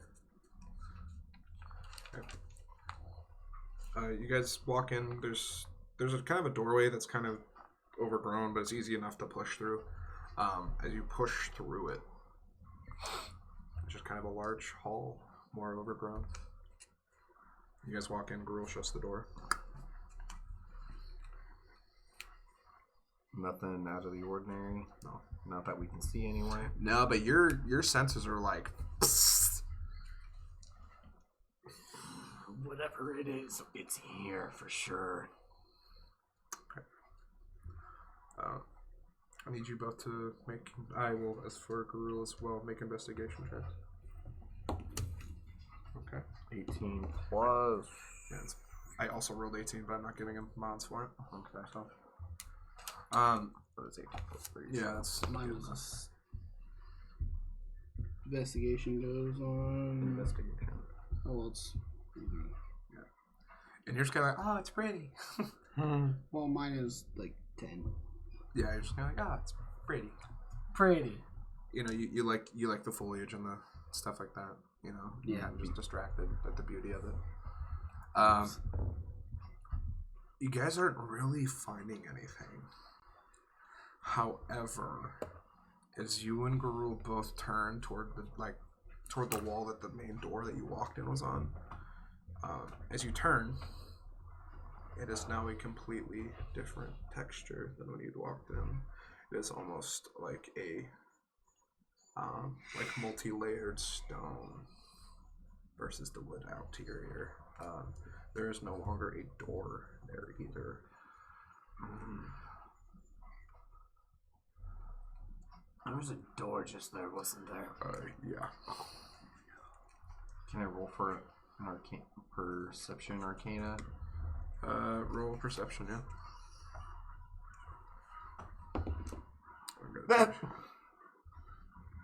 You guys walk in. There's a kind of a doorway that's kind of overgrown, but it's easy enough to push through. As you push through it, it's just kind of a large hall, more overgrown. You guys walk in. Gruul shuts the door. Nothing out of the ordinary. No, not that we can see anyway. No, but your senses are like. Whatever it is, it's here for sure. I need you both to make. I will, as for Gruul as well, make investigation checks. Okay. 18 plus. Yeah, I also rolled 18, but I'm not giving him mods for it. Okay. So. That was 18 plus 3. Yeah, that's Mine was investigation goes on. Investigation. Oh, well, it's. And you're just kind of like, oh, it's pretty. Well, mine is like 10. Yeah, you're just kind of like, oh, it's pretty. Pretty. You know, you like the foliage and the stuff like that. You know, Yeah. You're just distracted at the beauty of it. You guys aren't really finding anything. However, as you and Gruul both turn toward the wall that the main door that you walked in was on, as you turn, it is now a completely different texture than when you'd walked in. It is almost like a multi-layered stone versus the wood exterior. There is no longer a door there either. There was a door just there, wasn't there? Yeah. Can I roll for an perception arcana? Roll perception, yeah.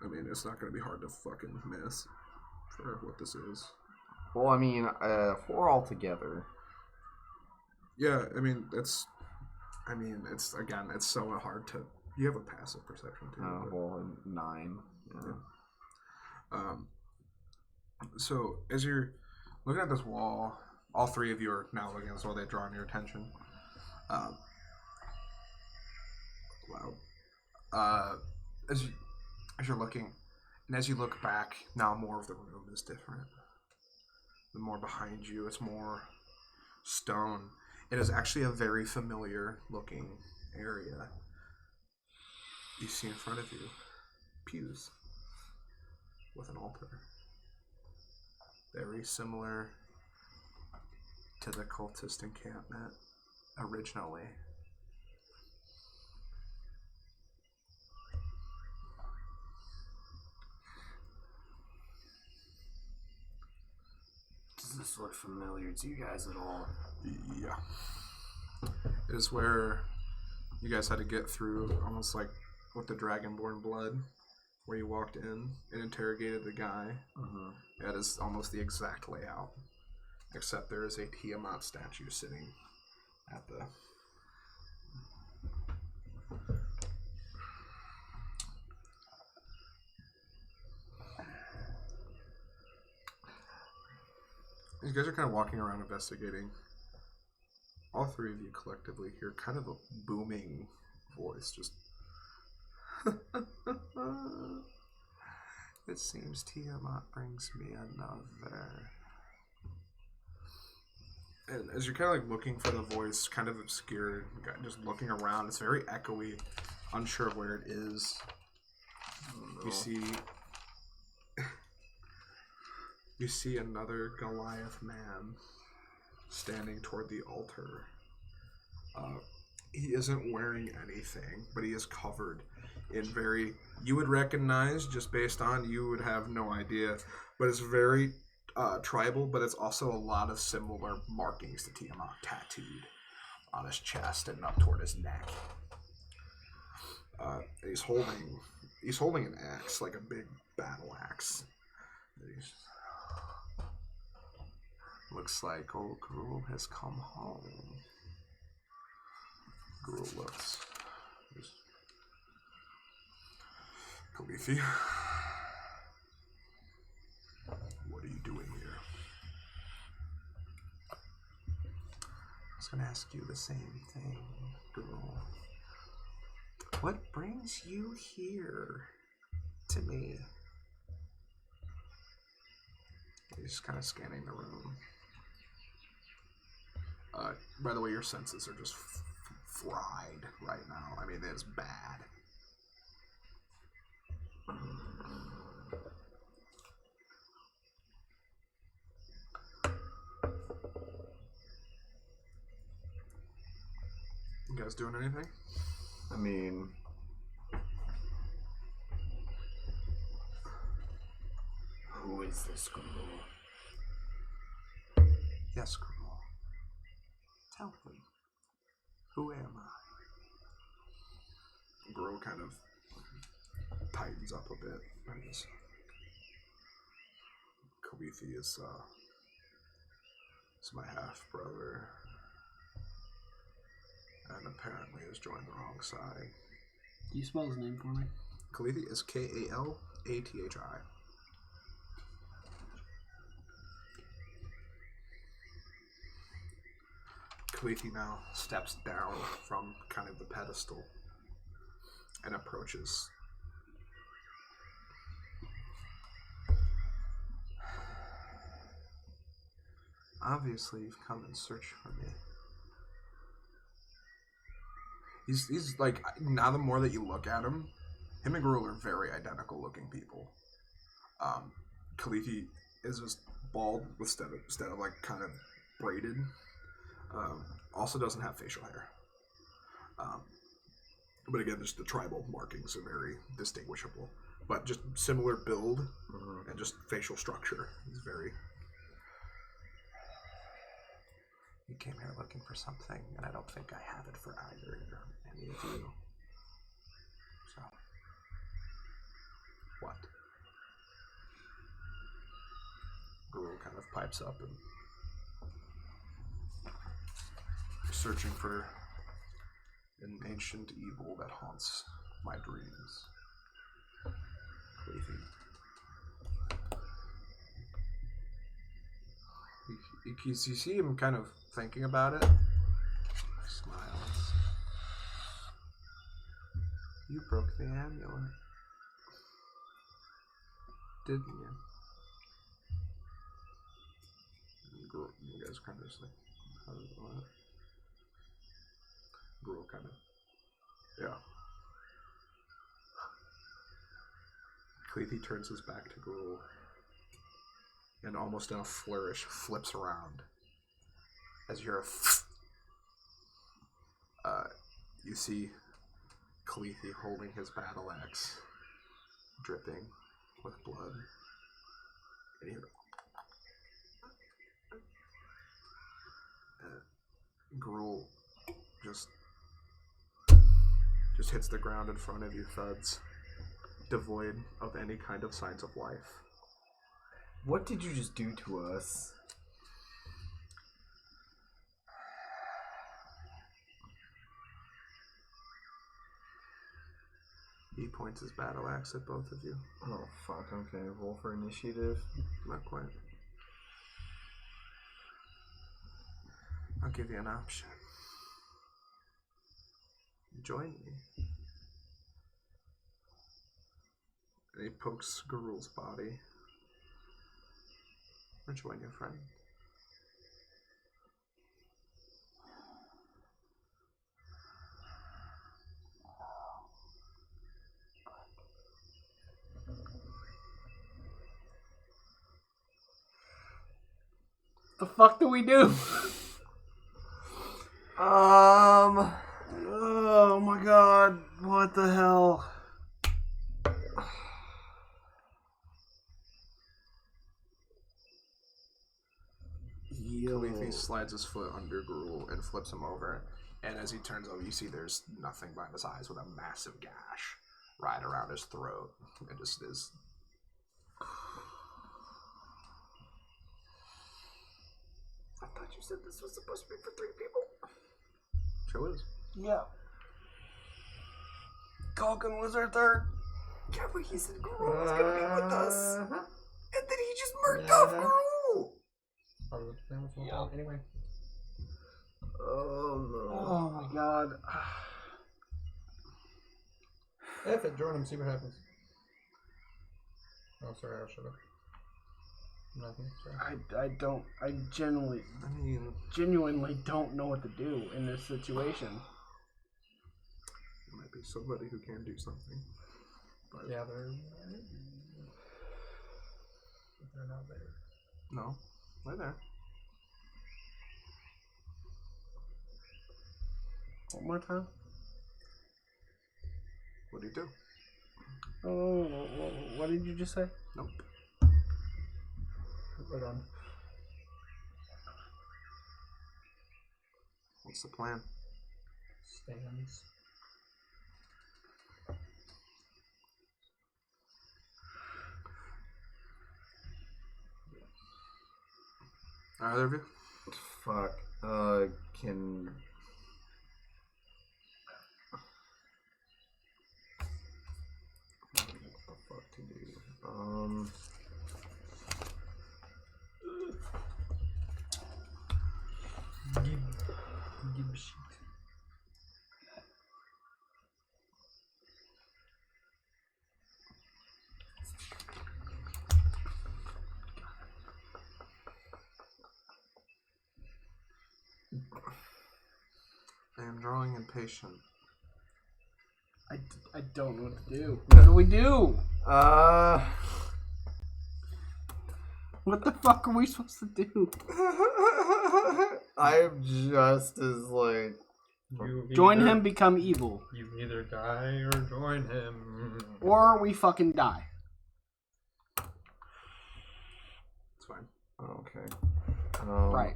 I mean, it's not going to be hard to fucking miss for what this is. Well, I mean, 4 altogether. Yeah, I mean, it's again, it's so hard to. You have a passive perception too. Well, 9. Yeah. So as you're looking at this wall, all three of you are now looking at this wall. They've drawn your attention. Loud. As you're looking, and as you look back, now more of the room is different. The more behind you, it's more stone. It is actually a very familiar looking area. You see in front of you pews with an altar. Very similar to the cultist encampment originally. Does this look familiar to you guys at all? Yeah. It is where you guys had to get through almost like with the Dragonborn blood, where you walked in and interrogated the guy. That is almost the exact layout, except there is a Tiamat statue sitting at the... You guys are kind of walking around investigating. All three of you collectively hear kind of a booming voice, just... It seems Tiamat brings me another. And as you're kind of like looking for the voice, kind of obscured, just looking around, it's very echoey, unsure of where it is. You see another Goliath man standing toward the altar. He isn't wearing anything, but he is covered in very, you would recognize just based on, you would have no idea, but it's very tribal, but it's also a lot of similar markings to Tiamat tattooed on his chest and up toward his neck. He's holding an axe, like a big battle axe. Looks like old Gruul has come home. Gruul looks Khaleesi. What are you doing here? I was gonna ask you the same thing, girl. What brings you here to me? He's just kind of scanning the room. By the way, your senses are just fried right now. I mean, it's bad. You guys doing anything? I mean, Who is this girl? Yes, girl. Tell me. Who am I? Bro kind of tightens up a bit. And is Khaleesi is my half brother, and apparently has joined the wrong side. Can you spell his name for me? Khaleesi is Kalathi. Khaleesi now steps down from kind of the pedestal and approaches. Obviously, you've come in search for me. He's like, now the more that you look at him and Gruul are very identical looking people. Khaleesi is just bald instead of like kind of braided. Also doesn't have facial hair. But again, just the tribal markings are very distinguishable. But just similar build and just facial structure is very... You came here looking for something, and I don't think I have it for either or any of you. So, what? Gruul kind of pipes up and searching for an ancient evil that haunts my dreams. Khaleesi. You see him kind of thinking about it. Smiles. You broke the amulet, didn't you? You guys kind of just like, how does that? Gruul kind of, yeah. Khaleesi turns his back to Gruul and almost in a flourish flips around as you hear a you see Khaleesi holding his battle axe, dripping with blood, and you hear Gruul just hits the ground in front of you, thuds, devoid of any kind of signs of life. what did you just do to us? He points his battle axe at both of you. Oh, fuck, okay. Roll for initiative. Not quite. I'll give you an option. Join me. And he pokes Gruul's body. Or join your friend. The fuck do we do? Oh my god, what the hell? Khaleesi slides his foot under Gruul and flips him over. And as he turns over, you see there's nothing behind his eyes with a massive gash right around his throat. It just is. I thought you said this was supposed to be for 3 people. Sure is. Yeah. Culkin was our third. Yeah, but he said Gruul was gonna be with us. Uh-huh. And then he just murked off Gruul. Probably what the plan was all about anyway. Oh my god. F it, join him, see what happens. Oh, sorry, I should have. Nothing, sorry. I genuinely don't know what to do in this situation. There might be somebody who can do something. But Yeah, they're not there. no, they're there. One more time. What do you do? Oh, what did you just say? Nope. Right on. What's the plan? Stands. Either of you? Fuck. Can. What the fuck to do? Give a shit. I am drawing impatient. I don't know what to do. What do we do? What the fuck are we supposed to do? I'm just as like. Join him, become evil. You either die or join him. Or we fucking die. It's fine. Okay. Right.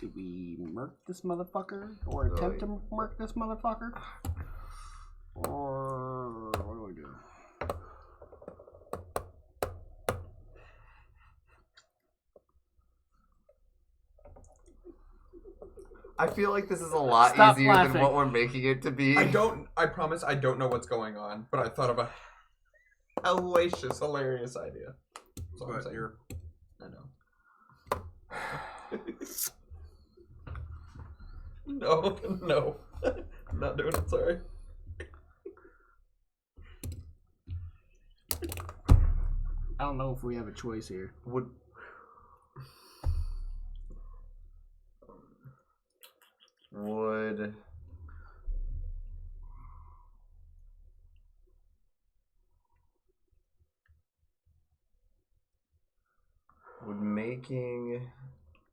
Do we murk this motherfucker? Or attempt to murk this motherfucker? Or what do we do? I feel like this is a lot Stop easier laughing. than what we're making it to be. I promise I don't know what's going on, but I thought of a hilarious idea. That's all I'm But saying. you're. I know. No. I'm not doing it, sorry. I don't know if we have a choice here. Would making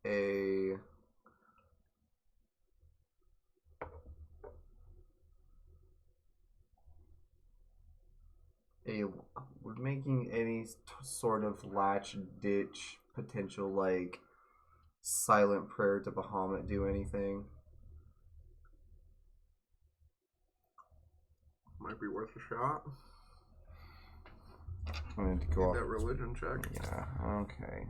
a would making any sort of latch ditch potential like silent prayer to Bahamut do anything? Might be worth a shot. I'm going to Need go off. that religion check. Yeah. Okay.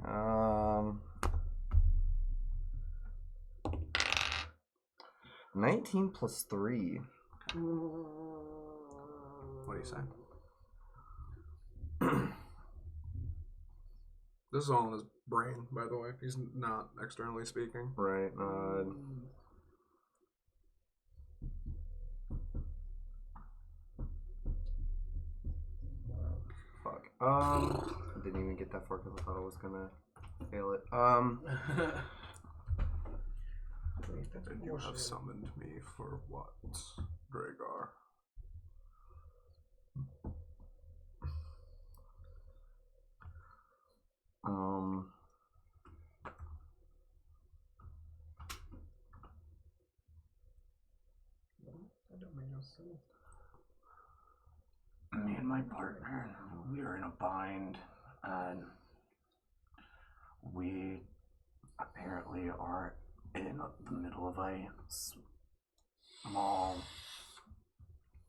19 plus 3. What do you say? This is all in his brain, by the way. He's not externally speaking. Right. Fuck. I didn't even get that far because I thought I was gonna fail it. And you have summoned me for what, Dragar? That don't make no sense. Me and my partner, we are in a bind, and we apparently are in the middle of a small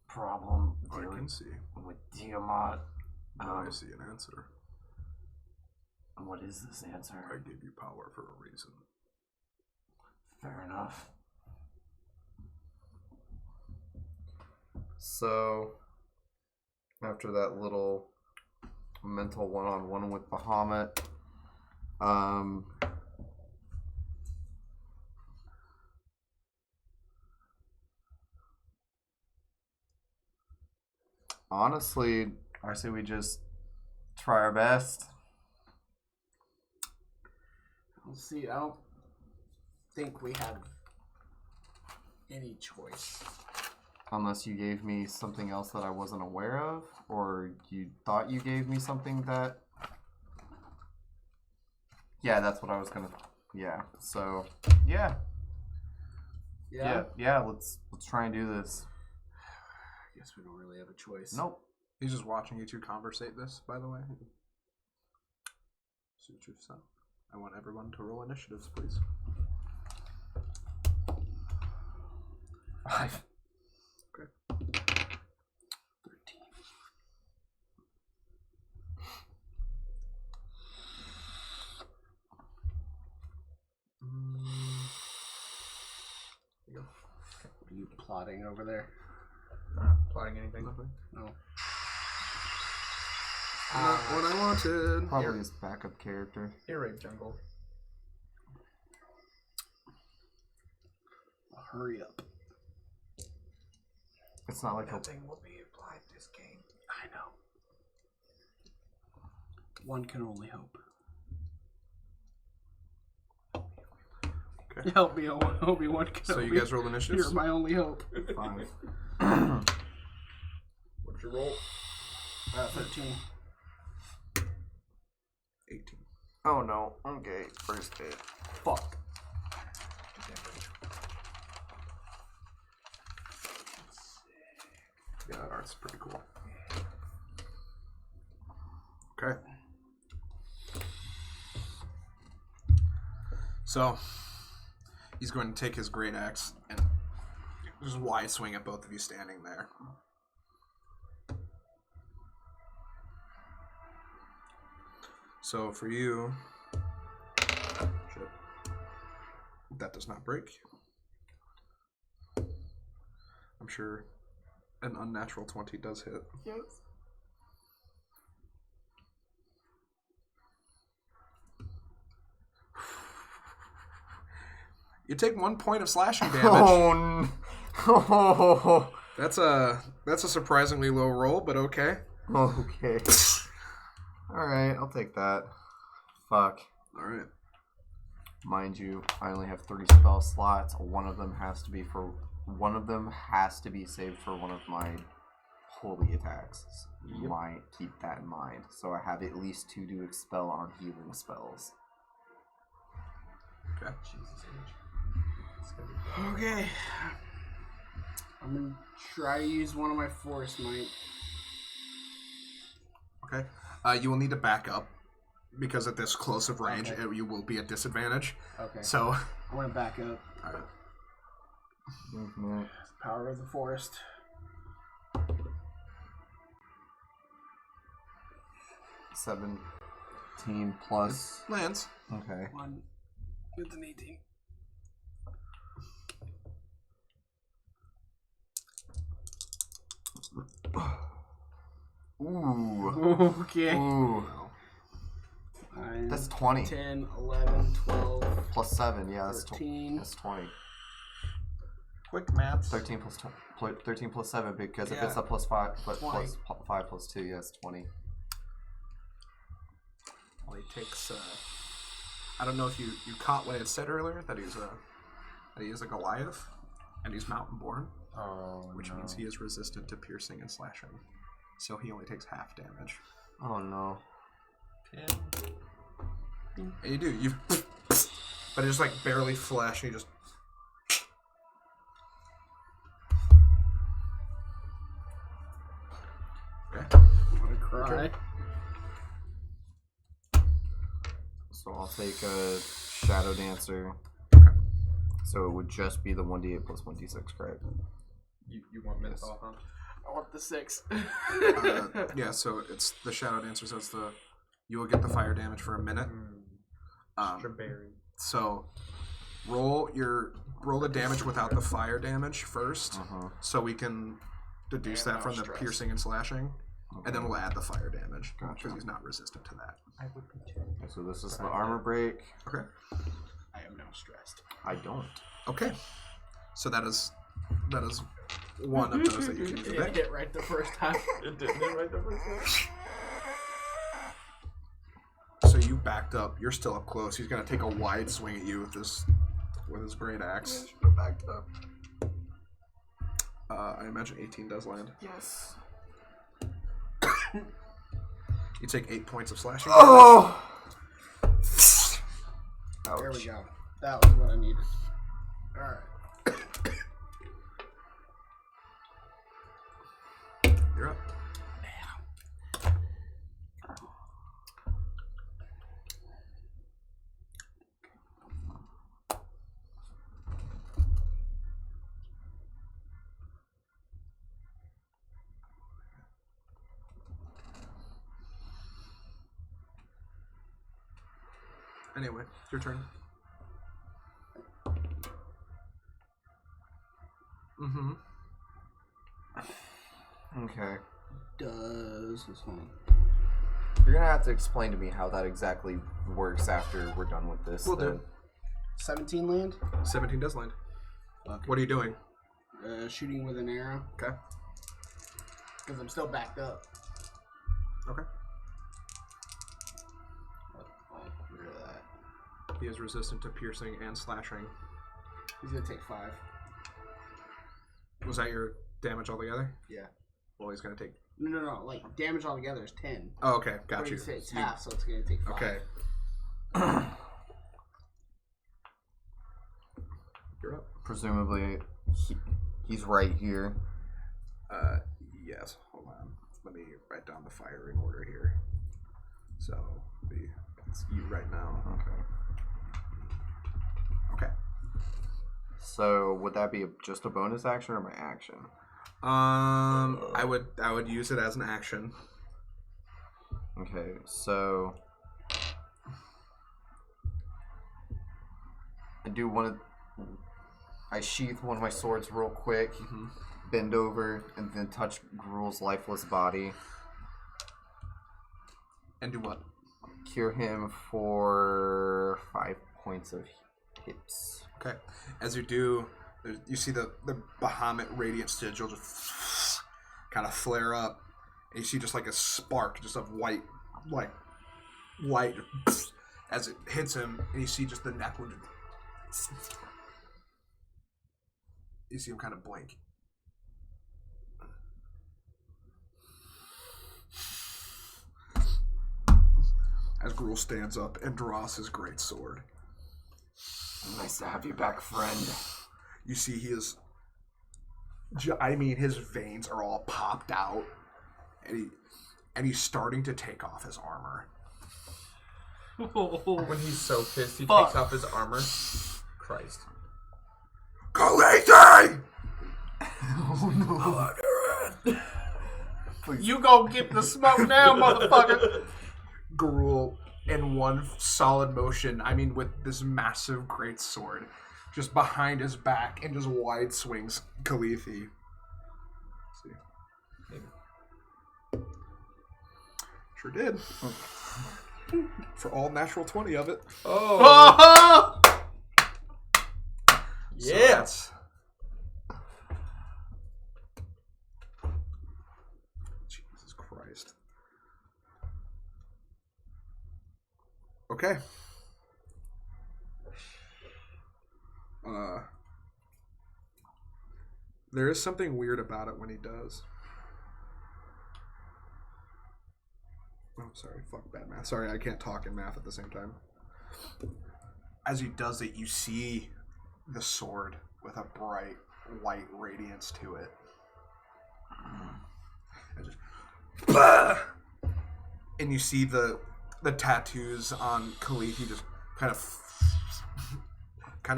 problem I can see. with Tiamat. Now I see an answer. What is this answer? I gave you power for a reason. Fair enough. So, after that little mental one-on-one with Bahamut, honestly, I say we just try our best. We'll see. I don't think we have any choice. Unless you gave me something else that I wasn't aware of, or you thought you gave me something that... Yeah, that's what I was gonna... Yeah, so... Yeah, let's try and do this. I guess we don't really have a choice. Nope. He's just watching you two conversate this, by the way. Suit yourself. I want everyone to roll initiatives, please. 5. Okay. 13. There you go. What are you plotting over there? Not plotting anything. No. Not what I wanted. Probably his backup character. Ear rape jungle. Hurry up. It's not like he'll... Nothing will be applied this game. I know. One can only hope. Okay. Help me, Obi-Wan Kenobi. So you guys roll initiatives? You're my only hope. 5. What's your roll? 13. 18. Oh no. Okay, first hit. Fuck. Yeah, that art's pretty cool. Okay. So, he's going to take his great axe and just wide swing at both of you standing there. So for you, shit, that does not break. I'm sure an unnatural 20 does hit. Yes. You take 1 point of slashing damage. Oh, no. That's a surprisingly low roll, but okay. Okay. Alright, I'll take that. Fuck. All right. Mind you, I only have 3 spell slots. One of them has to be saved for one of my holy attacks. So you might keep that in mind. So I have at least 2 to expel on healing spells. Okay. Jesus H. Okay. I'm gonna try to use one of my force might. Okay. You will need to back up because at this close of range, Okay. you will be at disadvantage. Okay. So, I'm gonna back up. all right. Mm-hmm. Power of the forest. 17 plus. Lands. Okay. 1. It's an 18. Ooh. Okay. Ooh. 9, That's 20. 10, 11, 12, Plus 7, yeah, that's 13. That's 20. Quick maths. 13 plus 13 plus 7 because if Yeah. it's a plus 5 plus 20. 5 plus 2, yes, 20. Well, he takes. I don't know if you caught what I had said earlier that he is a Goliath, and he's mountain born, which means he is resistant to piercing and slashing. So he only takes half damage. Oh no. 10. And you do but it's just like barely flesh, and you just. Okay. I'm gonna cry. So I'll take a Shadow Dancer. So it would just be the 1d8 plus 1d6, correct? You want menthol, huh? I want the 6. Yeah, so it's the Shadow Dancer, so it's you will get the fire damage for a minute. Strawberry. So Roll the damage without the fire damage first, so we can deduce that from the piercing and slashing, and then we'll add the fire damage because he's not resistant to that. Okay, so this is the armor break. Okay. I am now stressed. I don't. Okay. So that is one of those that you can use. It hit right the first time. It didn't hit right the first time. So you backed up. You're still up close. He's gonna take a wide swing at you with his great axe. Should have backed up. I imagine 18 does land. Yes. You take 8 points of slashing. Oh! There we go. That was what I needed. Alright. You're up. Anyway, your turn. Mm-hmm. Okay. Does this one? You're gonna have to explain to me how that exactly works after we're done with this. Will then. do. 17 land? 17 does land. Okay. What are you doing? Shooting with an arrow. Okay. Because I'm still backed up. Okay. Oh, rid of that. He is resistant to piercing and slashing. He's going to take 5. Was that your damage altogether? Yeah. Well, he's gonna take. No. Like, damage altogether is 10. Oh, okay, got But you. It's half, so it's going to take 5. Okay. You're up. Presumably, he's right here. Yes. Hold on. Let me write down the firing order here. So it's you right now. Okay. So would that be just a bonus action or my action? I would use it as an action. Okay, so I sheath one of my swords real quick, bend over, and then touch Gruul's lifeless body. And do what? Cure him for 5 points of hits. Okay. As you do, you see the Bahamut radiant sigil just kind of flare up, and you see just like a spark, just of white, like light, as it hits him, and you see just the neck wound. You see him kind of blink. As Gruul stands up and draws his great sword. Nice to have you back, friend. You see he is... I mean, his veins are all popped out. And he's starting to take off his armor. When he's so pissed, he takes off his armor. Christ. Khaleesi! Oh no. You go get the smoke now, motherfucker! Gruul, in one solid motion, I mean with this massive great sword, just behind his back, and just wide swings Khaleesi. See. Maybe. Sure did. For all natural 20 of it. Oh! So Yeah! that's... Jesus Christ. Okay. There is something weird about it when he does. Oh, sorry. Fuck bad math. Sorry, I can't talk and math at the same time. As he does it, you see the sword with a bright white radiance to it. And just... And you see the tattoos on Khaleesi just kind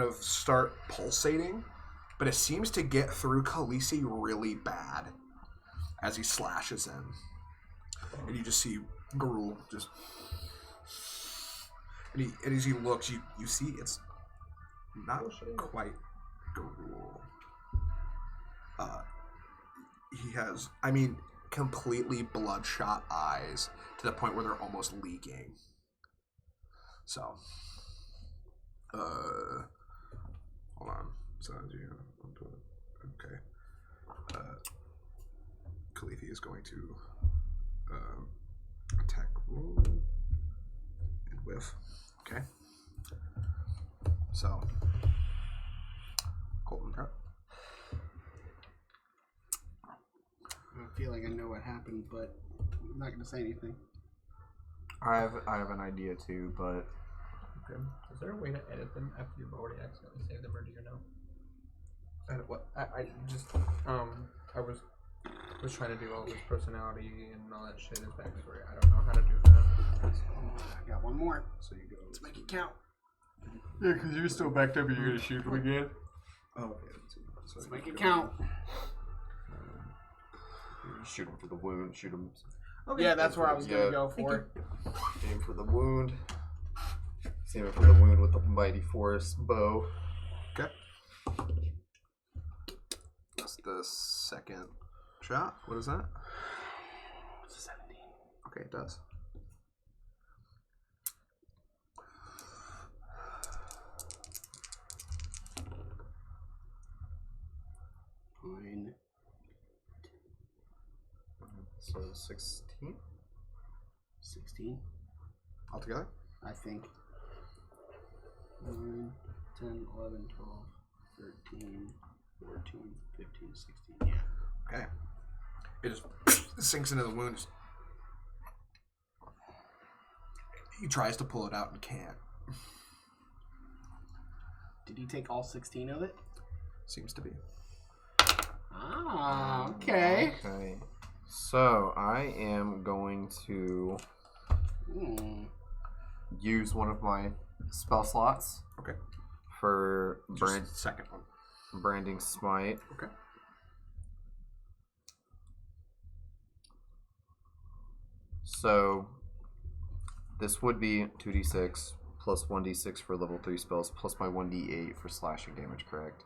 of start pulsating, but it seems to get through Khaleesi really bad as he slashes him. And you just see Gruul just... And as he looks, you see it's not quite Garul. He has, I mean, completely bloodshot eyes to the point where they're almost leaking. So, hold on. So, okay. Khaleesi is going to attack roll and whiff. Okay. So, Colton, you're up. I feel like I know what happened, but I'm not gonna say anything. I have an idea too, but Okay. Is there a way to edit them after you've already accidentally saved them, or do you know? Edit what? I just I was trying to do all his personality and all that shit, his backstory. I don't know how to do that. I got one more. So you go. Let's make it count. Yeah, because you're still backed up and you're going to shoot him again. Oh, okay. So Let's you make it go. count. shoot him for the wound. Shoot him. Okay. Yeah, that's where I was gonna Yeah. go for. Aim for the wound. Aim for the wound with the mighty forest bow. Okay. That's the second shot. What is that? 17. Okay, it does. Fine. So 16. 16, Altogether? I think. 9, 10, 11, 12, 13, 14, 15, 16. Yeah. Okay. It just sinks into the wound. He tries to pull it out and can't. Did he take all 16 of it? Seems to be. Ah, okay. Okay. So I am going to use one of my spell slots. Okay. For Just second one. branding smite. Okay. So this would be 2d6 plus 1d6 for level 3 spells plus my 1d8 for slashing damage, correct?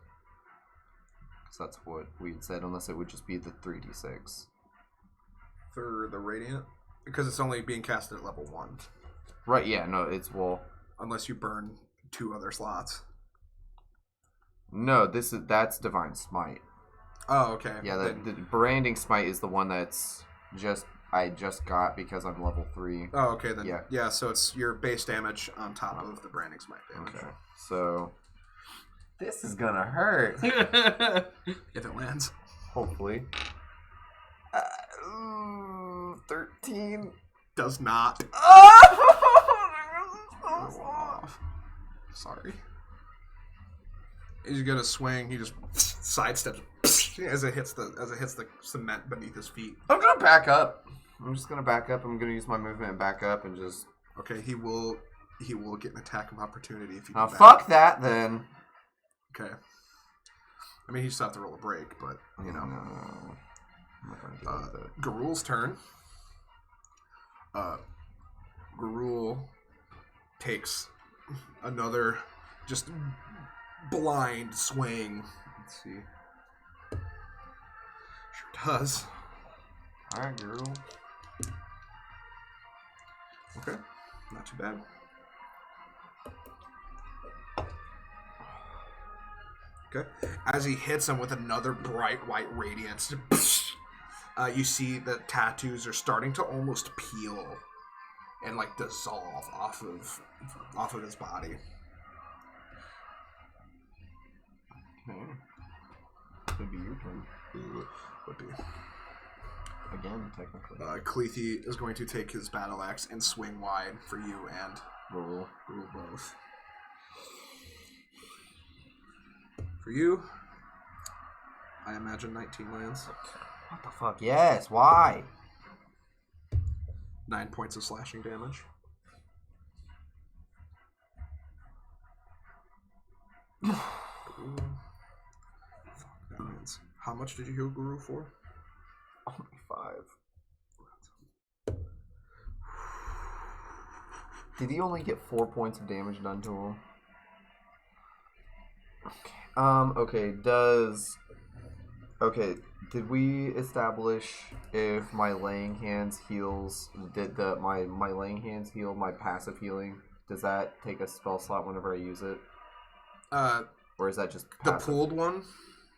Because that's what we had said, unless it would just be the 3d6. For the radiant? Because it's only being casted at level 1. Right, yeah, no, it's, well... Unless you burn 2 other slots. No, that's Divine Smite. Oh, okay. Yeah, Then- the branding smite is the one that's I just got because I'm level 3. Oh, okay, then. Yeah. Yeah, so it's your base damage on top of the branding smite damage. Okay, so this is gonna hurt. If it lands. Hopefully. 13. Does not. Oh! Sorry. He's gonna swing. He just sidesteps as it hits the cement beneath his feet. I'm gonna back up. I'm just gonna back up. I'm gonna use my movement and back up and just. Okay, he will get an attack of opportunity if you. Oh, do fuck that then. Okay. I mean, he just have to roll a break, but you know. No. I'm not gonna deal with it. Garul's turn. Garul takes another just blind swing. Let's see. Sure does. Alright, girl. Okay, not too bad. Okay, as he hits him with another bright white radiance, you see the tattoos are starting to almost peel and like dissolve off of his body. Okay. Could be your turn. Would be. Again, technically. Khaleesi is going to take his battle axe and swing wide for you and Roll. Garul both. For you, I imagine 19 lands. What the fuck? Yes, why? 9 points of slashing damage. Garul. Fuck, that means. How much did you heal Garul for? Only 5. Did he only get 4 points of damage done to him? Okay, did we establish if my laying hands heals, my laying hands heal my passive healing? Does that take a spell slot whenever I use it? Or is that just The passive? pooled one,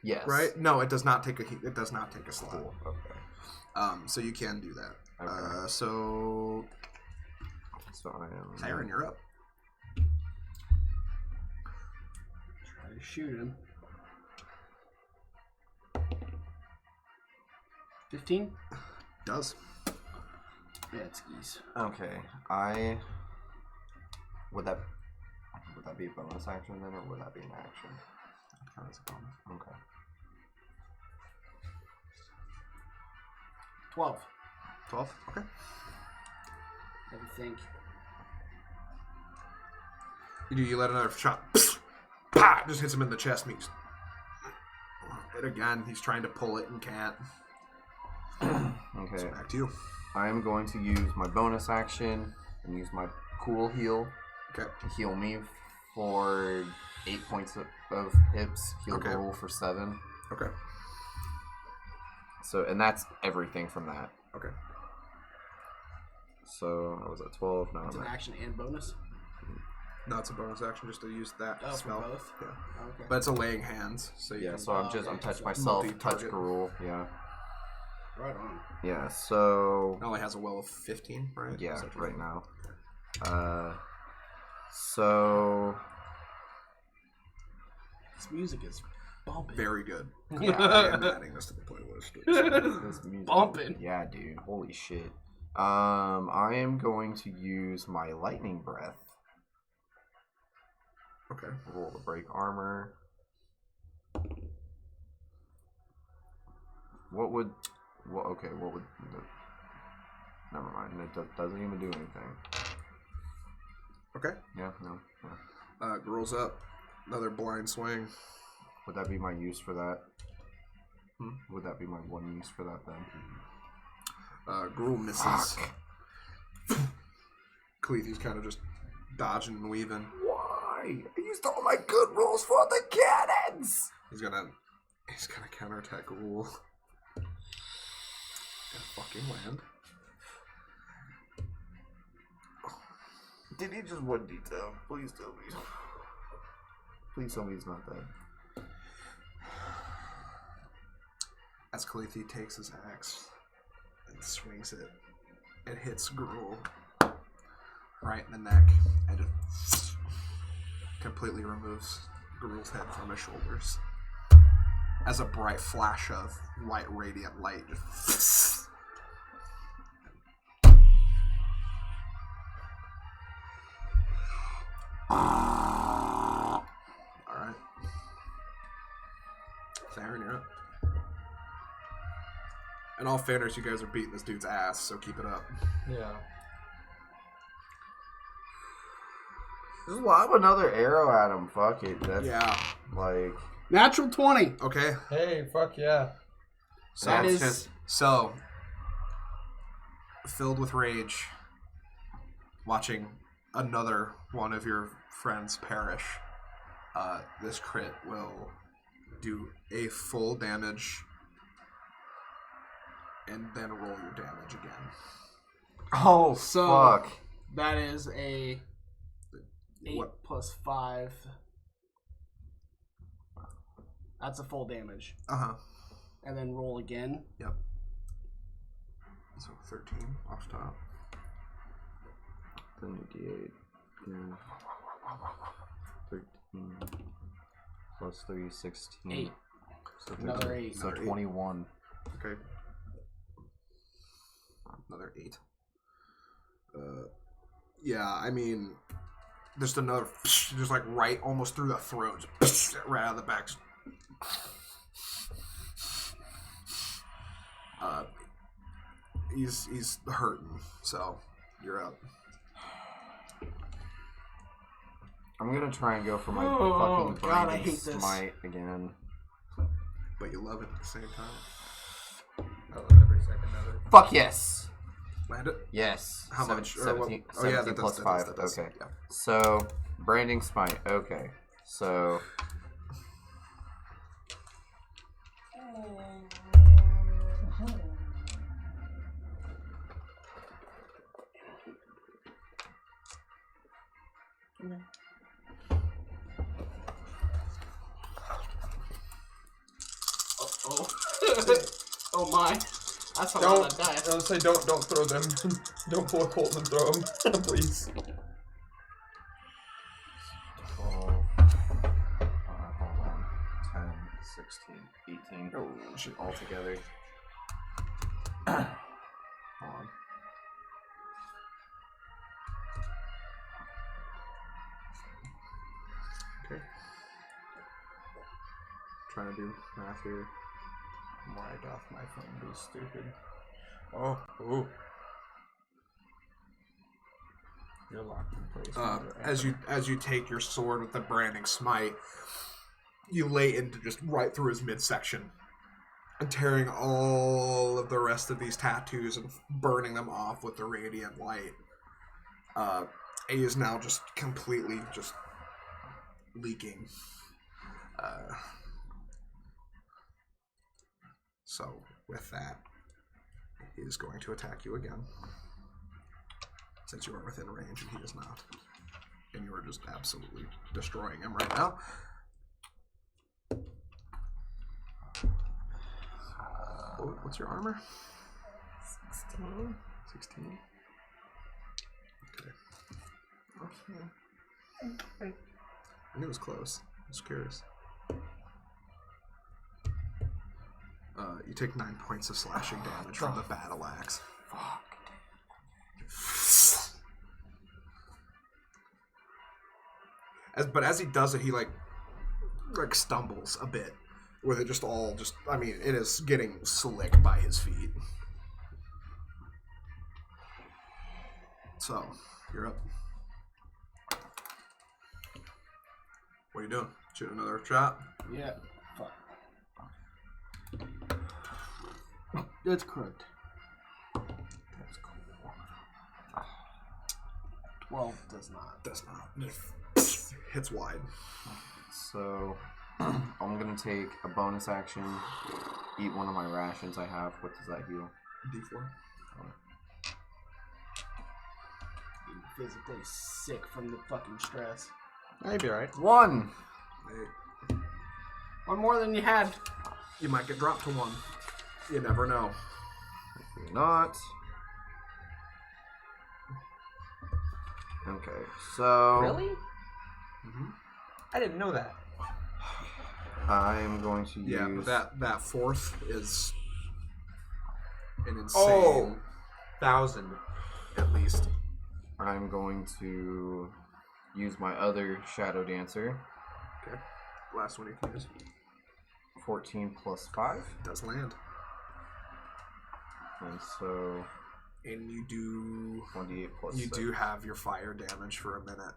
Yes. right? No, it does not take a slot. Cool. Okay. So you can do that. Okay. So I am. Siren, you're up. Try to shoot him. 15? Does. Yeah, it's geese. Okay. Would that be a bonus action then, or would that be an action? Count as a bonus. Okay. 12. 12. Okay. I think. You let another shot. Pah! Just hits him in the chest. And again, he's trying to pull it and can't. Okay. So back to you. I am going to use my bonus action and use my cool heal Okay. to heal me for 8 points of hips. Heal Okay. the roll for 7. Okay. So, and that's everything from that. Okay. So I was at 12. Now It's I'm an at action and bonus. No, it's a bonus action just to use that Oh, for spell. both? Yeah. Okay. But it's a laying hands, so you yeah. can. So I'm touch so myself, touch multi-target. Garul. Yeah. Right on. Yeah. So It only has a well of 15, right? yeah, Is that right now. So This music is bumping. Very good. Yeah. I am adding this to the playlist. this music, Bumping. yeah, dude. Holy shit. I am going to use my lightning breath. Okay. Roll to break armor. What would? Never mind. It doesn't even do anything. Okay. Yeah, no. Girls up. Another blind swing. Would that be my use for that? Hmm? Would that be my one use for that then? Gruul misses. Cleethy's kind of just dodging and weaving. Why? I used all my good rolls for the cannons! He's gonna counterattack Gruul. And fucking land. Did he just one detail? Please tell me. Please tell me he's not dead. As Cleethy takes his axe and swings it, it hits Gruul right in the neck and just completely removes Gruul's head from his shoulders. As a bright flash of white radiant light just Alright. Siren, you're up. In all fairness, you guys are beating this dude's ass, so keep it up. Yeah. Just lob another arrow at him. Fuck it. That's Yeah. like. Natural 20. Okay. Hey, fuck yeah. So That it's is- so filled with rage, watching another one of your friends perish. This crit will do a full damage, and then roll your damage again. Oh, So- fuck. That is a 8 What? plus 5. That's a full damage. And then roll again. Yep. So 13 off top. Then you D8. Yeah. 13. Plus 3, 16. 8. So Another 13. 8. So Another 8. 21. Okay. Another 8. Yeah, I mean, just another, just like right almost through the throat, just right out of the back. He's hurting, so you're up. I'm gonna try and go for my Oh, fucking God, I Branding hate this. Smite again. But you love it at the same time. I love every second of it. Fuck yes! Land it. Yes. How Seven- much? Or what- 17, oh yeah, 17 that plus does, 5. that does. Okay. Yeah. So, Branding Smite. Okay. So, Oh. Oh my. That's a lot of dice. Don't say don't throw them. Don't pull a Colton and throw them, please. 12, hold on. 10, 16, 18. Oh shit! All together. Hold on. Okay. Trying to do math here. Why doth my phone be stupid? Oh, ooh. You're locked in place. As you take your sword with the branding smite, you lay into just right through his midsection, and tearing all of the rest of these tattoos and burning them off with the radiant light. He is now just completely just leaking. So with that, he is going to attack you again. Since you are within range and he is not. And you are just absolutely destroying him right now. What's your armor? 16. 16? Okay. Okay. I knew it was close. I was curious. You take 9 points of slashing damage from the battle axe. Fuck. But as he does it, he like stumbles a bit, with it just all it is getting slick by his feet. So you're up. What are you doing? Shoot another shot? Yeah. Fuck. It's correct. That's cool. 12 does not. Does not. Hits wide. So, I'm gonna take a bonus action, eat one of my rations I have. What does that heal? D4. Being physically sick from the fucking stress. You'd be alright. 1! One more than you had. You might get dropped to 1. You never know. Maybe not. Okay, so... Really? Mm-hmm. I didn't know that. I'm going to Yeah, use... but that fourth is an insane, Oh, 1,000 at least. I'm going to use my other Shadow Dancer. Okay. Last one you can use. 14 plus 5. Does land. And so... And you do... 28 plus You 6. do have your fire damage for a minute.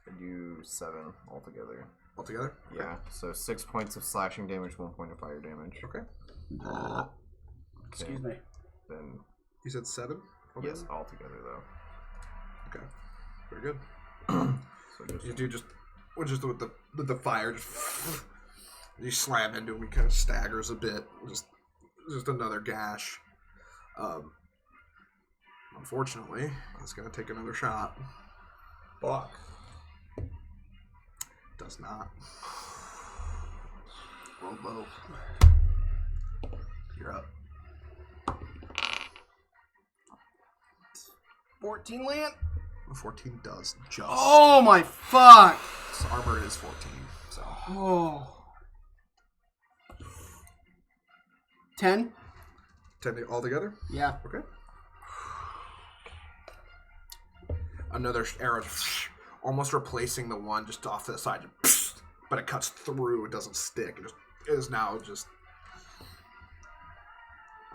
I do 7 altogether. Altogether? Yeah, so 6 points of slashing damage, 1 point of fire damage. Okay. Excuse me. Then, You said 7? yes, altogether though. Okay. Very good. So just You do just with the fire, just you slam into him. He kind of staggers a bit. Just another gash. Unfortunately, he's gonna take another shot. Fuck. Does not. Roll low. You're up. 14 land? 14 does just. Oh my fuck! His armor is 14. So Oh. 10? 10 altogether. Yeah. Okay. Another arrow, almost replacing the one just off to the side, but it cuts through. It doesn't stick. It is now just.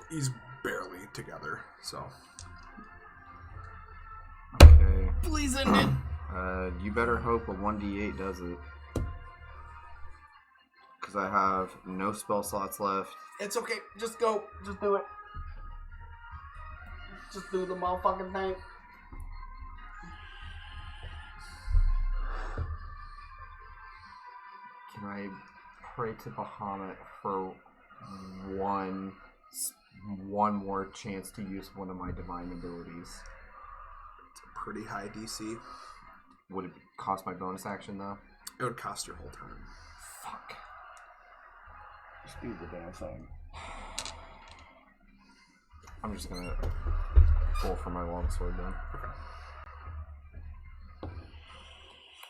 He's barely together. So. okay. Please end it. You better hope a 1d8 does it. Because I have no spell slots left. It's okay. Just go. Just do it. Just do the motherfucking thing. Can I pray to Bahamut for one one more chance to use one of my divine abilities. It's a pretty high DC. Would it cost my bonus action though? It would cost your whole turn. Fuck. Just do the damn thing. I'm just gonna pull for my longsword then. Okay.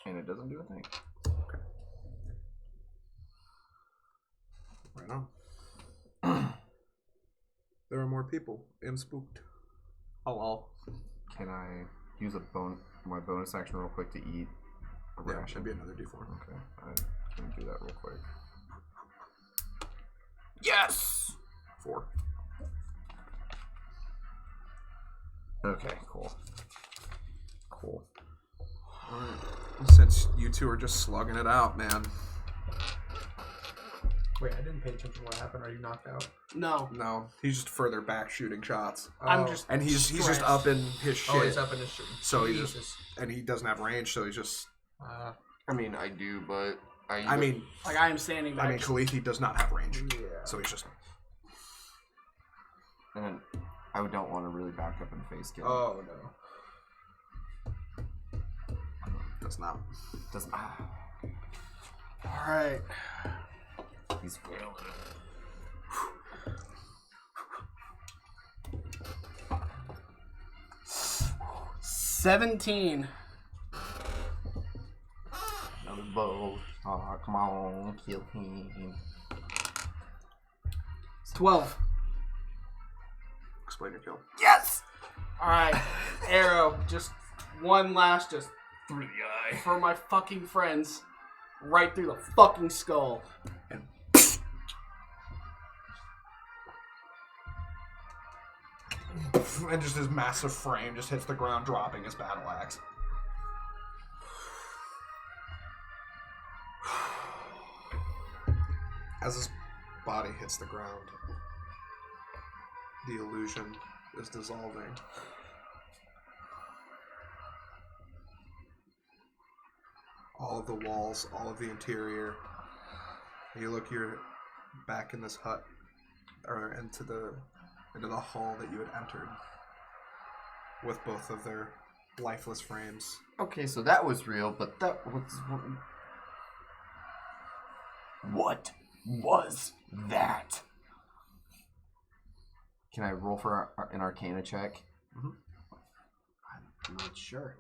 And it doesn't do a thing. Okay. Right on. There are more people. I'm spooked. Oh. Can I use my bonus action real quick to eat a Yeah, ration? should be another D4. Okay, I can do that real quick. Yes! 4. Okay, cool. Alright. Since you two are just slugging it out, man. Wait, I didn't pay attention to what happened. Are you knocked out? No. No, he's just further back shooting shots. I'm just And he's just stressed. up in his shit. Oh, he's up in his shit. So he Jesus. just and he doesn't have range, so he's just I mean, I do, but I mean Like, I am standing back. Khaleesi does not have range. Yeah. So he's just and I don't want to really back up and face kill. Oh no. does not. Doesn't. Alright. He's failing. 17. Another bow. Oh, come on, kill him. 12. Explain your kill. Yes! Alright. Arrow. Just one last, just Through the eye. for my fucking friends. Right through the fucking skull. And just his massive frame just hits the ground, dropping his battle axe. As his body hits the ground, the illusion is dissolving. All of the walls, all of the interior. You look, you're back in this hut, or into the hall that you had entered, with both of their lifeless frames. Okay, so that was real, but that was... What was that? Can I roll for an Arcana check? I'm not sure.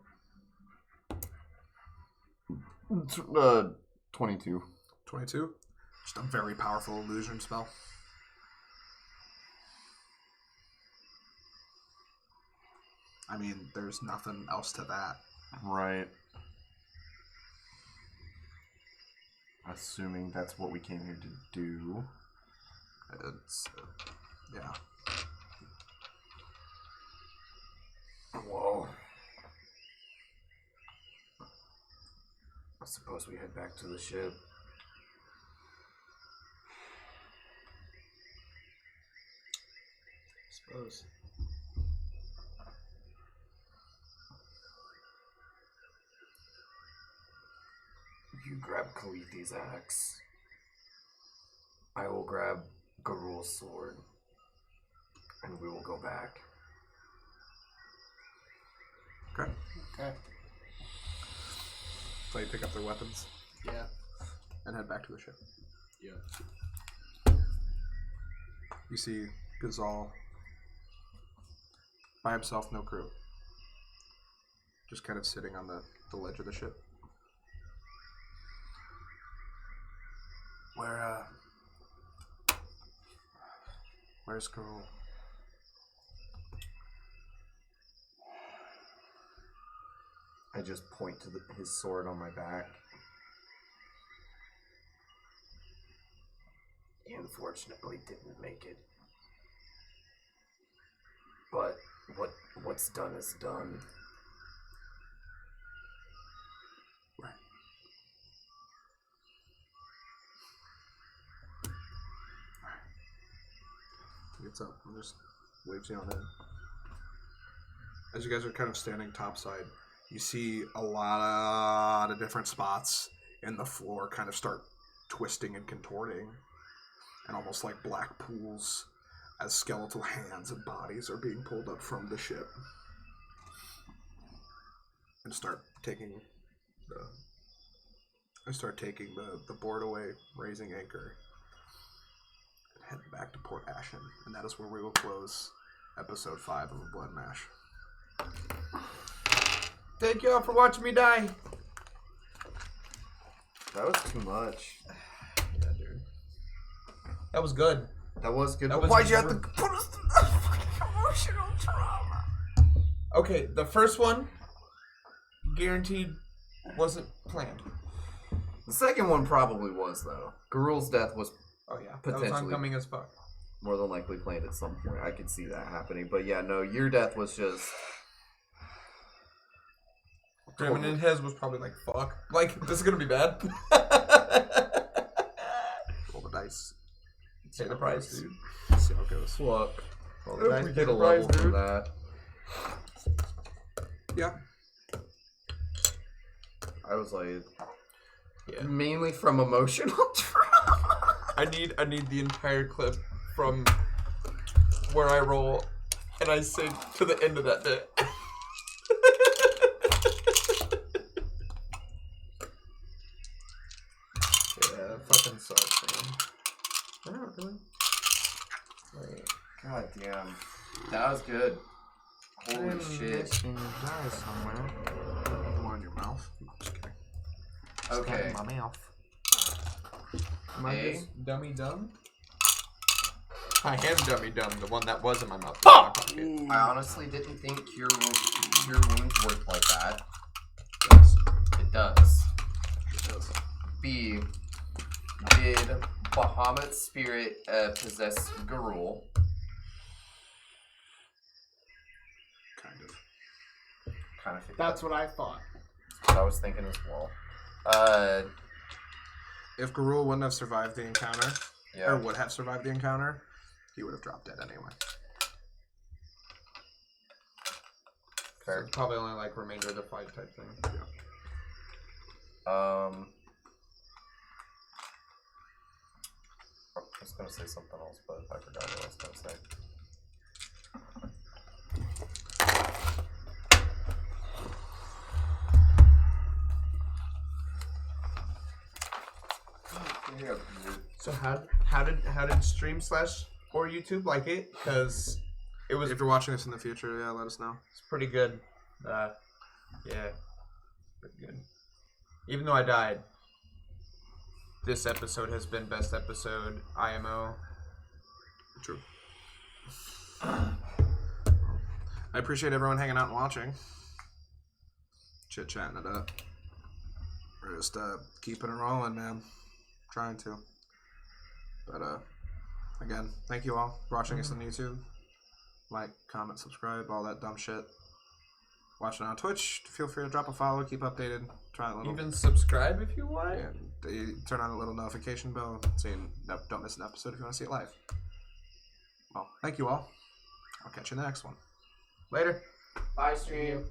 22. 22? Just a very powerful illusion spell. I mean, there's nothing else to that. Right. Assuming that's what we came here to do. It's, yeah. Whoa. I suppose we head back to the ship. Suppose. You grab Khaleesi's axe. I will grab Garul's sword. And we will go back. Okay. Okay. So you pick up their weapons Yeah. and head back to the ship. Yeah. You see Ghazal by himself, no crew. Just kind of sitting on the ledge of the ship. Where's Garul? I just point to his sword on my back. He unfortunately didn't make it. But what's done is done. Right. He gets up and just waves you on in. As you guys are kind of standing topside, you see a lot of different spots in the floor kind of start twisting and contorting, and almost like black pools as skeletal hands and bodies are being pulled up from the ship. And start taking the board away, raising anchor, and heading back to Port Ashen. And that is where we will close episode 5 of A Blood Mash. Thank you all for watching me die. That was too much. Yeah, dude. That was good. That was good. That was Why'd you have to put us through that fucking emotional trauma? Okay, the first one, guaranteed, wasn't planned. The second one probably was, though. Garul's death was Oh yeah, that Potentially. was oncoming as fuck. more than likely planned at some point. I could see that happening. But yeah, no, your death was just... Draymond in his was probably like, fuck. Like, this is gonna be bad. Roll the dice. Pay the price, dude. See how it goes. Look. Roll the dice, We pay get the a price, level for dude. that. Yeah. I was like... Yeah. Mainly from emotional trauma. I need the entire clip from where I roll and I sing to the end of that bit. Yeah, that fucking sucks, man. Not really. Wait. God damn. That was good. Holy shit. Die somewhere. One in your mouth. No, I'm just kidding. Okay. In my mouth. Am I A? just dummy dumb? I am dummy dumb, the one that was in my mouth. I honestly didn't think cure wounds worked like that. Yes. It does. It does. B. Did Bahamut's spirit possess Garul? Kind of. Kind of. That's what I thought. what I was thinking as well. If Garul wouldn't have survived the encounter, Yeah. or would have survived the encounter, he would have dropped dead anyway. So it's probably only like remainder of the fight type thing. I was gonna say something else, but I forgot what I was gonna say. So how did Stream Slash or YouTube like it? Because it was If you're watching this in the future, yeah, let us know. it's pretty good. Yeah, pretty good. Even though I died, this episode has been best episode IMO. True. I appreciate everyone hanging out and watching. Chit-chatting it up. We're just keeping it rolling, man. Trying to. But again, thank you all for watching us on YouTube. Like, comment, subscribe, all that dumb shit. Watching on Twitch, feel free to drop a follow, keep updated. Try a little. Even subscribe if you want. And turn on a little notification bell saying don't miss an episode if you want to see it live. Well, thank you all. I'll catch you in the next one. Later. Bye, stream.